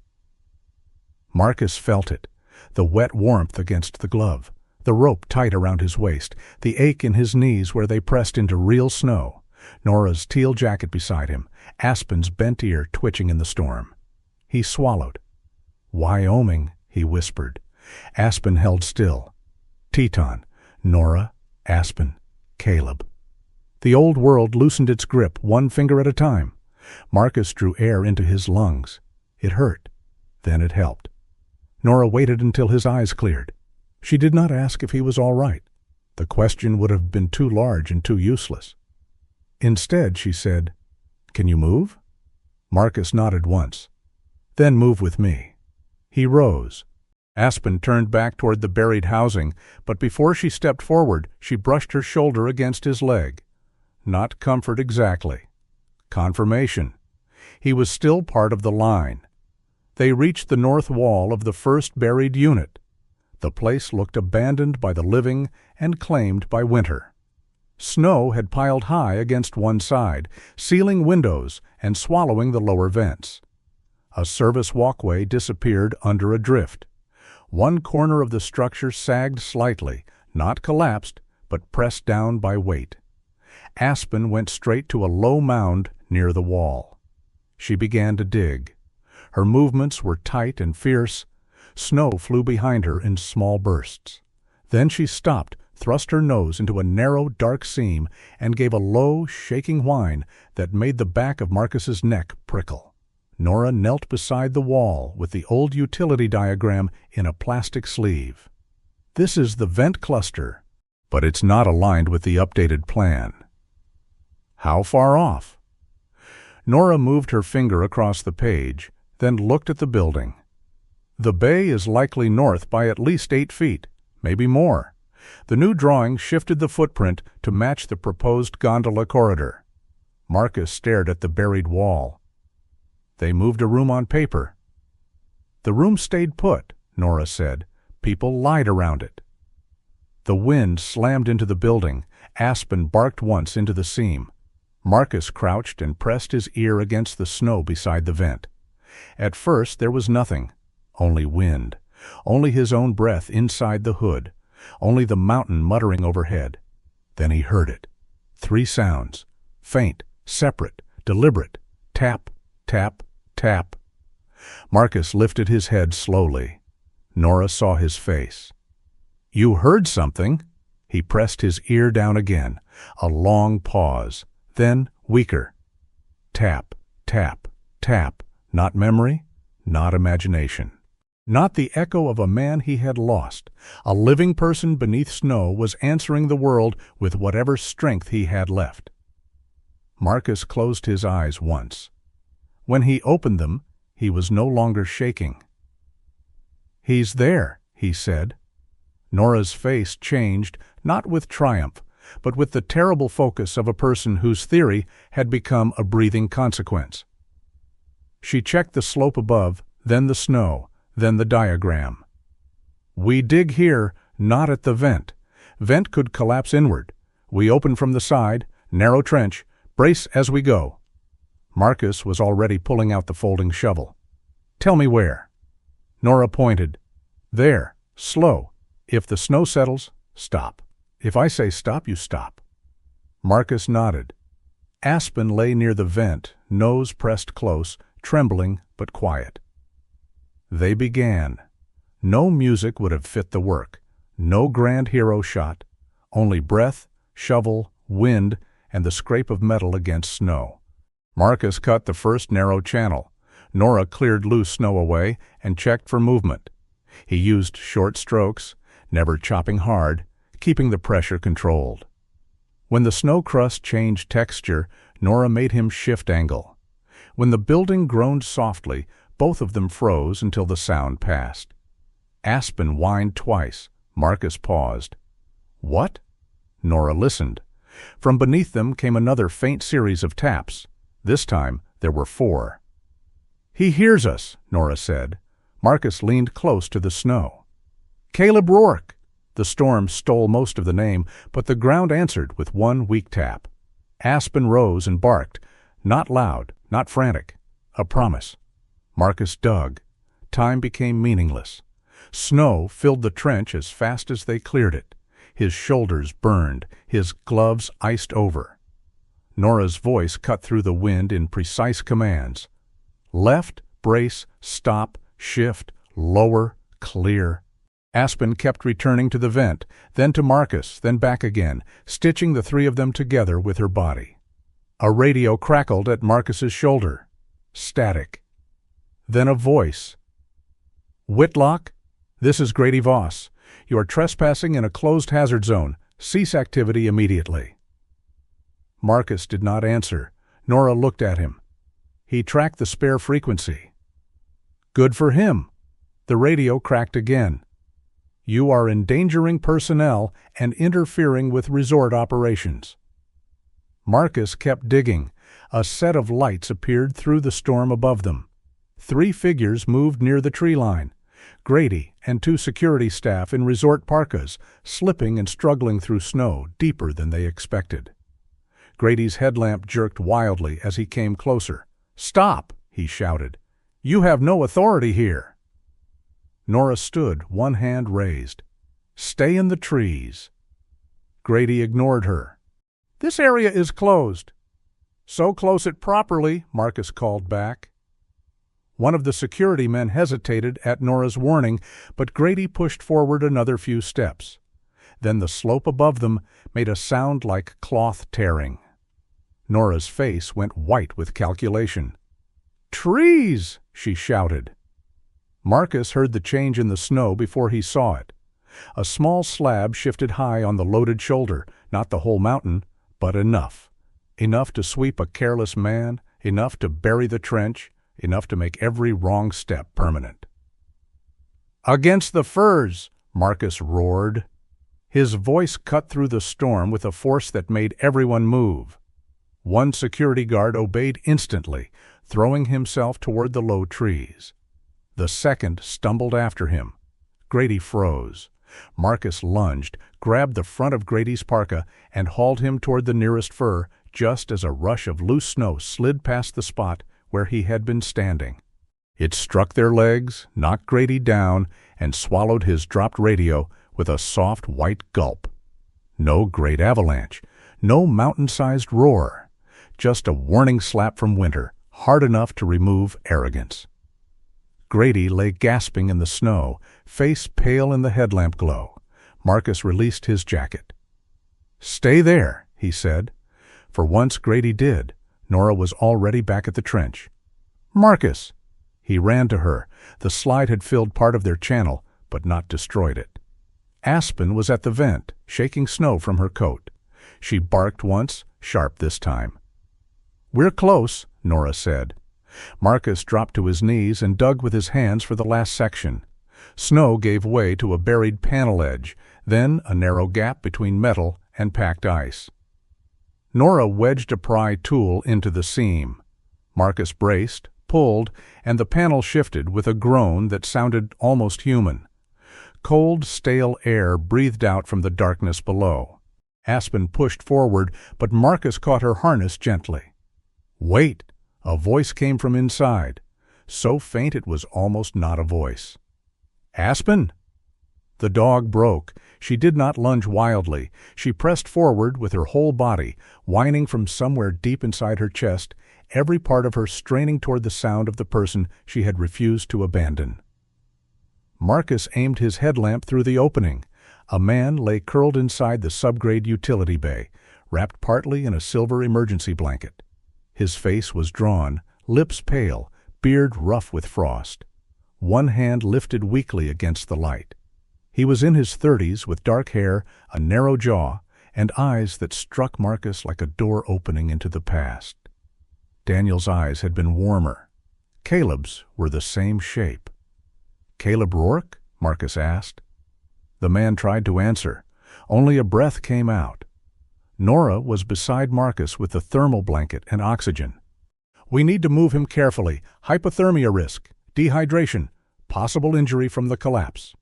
S1: Marcus felt it, the wet warmth against the glove, the rope tight around his waist, the ache in his knees where they pressed into real snow, Nora's teal jacket beside him, Aspen's bent ear twitching in the storm. He swallowed. "Wyoming," he whispered. Aspen held still. Teton, Nora, Aspen, Caleb. The old world loosened its grip, one finger at a time. Marcus drew air into his lungs. It hurt. Then it helped. Nora waited until his eyes cleared. She did not ask if he was all right. The question would have been too large and too useless. Instead, she said, "Can you move?" Marcus nodded once. "Then move with me." He rose. Aspen turned back toward the buried housing, but before she stepped forward, she brushed her shoulder against his leg. Not comfort exactly. Confirmation. He was still part of the line. They reached the north wall of the first buried unit. The place looked abandoned by the living and claimed by winter. Snow had piled high against one side, sealing windows and swallowing the lower vents. A service walkway disappeared under a drift. One corner of the structure sagged slightly, not collapsed, but pressed down by weight. Aspen went straight to a low mound near the wall. She began to dig. Her movements were tight and fierce. Snow flew behind her in small bursts. Then she stopped, thrust her nose into a narrow, dark seam, and gave a low, shaking whine that made the back of Marcus's neck prickle. Nora knelt beside the wall with the old utility diagram in a plastic sleeve. "This is the vent cluster, but it's not aligned with the updated plan." "How far off?" Nora moved her finger across the page, then looked at the building. "The bay is likely north by at least 8 feet, maybe more." The new drawing shifted the footprint to match the proposed gondola corridor. Marcus stared at the buried wall. They moved a room on paper. "The room stayed put," Nora said. "People lied around it." The wind slammed into the building. Aspen barked once into the seam. Marcus crouched and pressed his ear against the snow beside the vent. At first there was nothing, only wind, only his own breath inside the hood, only the mountain muttering overhead. Then he heard it. 3 sounds, faint, separate, deliberate, tap, tap, tap. Marcus lifted his head slowly. Nora saw his face. "You heard something?" He pressed his ear down again. A long pause. Then, weaker. Tap, tap, tap. Not memory, not imagination. Not the echo of a man he had lost. A living person beneath snow was answering the world with whatever strength he had left. Marcus closed his eyes once. When he opened them, he was no longer shaking. "He's there," he said. Nora's face changed, not with triumph, but with the terrible focus of a person whose theory had become a breathing consequence. She checked the slope above, then the snow, then the diagram. We dig here, not at the vent. Vent could collapse inward. We open from the side, narrow trench, brace as we go. Marcus was already pulling out the folding shovel. Tell me where. Nora pointed. There, slow. If the snow settles, stop. If I say stop, you stop. Marcus nodded. Aspen lay near the vent, nose pressed close, trembling but quiet. They began. No music would have fit the work. No grand hero shot. Only breath, shovel, wind, and the scrape of metal against snow. Marcus cut the first narrow channel. Nora cleared loose snow away and checked for movement. He used short strokes, never chopping hard, keeping the pressure controlled. When the snow crust changed texture, Nora made him shift angle. When the building groaned softly, both of them froze until the sound passed. Aspen whined twice. Marcus paused. What? Nora listened. From beneath them came another faint series of taps. This time there were 4. He hears us, Nora said. Marcus leaned close to the snow. Caleb Rourke! The storm stole most of the name, but the ground answered with one weak tap. Aspen rose and barked, not loud, not frantic. A promise. Marcus dug. Time became meaningless. Snow filled the trench as fast as they cleared it. His shoulders burned, his gloves iced over. Nora's voice cut through the wind in precise commands. Left, brace, stop, shift, lower, clear. Aspen kept returning to the vent, then to Marcus, then back again, stitching the 3 of them together with her body. A radio crackled at Marcus's shoulder. Static. Then a voice. Whitlock, this is Grady Voss. You are trespassing in a closed hazard zone. Cease activity immediately. Marcus did not answer. Nora looked at him. He tracked the spare frequency. Good for him. The radio cracked again. You are endangering personnel and interfering with resort operations. Marcus kept digging. A set of lights appeared through the storm above them. 3 figures moved near the tree line. Grady and 2 security staff in resort parkas, slipping and struggling through snow deeper than they expected. Grady's headlamp jerked wildly as he came closer. Stop, he shouted. You have no authority here. Nora stood, one hand raised. Stay in the trees. Grady ignored her. This area is closed. So close it properly, Marcus called back. One of the security men hesitated at Nora's warning, but Grady pushed forward another few steps. Then the slope above them made a sound like cloth tearing. Nora's face went white with calculation. Trees! She shouted. Marcus heard the change in the snow before he saw it. A small slab shifted high on the loaded shoulder, not the whole mountain, but enough. Enough to sweep a careless man, enough to bury the trench, enough to make every wrong step permanent. Against the firs! Marcus roared. His voice cut through the storm with a force that made everyone move. One security guard obeyed instantly, throwing himself toward the low trees. The second stumbled after him. Grady froze. Marcus lunged, grabbed the front of Grady's parka, and hauled him toward the nearest fir just as a rush of loose snow slid past the spot where he had been standing. It struck their legs, knocked Grady down, and swallowed his dropped radio with a soft white gulp. No great avalanche, no mountain-sized roar, just a warning slap from winter, hard enough to remove arrogance. Grady lay gasping in the snow, face pale in the headlamp glow. Marcus released his jacket. "Stay there," he said. For once Grady did. Nora was already back at the trench. "Marcus!" He ran to her. The slide had filled part of their channel, but not destroyed it. Aspen was at the vent, shaking snow from her coat. She barked once, sharp this time. "We're close," Nora said. Marcus dropped to his knees and dug with his hands for the last section. Snow gave way to a buried panel edge, then a narrow gap between metal and packed ice. Nora wedged a pry tool into the seam. Marcus braced, pulled, and the panel shifted with a groan that sounded almost human. Cold, stale air breathed out from the darkness below. Aspen pushed forward, but Marcus caught her harness gently. "Wait!" A voice came from inside, so faint it was almost not a voice. "Aspen?" The dog broke. She did not lunge wildly. She pressed forward with her whole body, whining from somewhere deep inside her chest, every part of her straining toward the sound of the person she had refused to abandon. Marcus aimed his headlamp through the opening. A man lay curled inside the subgrade utility bay, wrapped partly in a silver emergency blanket. His face was drawn, lips pale, beard rough with frost. One hand lifted weakly against the light. He was in his 30s with dark hair, a narrow jaw, and eyes that struck Marcus like a door opening into the past. Daniel's eyes had been warmer. Caleb's were the same shape. "Caleb Rourke?" Marcus asked. The man tried to answer. Only a breath came out. Nora was beside Marcus with the thermal blanket and oxygen. "We need to move him carefully. Hypothermia risk, dehydration, possible injury from the collapse."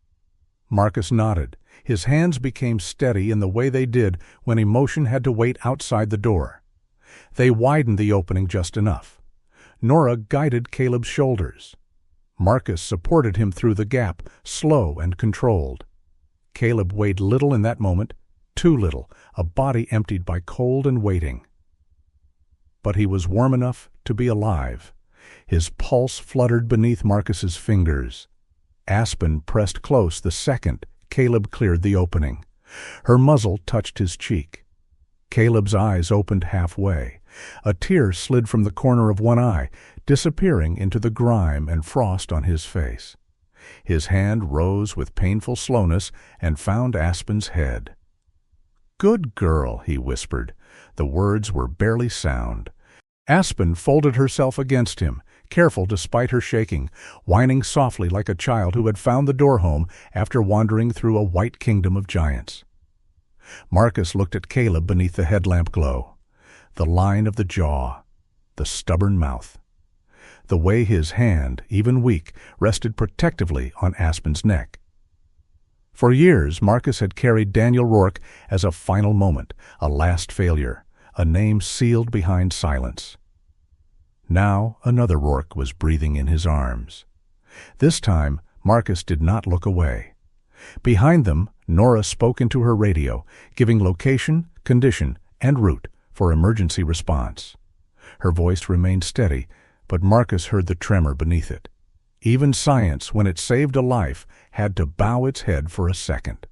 S1: Marcus nodded. His hands became steady in the way they did when emotion had to wait outside the door. They widened the opening just enough. Nora guided Caleb's shoulders. Marcus supported him through the gap, slow and controlled. Caleb weighed little in that moment, too little, a body emptied by cold and waiting. But he was warm enough to be alive. His pulse fluttered beneath Marcus's fingers. Aspen pressed close the second Caleb cleared the opening. Her muzzle touched his cheek. Caleb's eyes opened halfway. A tear slid from the corner of one eye, disappearing into the grime and frost on his face. His hand rose with painful slowness and found Aspen's head. "Good girl," he whispered. The words were barely sound. Aspen folded herself against him, careful despite her shaking, whining softly like a child who had found the door home after wandering through a white kingdom of giants. Marcus looked at Caleb beneath the headlamp glow. The line of the jaw, the stubborn mouth. The way his hand, even weak, rested protectively on Aspen's neck. For years, Marcus had carried Daniel Rourke as a final moment, a last failure, a name sealed behind silence. Now another Rourke was breathing in his arms. This time, Marcus did not look away. Behind them, Nora spoke into her radio, giving location, condition, and route for emergency response. Her voice remained steady, but Marcus heard the tremor beneath it. Even science, when it saved a life, had to bow its head for a second.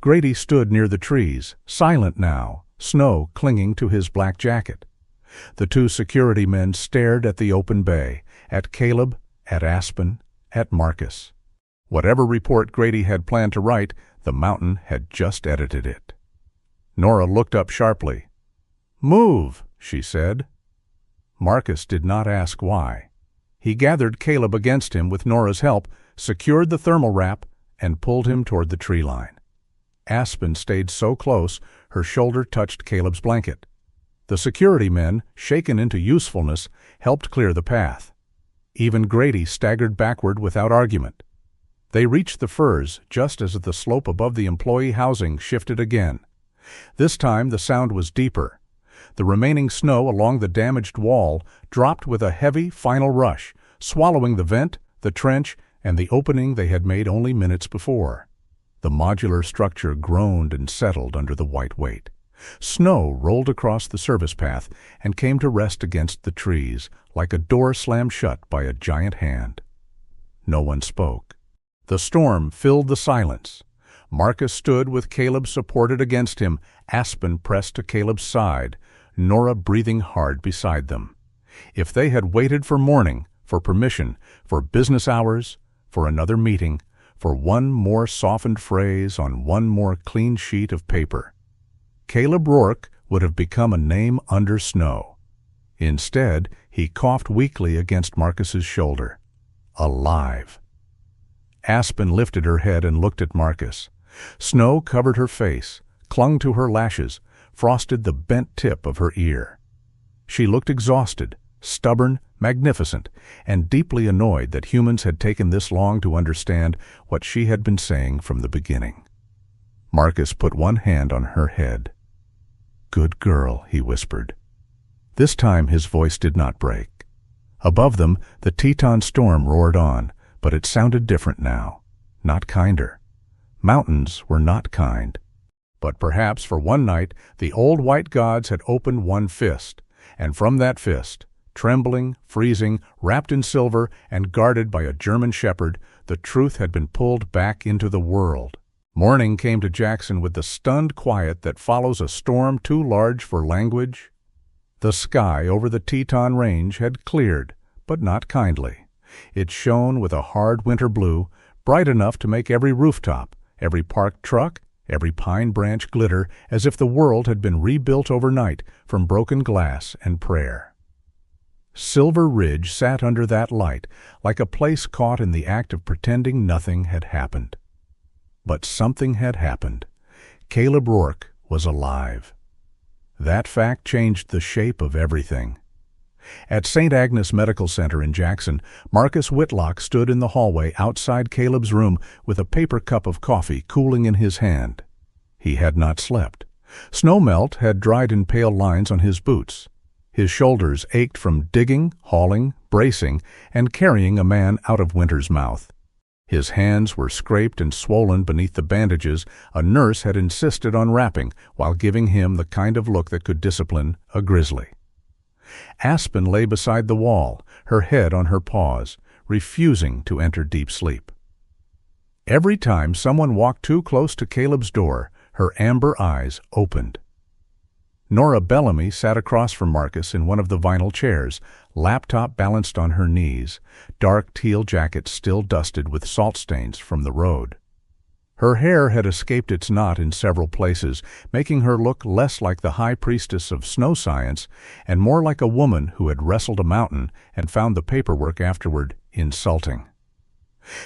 S1: Grady stood near the trees, silent now, snow clinging to his black jacket. The two security men stared at the open bay, at Caleb, at Aspen, at Marcus. Whatever report Grady had planned to write, the mountain had just edited it. Nora looked up sharply. "Move," she said. Marcus did not ask why. He gathered Caleb against him with Nora's help, secured the thermal wrap, and pulled him toward the tree line. Aspen stayed so close, her shoulder touched Caleb's blanket. The security men, shaken into usefulness, helped clear the path. Even Grady staggered backward without argument. They reached the firs just as the slope above the employee housing shifted again. This time the sound was deeper. The remaining snow along the damaged wall dropped with a heavy final rush, swallowing the vent, the trench, and the opening they had made only minutes before. The modular structure groaned and settled under the white weight. Snow rolled across the service path and came to rest against the trees, like a door slammed shut by a giant hand. No one spoke. The storm filled the silence. Marcus stood with Caleb supported against him, Aspen pressed to Caleb's side, Nora breathing hard beside them. If they had waited for morning, for permission, for business hours, for another meeting, for one more softened phrase on one more clean sheet of paper, Caleb Rourke would have become a name under snow. Instead, he coughed weakly against Marcus's shoulder. Alive. Aspen lifted her head and looked at Marcus. Snow covered her face, clung to her lashes, frosted the bent tip of her ear. She looked exhausted, stubborn, magnificent, and deeply annoyed that humans had taken this long to understand what she had been saying from the beginning. Marcus put one hand on her head. "Good girl," he whispered. This time his voice did not break. Above them, the Teton storm roared on, but it sounded different now, not kinder. Mountains were not kind. But perhaps for one night the old white gods had opened one fist, and from that fist, trembling, freezing, wrapped in silver, and guarded by a German shepherd, the truth had been pulled back into the world. Morning came to Jackson with the stunned quiet that follows a storm too large for language. The sky over the Teton Range had cleared, but not kindly. It shone with a hard winter blue, bright enough to make every rooftop, every parked truck, every pine branch glitter as if the world had been rebuilt overnight from broken glass and prayer. Silver Ridge sat under that light like a place caught in the act of pretending nothing had happened. But something had happened. Caleb Rourke was alive. That fact changed the shape of everything. At St. Agnes Medical Center in Jackson, Marcus Whitlock stood in the hallway outside Caleb's room with a paper cup of coffee cooling in his hand. He had not slept. Snowmelt had dried in pale lines on his boots. His shoulders ached from digging, hauling, bracing, and carrying a man out of winter's mouth. His hands were scraped and swollen beneath the bandages a nurse had insisted on wrapping while giving him the kind of look that could discipline a grizzly. Aspen lay beside the wall, her head on her paws, refusing to enter deep sleep. Every time someone walked too close to Caleb's door, her amber eyes opened. Nora Bellamy sat across from Marcus in one of the vinyl chairs, laptop balanced on her knees, dark teal jacket still dusted with salt stains from the road. Her hair had escaped its knot in several places, making her look less like the high priestess of snow science and more like a woman who had wrestled a mountain and found the paperwork afterward insulting.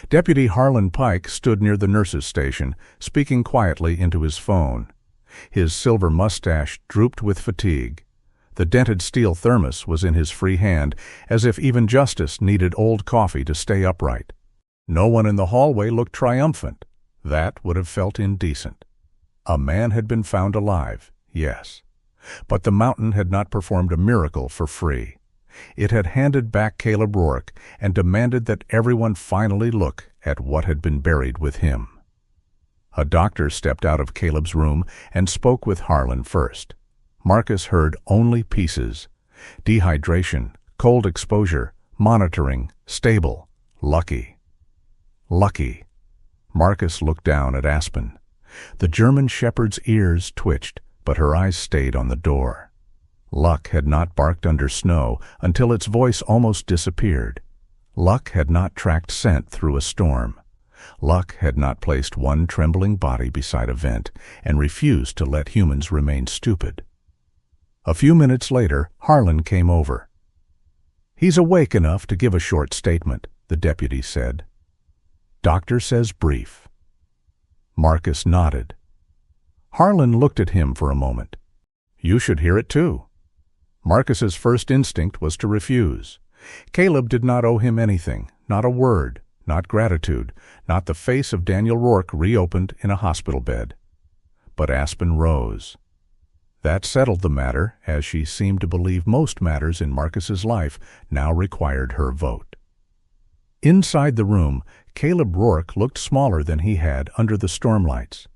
S1: Deputy Harlan Pike stood near the nurse's station, speaking quietly into his phone. His silver mustache drooped with fatigue. The dented steel thermos was in his free hand, as if even justice needed old coffee to stay upright. No one in the hallway looked triumphant. That would have felt indecent. A man had been found alive, yes. But the mountain had not performed a miracle for free. It had handed back Caleb Rourke and demanded that everyone finally look at what had been buried with him. A doctor stepped out of Caleb's room and spoke with Harlan first. Marcus heard only pieces. Dehydration, cold exposure, monitoring, stable, lucky. Lucky. Marcus looked down at Aspen. The German shepherd's ears twitched, but her eyes stayed on the door. Luck had not barked under snow until its voice almost disappeared. Luck had not tracked scent through a storm. Luck had not placed one trembling body beside a vent and refused to let humans remain stupid. A few minutes later, Harlan came over. "He's awake enough to give a short statement," the deputy said. "Doctor says brief." Marcus nodded. Harlan looked at him for a moment. "You should hear it too." Marcus's first instinct was to refuse. Caleb did not owe him anything, not a word, not gratitude, not the face of Daniel Rourke reopened in a hospital bed. But Aspen rose. That settled the matter, as she seemed to believe most matters in Marcus's life now required her vote. Inside the room, Caleb Rourke looked smaller than he had under the stormlights.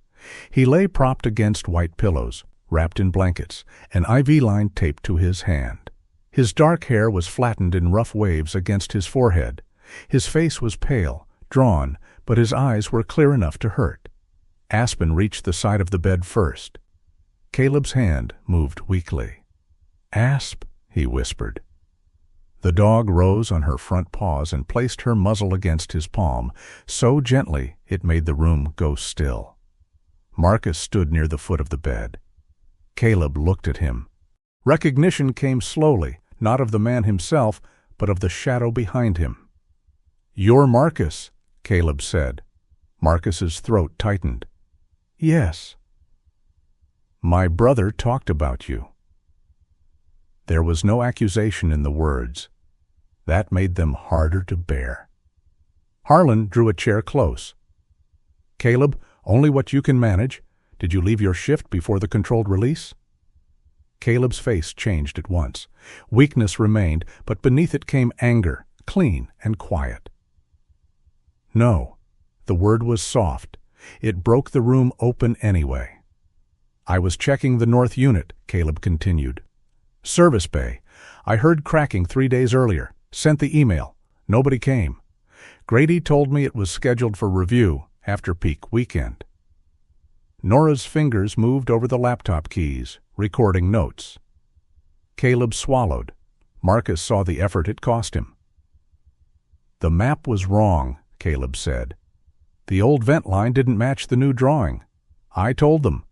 S1: He lay propped against white pillows, wrapped in blankets, an IV line taped to his hand. His dark hair was flattened in rough waves against his forehead. His face was pale, drawn, but his eyes were clear enough to hurt. Aspen reached the side of the bed first. Caleb's hand moved weakly. "Asp," he whispered. The dog rose on her front paws and placed her muzzle against his palm, so gently it made the room go still. Marcus stood near the foot of the bed. Caleb looked at him. Recognition came slowly, not of the man himself, but of the shadow behind him. "You're Marcus," Caleb said. Marcus's throat tightened. "Yes." "My brother talked about you." There was no accusation in the words. That made them harder to bear. Harlan drew a chair close. "Caleb, only what you can manage. Did you leave your shift before the controlled release?" Caleb's face changed at once. Weakness remained, but beneath it came anger, clean and quiet. "No." The word was soft. It broke the room open anyway. "I was checking the north unit," Caleb continued. "Service bay. I heard cracking 3 days earlier. Sent the email. Nobody came. Grady told me it was scheduled for review after peak weekend." Nora's fingers moved over the laptop keys, recording notes. Caleb swallowed. Marcus saw the effort it cost him. "The map was wrong," Caleb said. "The old vent line didn't match the new drawing. I told them.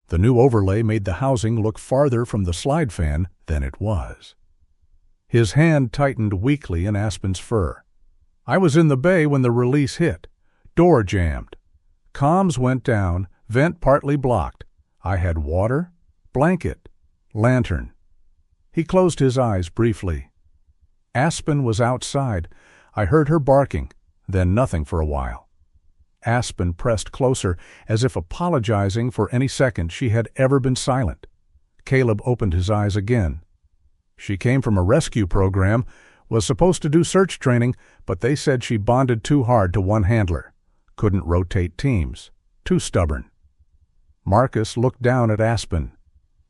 S1: The new overlay made the housing look farther from the slide fan than it was." His hand tightened weakly in Aspen's fur. "I was in the bay when the release hit. Door jammed. Comms went down, vent partly blocked. I had water, blanket, lantern." He closed his eyes briefly. "Aspen was outside. I heard her barking, then nothing for a while." Aspen pressed closer, as if apologizing for any second she had ever been silent. Caleb opened his eyes again. "She came from a rescue program, was supposed to do search training, but they said she bonded too hard to one handler. Couldn't rotate teams. Too stubborn." Marcus looked down at Aspen.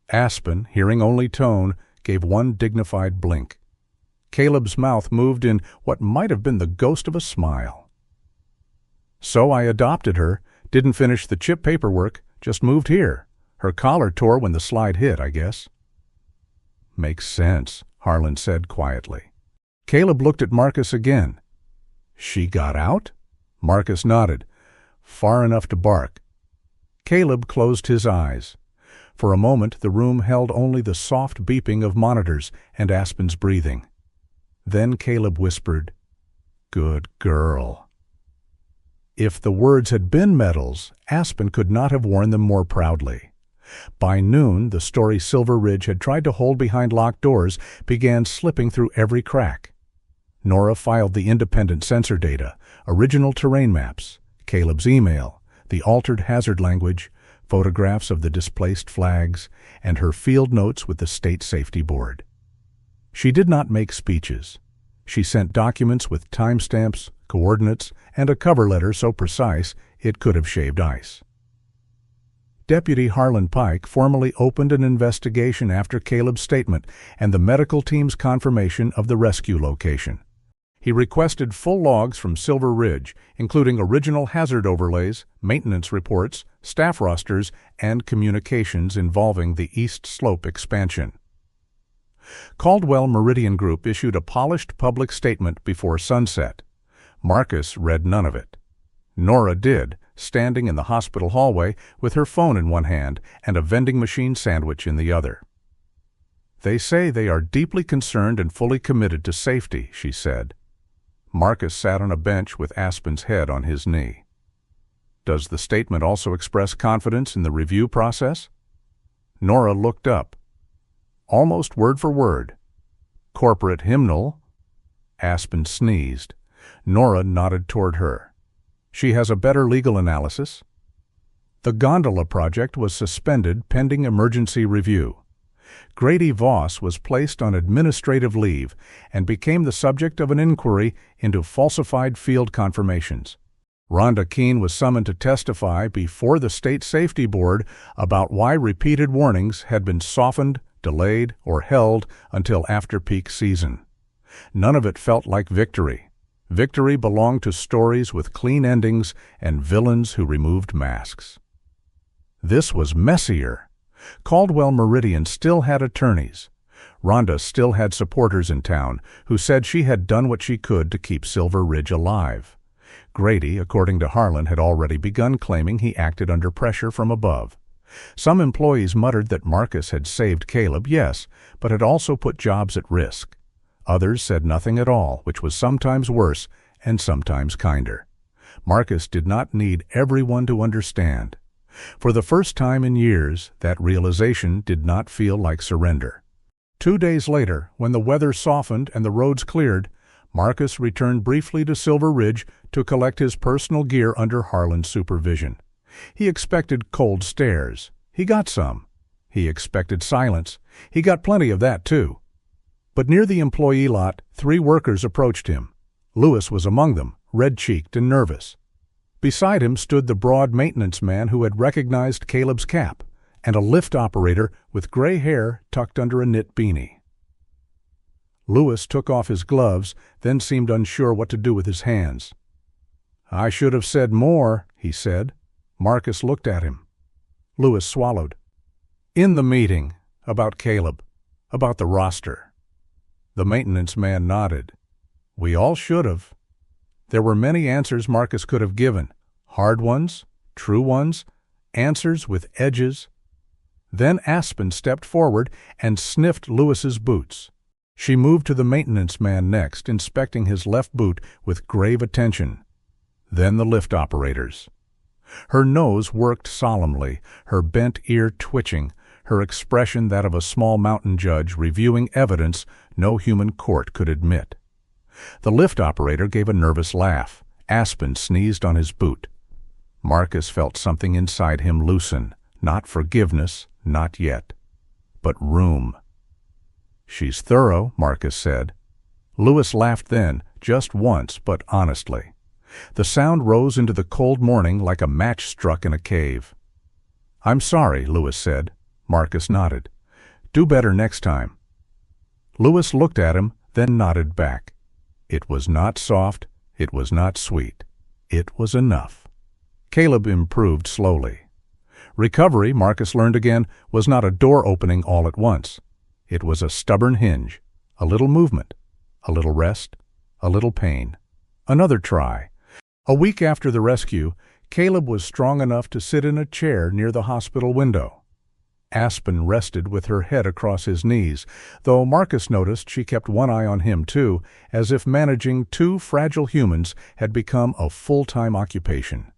S1: Aspen, hearing only tone, gave one dignified blink. Caleb's mouth moved in what might have been the ghost of a smile. "So I adopted her, didn't finish the chip paperwork, just moved here. Her collar tore when the slide hit, I guess." "Makes sense," Harlan said quietly. Caleb looked at Marcus again. "She got out?" Marcus nodded. "Far enough to bark." Caleb closed his eyes. For a moment the room held only the soft beeping of monitors and Aspen's breathing. Then Caleb whispered, "Good girl." If the words had been medals, Aspen could not have worn them more proudly. By noon, the story Silver Ridge had tried to hold behind locked doors began slipping through every crack. Nora filed the independent sensor data, original terrain maps, Caleb's email, the altered hazard language, photographs of the displaced flags, and her field notes with the State Safety Board. She did not make speeches. She sent documents with timestamps, coordinates, and a cover letter so precise it could have shaved ice. Deputy Harlan Pike formally opened an investigation after Caleb's statement and the medical team's confirmation of the rescue location. He requested full logs from Silver Ridge, including original hazard overlays, maintenance reports, staff rosters, and communications involving the East Slope expansion. Caldwell Meridian Group issued a polished public statement before sunset. Marcus read none of it. Nora did, standing in the hospital hallway with her phone in one hand and a vending machine sandwich in the other. "They say they are deeply concerned and fully committed to safety," she said. Marcus sat on a bench with Aspen's head on his knee. "Does the statement also express confidence in the review process?" Nora looked up. "Almost word for word." "Corporate hymnal?" Aspen sneezed. Nora nodded toward her. "She has a better legal analysis." The gondola project was suspended pending emergency review. Grady Voss was placed on administrative leave and became the subject of an inquiry into falsified field confirmations. Rhonda Keene was summoned to testify before the State Safety Board about why repeated warnings had been softened, delayed, or held until after peak season. None of it felt like victory. Victory belonged to stories with clean endings and villains who removed masks. This was messier. Caldwell Meridian still had attorneys. Rhonda still had supporters in town who said she had done what she could to keep Silver Ridge alive. Grady, according to Harlan, had already begun claiming he acted under pressure from above. Some employees muttered that Marcus had saved Caleb, yes, but had also put jobs at risk. Others said nothing at all, which was sometimes worse and sometimes kinder. Marcus did not need everyone to understand. For the first time in years, that realization did not feel like surrender. 2 days later, when the weather softened and the roads cleared, Marcus returned briefly to Silver Ridge to collect his personal gear under Harlan's supervision. He expected cold stares. He got some. He expected silence. He got plenty of that, too. But near the employee lot, 3 workers approached him. Lewis was among them, red-cheeked and nervous. Beside him stood the broad maintenance man who had recognized Caleb's cap, and a lift operator with gray hair tucked under a knit beanie. Lewis took off his gloves, then seemed unsure what to do with his hands. "I should have said more," he said. Marcus looked at him. Lewis swallowed. "In the meeting, about Caleb, about the roster." The maintenance man nodded. "We all should have." There were many answers Marcus could have given, hard ones, true ones, answers with edges. Then Aspen stepped forward and sniffed Lewis's boots. She moved to the maintenance man next, inspecting his left boot with grave attention. Then the lift operators. Her nose worked solemnly, her bent ear twitching, her expression that of a small mountain judge reviewing evidence no human court could admit. The lift operator gave a nervous laugh. Aspen sneezed on his boot. Marcus felt something inside him loosen. Not forgiveness, not yet. But room. "She's thorough," Marcus said. Lewis laughed then, just once, but honestly. The sound rose into the cold morning like a match struck in a cave. "I'm sorry," Lewis said. Marcus nodded. "Do better next time." Lewis looked at him, then nodded back. It was not soft, it was not sweet. It was enough. Caleb improved slowly. Recovery, Marcus learned again, was not a door opening all at once. It was a stubborn hinge, a little movement, a little rest, a little pain. Another try. A week after the rescue, Caleb was strong enough to sit in a chair near the hospital window. Aspen rested with her head across his knees, though Marcus noticed she kept one eye on him too, as if managing 2 fragile humans had become a full-time occupation.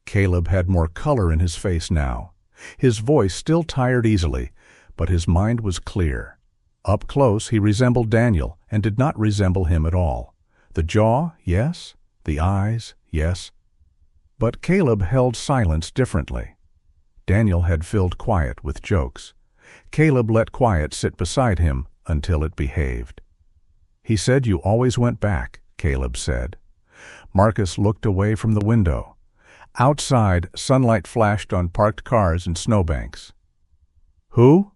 S1: Caleb had more color in his face now. His voice still tired easily, but his mind was clear. Up close he resembled Daniel and did not resemble him at all. The jaw, yes. The eyes, yes. But Caleb held silence differently. Daniel had filled quiet with jokes. Caleb let quiet sit beside him until it behaved. "He said you always went back," Caleb said. Marcus looked away from the window. Outside, sunlight flashed on parked cars and snowbanks. "Who?"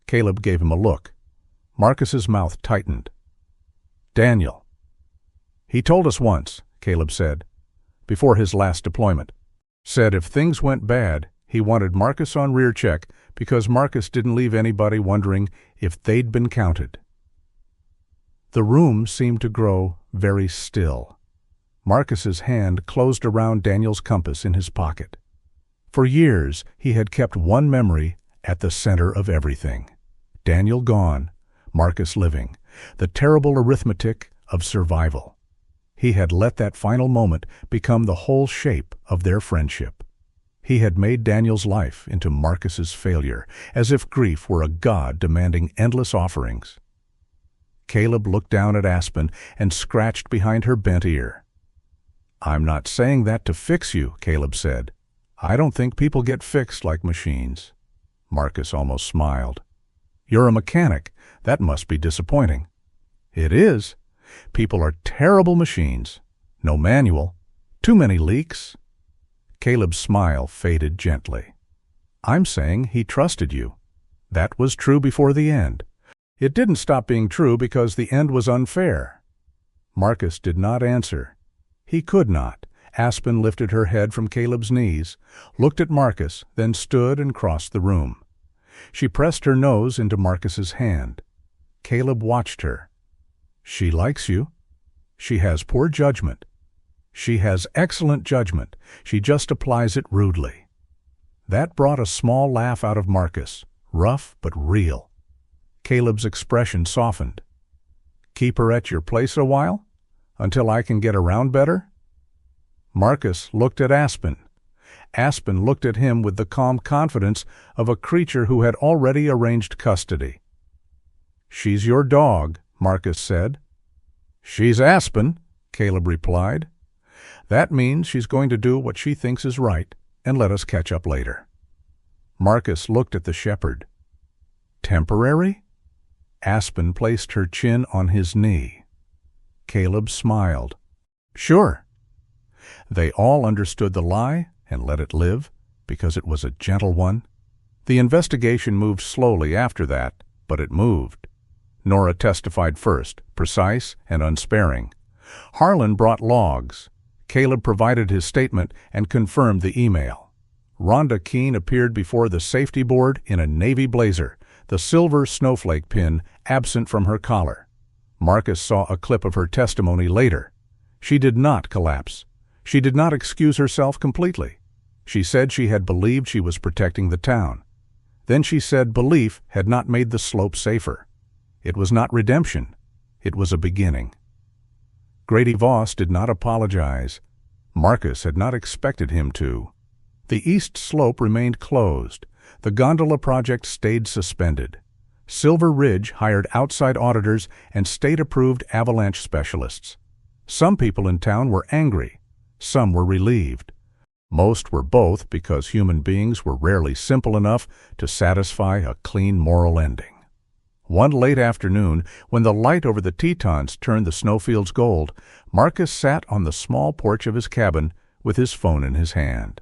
S1: Caleb gave him a look. Marcus's mouth tightened. "Daniel." "He told us once," Caleb said, "before his last deployment. Said if things went bad, he wanted Marcus on rear check because Marcus didn't leave anybody wondering if they'd been counted." The room seemed to grow very still. Marcus's hand closed around Daniel's compass in his pocket. For years, he had kept one memory at the center of everything. Daniel gone, Marcus living, the terrible arithmetic of survival. He had let that final moment become the whole shape of their friendship. He had made Daniel's life into Marcus's failure, as if grief were a god demanding endless offerings. Caleb looked down at Aspen and scratched behind her bent ear. "I'm not saying that to fix you," Caleb said. "I don't think people get fixed like machines." Marcus almost smiled. "You're a mechanic. That must be disappointing." "It is. People are terrible machines. No manual. Too many leaks." Caleb's smile faded gently. "I'm saying he trusted you. That was true before the end. It didn't stop being true because the end was unfair." Marcus did not answer. He could not. Aspen lifted her head from Caleb's knees, looked at Marcus, then stood and crossed the room. She pressed her nose into Marcus's hand. Caleb watched her. "She likes you. She has poor judgment. She has excellent judgment. She just applies it rudely." That brought a small laugh out of Marcus, rough but real. Caleb's expression softened. "Keep her at your place a while? Until I can get around better?" Marcus looked at Aspen. Aspen looked at him with the calm confidence of a creature who had already arranged custody. "She's your dog," Marcus said. "She's Aspen," Caleb replied. "That means she's going to do what she thinks is right and let us catch up later." Marcus looked at the shepherd. "Temporary?" Aspen placed her chin on his knee. Caleb smiled. "Sure." They all understood the lie and let it live, because it was a gentle one. The investigation moved slowly after that, but it moved. Nora testified first, precise and unsparing. Harlan brought logs. Caleb provided his statement and confirmed the email. Rhonda Keene appeared before the safety board in a navy blazer, the silver snowflake pin absent from her collar. Marcus saw a clip of her testimony later. She did not collapse. She did not excuse herself completely. She said she had believed she was protecting the town. Then she said belief had not made the slope safer. It was not redemption. It was a beginning. Grady Voss did not apologize. Marcus had not expected him to. The east slope remained closed. The gondola project stayed suspended. Silver Ridge hired outside auditors and state-approved avalanche specialists. Some people in town were angry. Some were relieved. Most were both, because human beings were rarely simple enough to satisfy a clean moral ending. One late afternoon, when the light over the Tetons turned the snowfields gold, Marcus sat on the small porch of his cabin with his phone in his hand.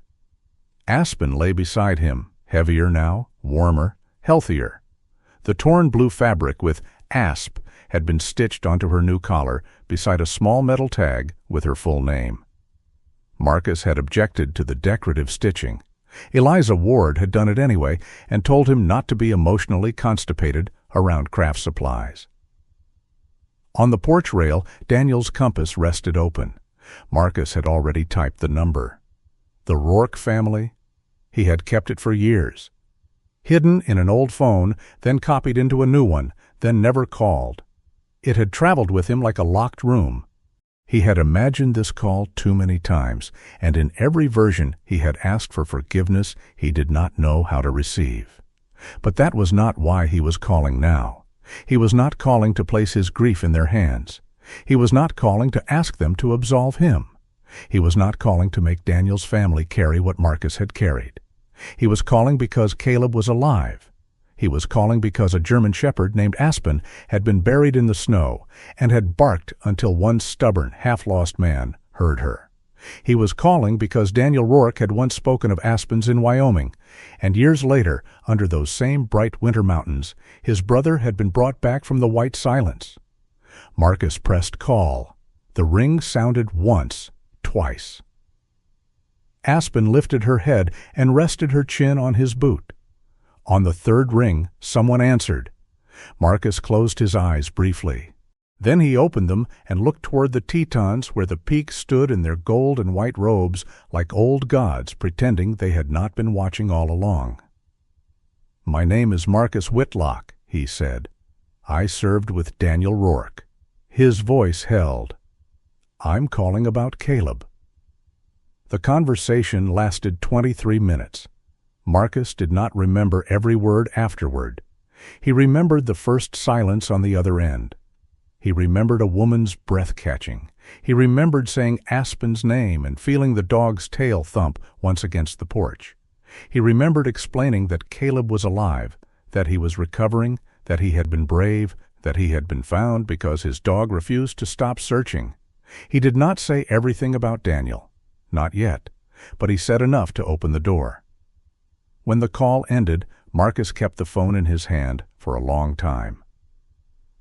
S1: Aspen lay beside him, heavier now, warmer, healthier. The torn blue fabric with ASP had been stitched onto her new collar beside a small metal tag with her full name. Marcus had objected to the decorative stitching. Eliza Ward had done it anyway and told him not to be emotionally constipated around craft supplies. On the porch rail, Daniel's compass rested open. Marcus had already typed the number. The Rourke family? He had kept it for years. Hidden in an old phone, then copied into a new one, then never called. It had traveled with him like a locked room. He had imagined this call too many times, and in every version he had asked for forgiveness he did not know how to receive. But that was not why he was calling now. He was not calling to place his grief in their hands. He was not calling to ask them to absolve him. He was not calling to make Daniel's family carry what Marcus had carried. He was calling because Caleb was alive. He was calling because a German shepherd named Aspen had been buried in the snow and had barked until one stubborn, half-lost man heard her. He was calling because Daniel Rourke had once spoken of aspens in Wyoming, and years later, under those same bright winter mountains, his brother had been brought back from the white silence. Marcus pressed call. The ring sounded once, twice. Aspen lifted her head and rested her chin on his boot. On the third ring, someone answered. Marcus closed his eyes briefly. Then he opened them and looked toward the Tetons, where the peaks stood in their gold and white robes like old gods pretending they had not been watching all along. "My name is Marcus Whitlock," he said. "I served with Daniel Rourke." His voice held. "I'm calling about Caleb." The conversation lasted 23 minutes. Marcus did not remember every word afterward. He remembered the first silence on the other end. He remembered a woman's breath catching. He remembered saying Aspen's name and feeling the dog's tail thump once against the porch. He remembered explaining that Caleb was alive, that he was recovering, that he had been brave, that he had been found because his dog refused to stop searching. He did not say everything about Daniel. Not yet, but he said enough to open the door. When the call ended, Marcus kept the phone in his hand for a long time.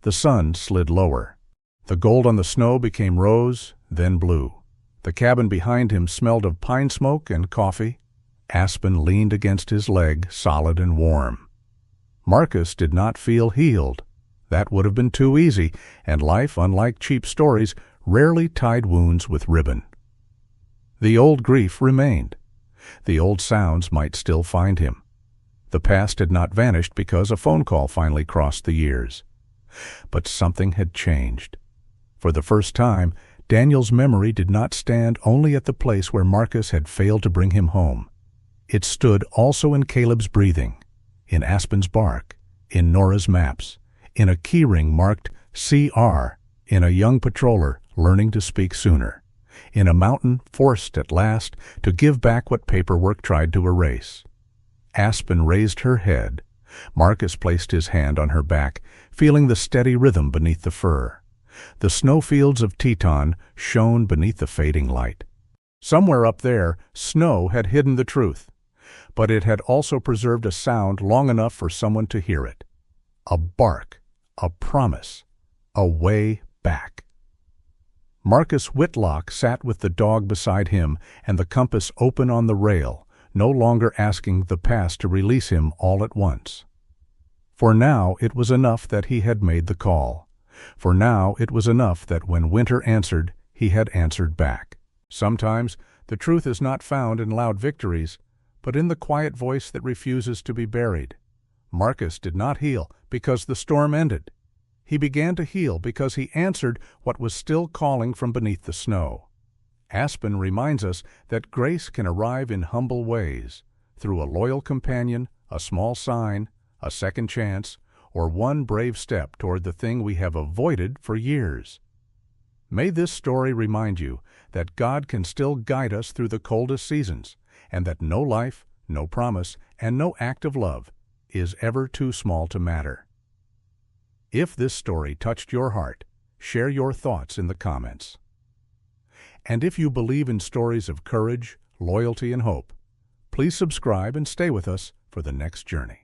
S1: The sun slid lower. The gold on the snow became rose, then blue. The cabin behind him smelled of pine smoke and coffee. Aspen leaned against his leg, solid and warm. Marcus did not feel healed. That would have been too easy, and life, unlike cheap stories, rarely tied wounds with ribbon. The old grief remained. The old sounds might still find him. The past had not vanished because a phone call finally crossed the years. But something had changed. For the first time, Daniel's memory did not stand only at the place where Marcus had failed to bring him home. It stood also in Caleb's breathing, in Aspen's bark, in Nora's maps, in a keyring marked CR, in a young patroller learning to speak sooner, in a mountain forced at last to give back what paperwork tried to erase. Aspen raised her head. Marcus placed his hand on her back, feeling the steady rhythm beneath the fur. The snowfields of Teton shone beneath the fading light. Somewhere up there, snow had hidden the truth, but it had also preserved a sound long enough for someone to hear it. A bark, a promise, a way back. Marcus Whitlock sat with the dog beside him and the compass open on the rail, no longer asking the past to release him all at once. For now it was enough that he had made the call. For now it was enough that when winter answered, he had answered back. Sometimes the truth is not found in loud victories, but in the quiet voice that refuses to be buried. Marcus did not heal because the storm ended. He began to heal because he answered what was still calling from beneath the snow. Aspen reminds us that grace can arrive in humble ways, through a loyal companion, a small sign, a second chance, or one brave step toward the thing we have avoided for years. May this story remind you that God can still guide us through the coldest seasons, and that no life, no promise, and no act of love is ever too small to matter. If this story touched your heart, share your thoughts in the comments. And if you believe in stories of courage, loyalty, and hope, please subscribe and stay with us for the next journey.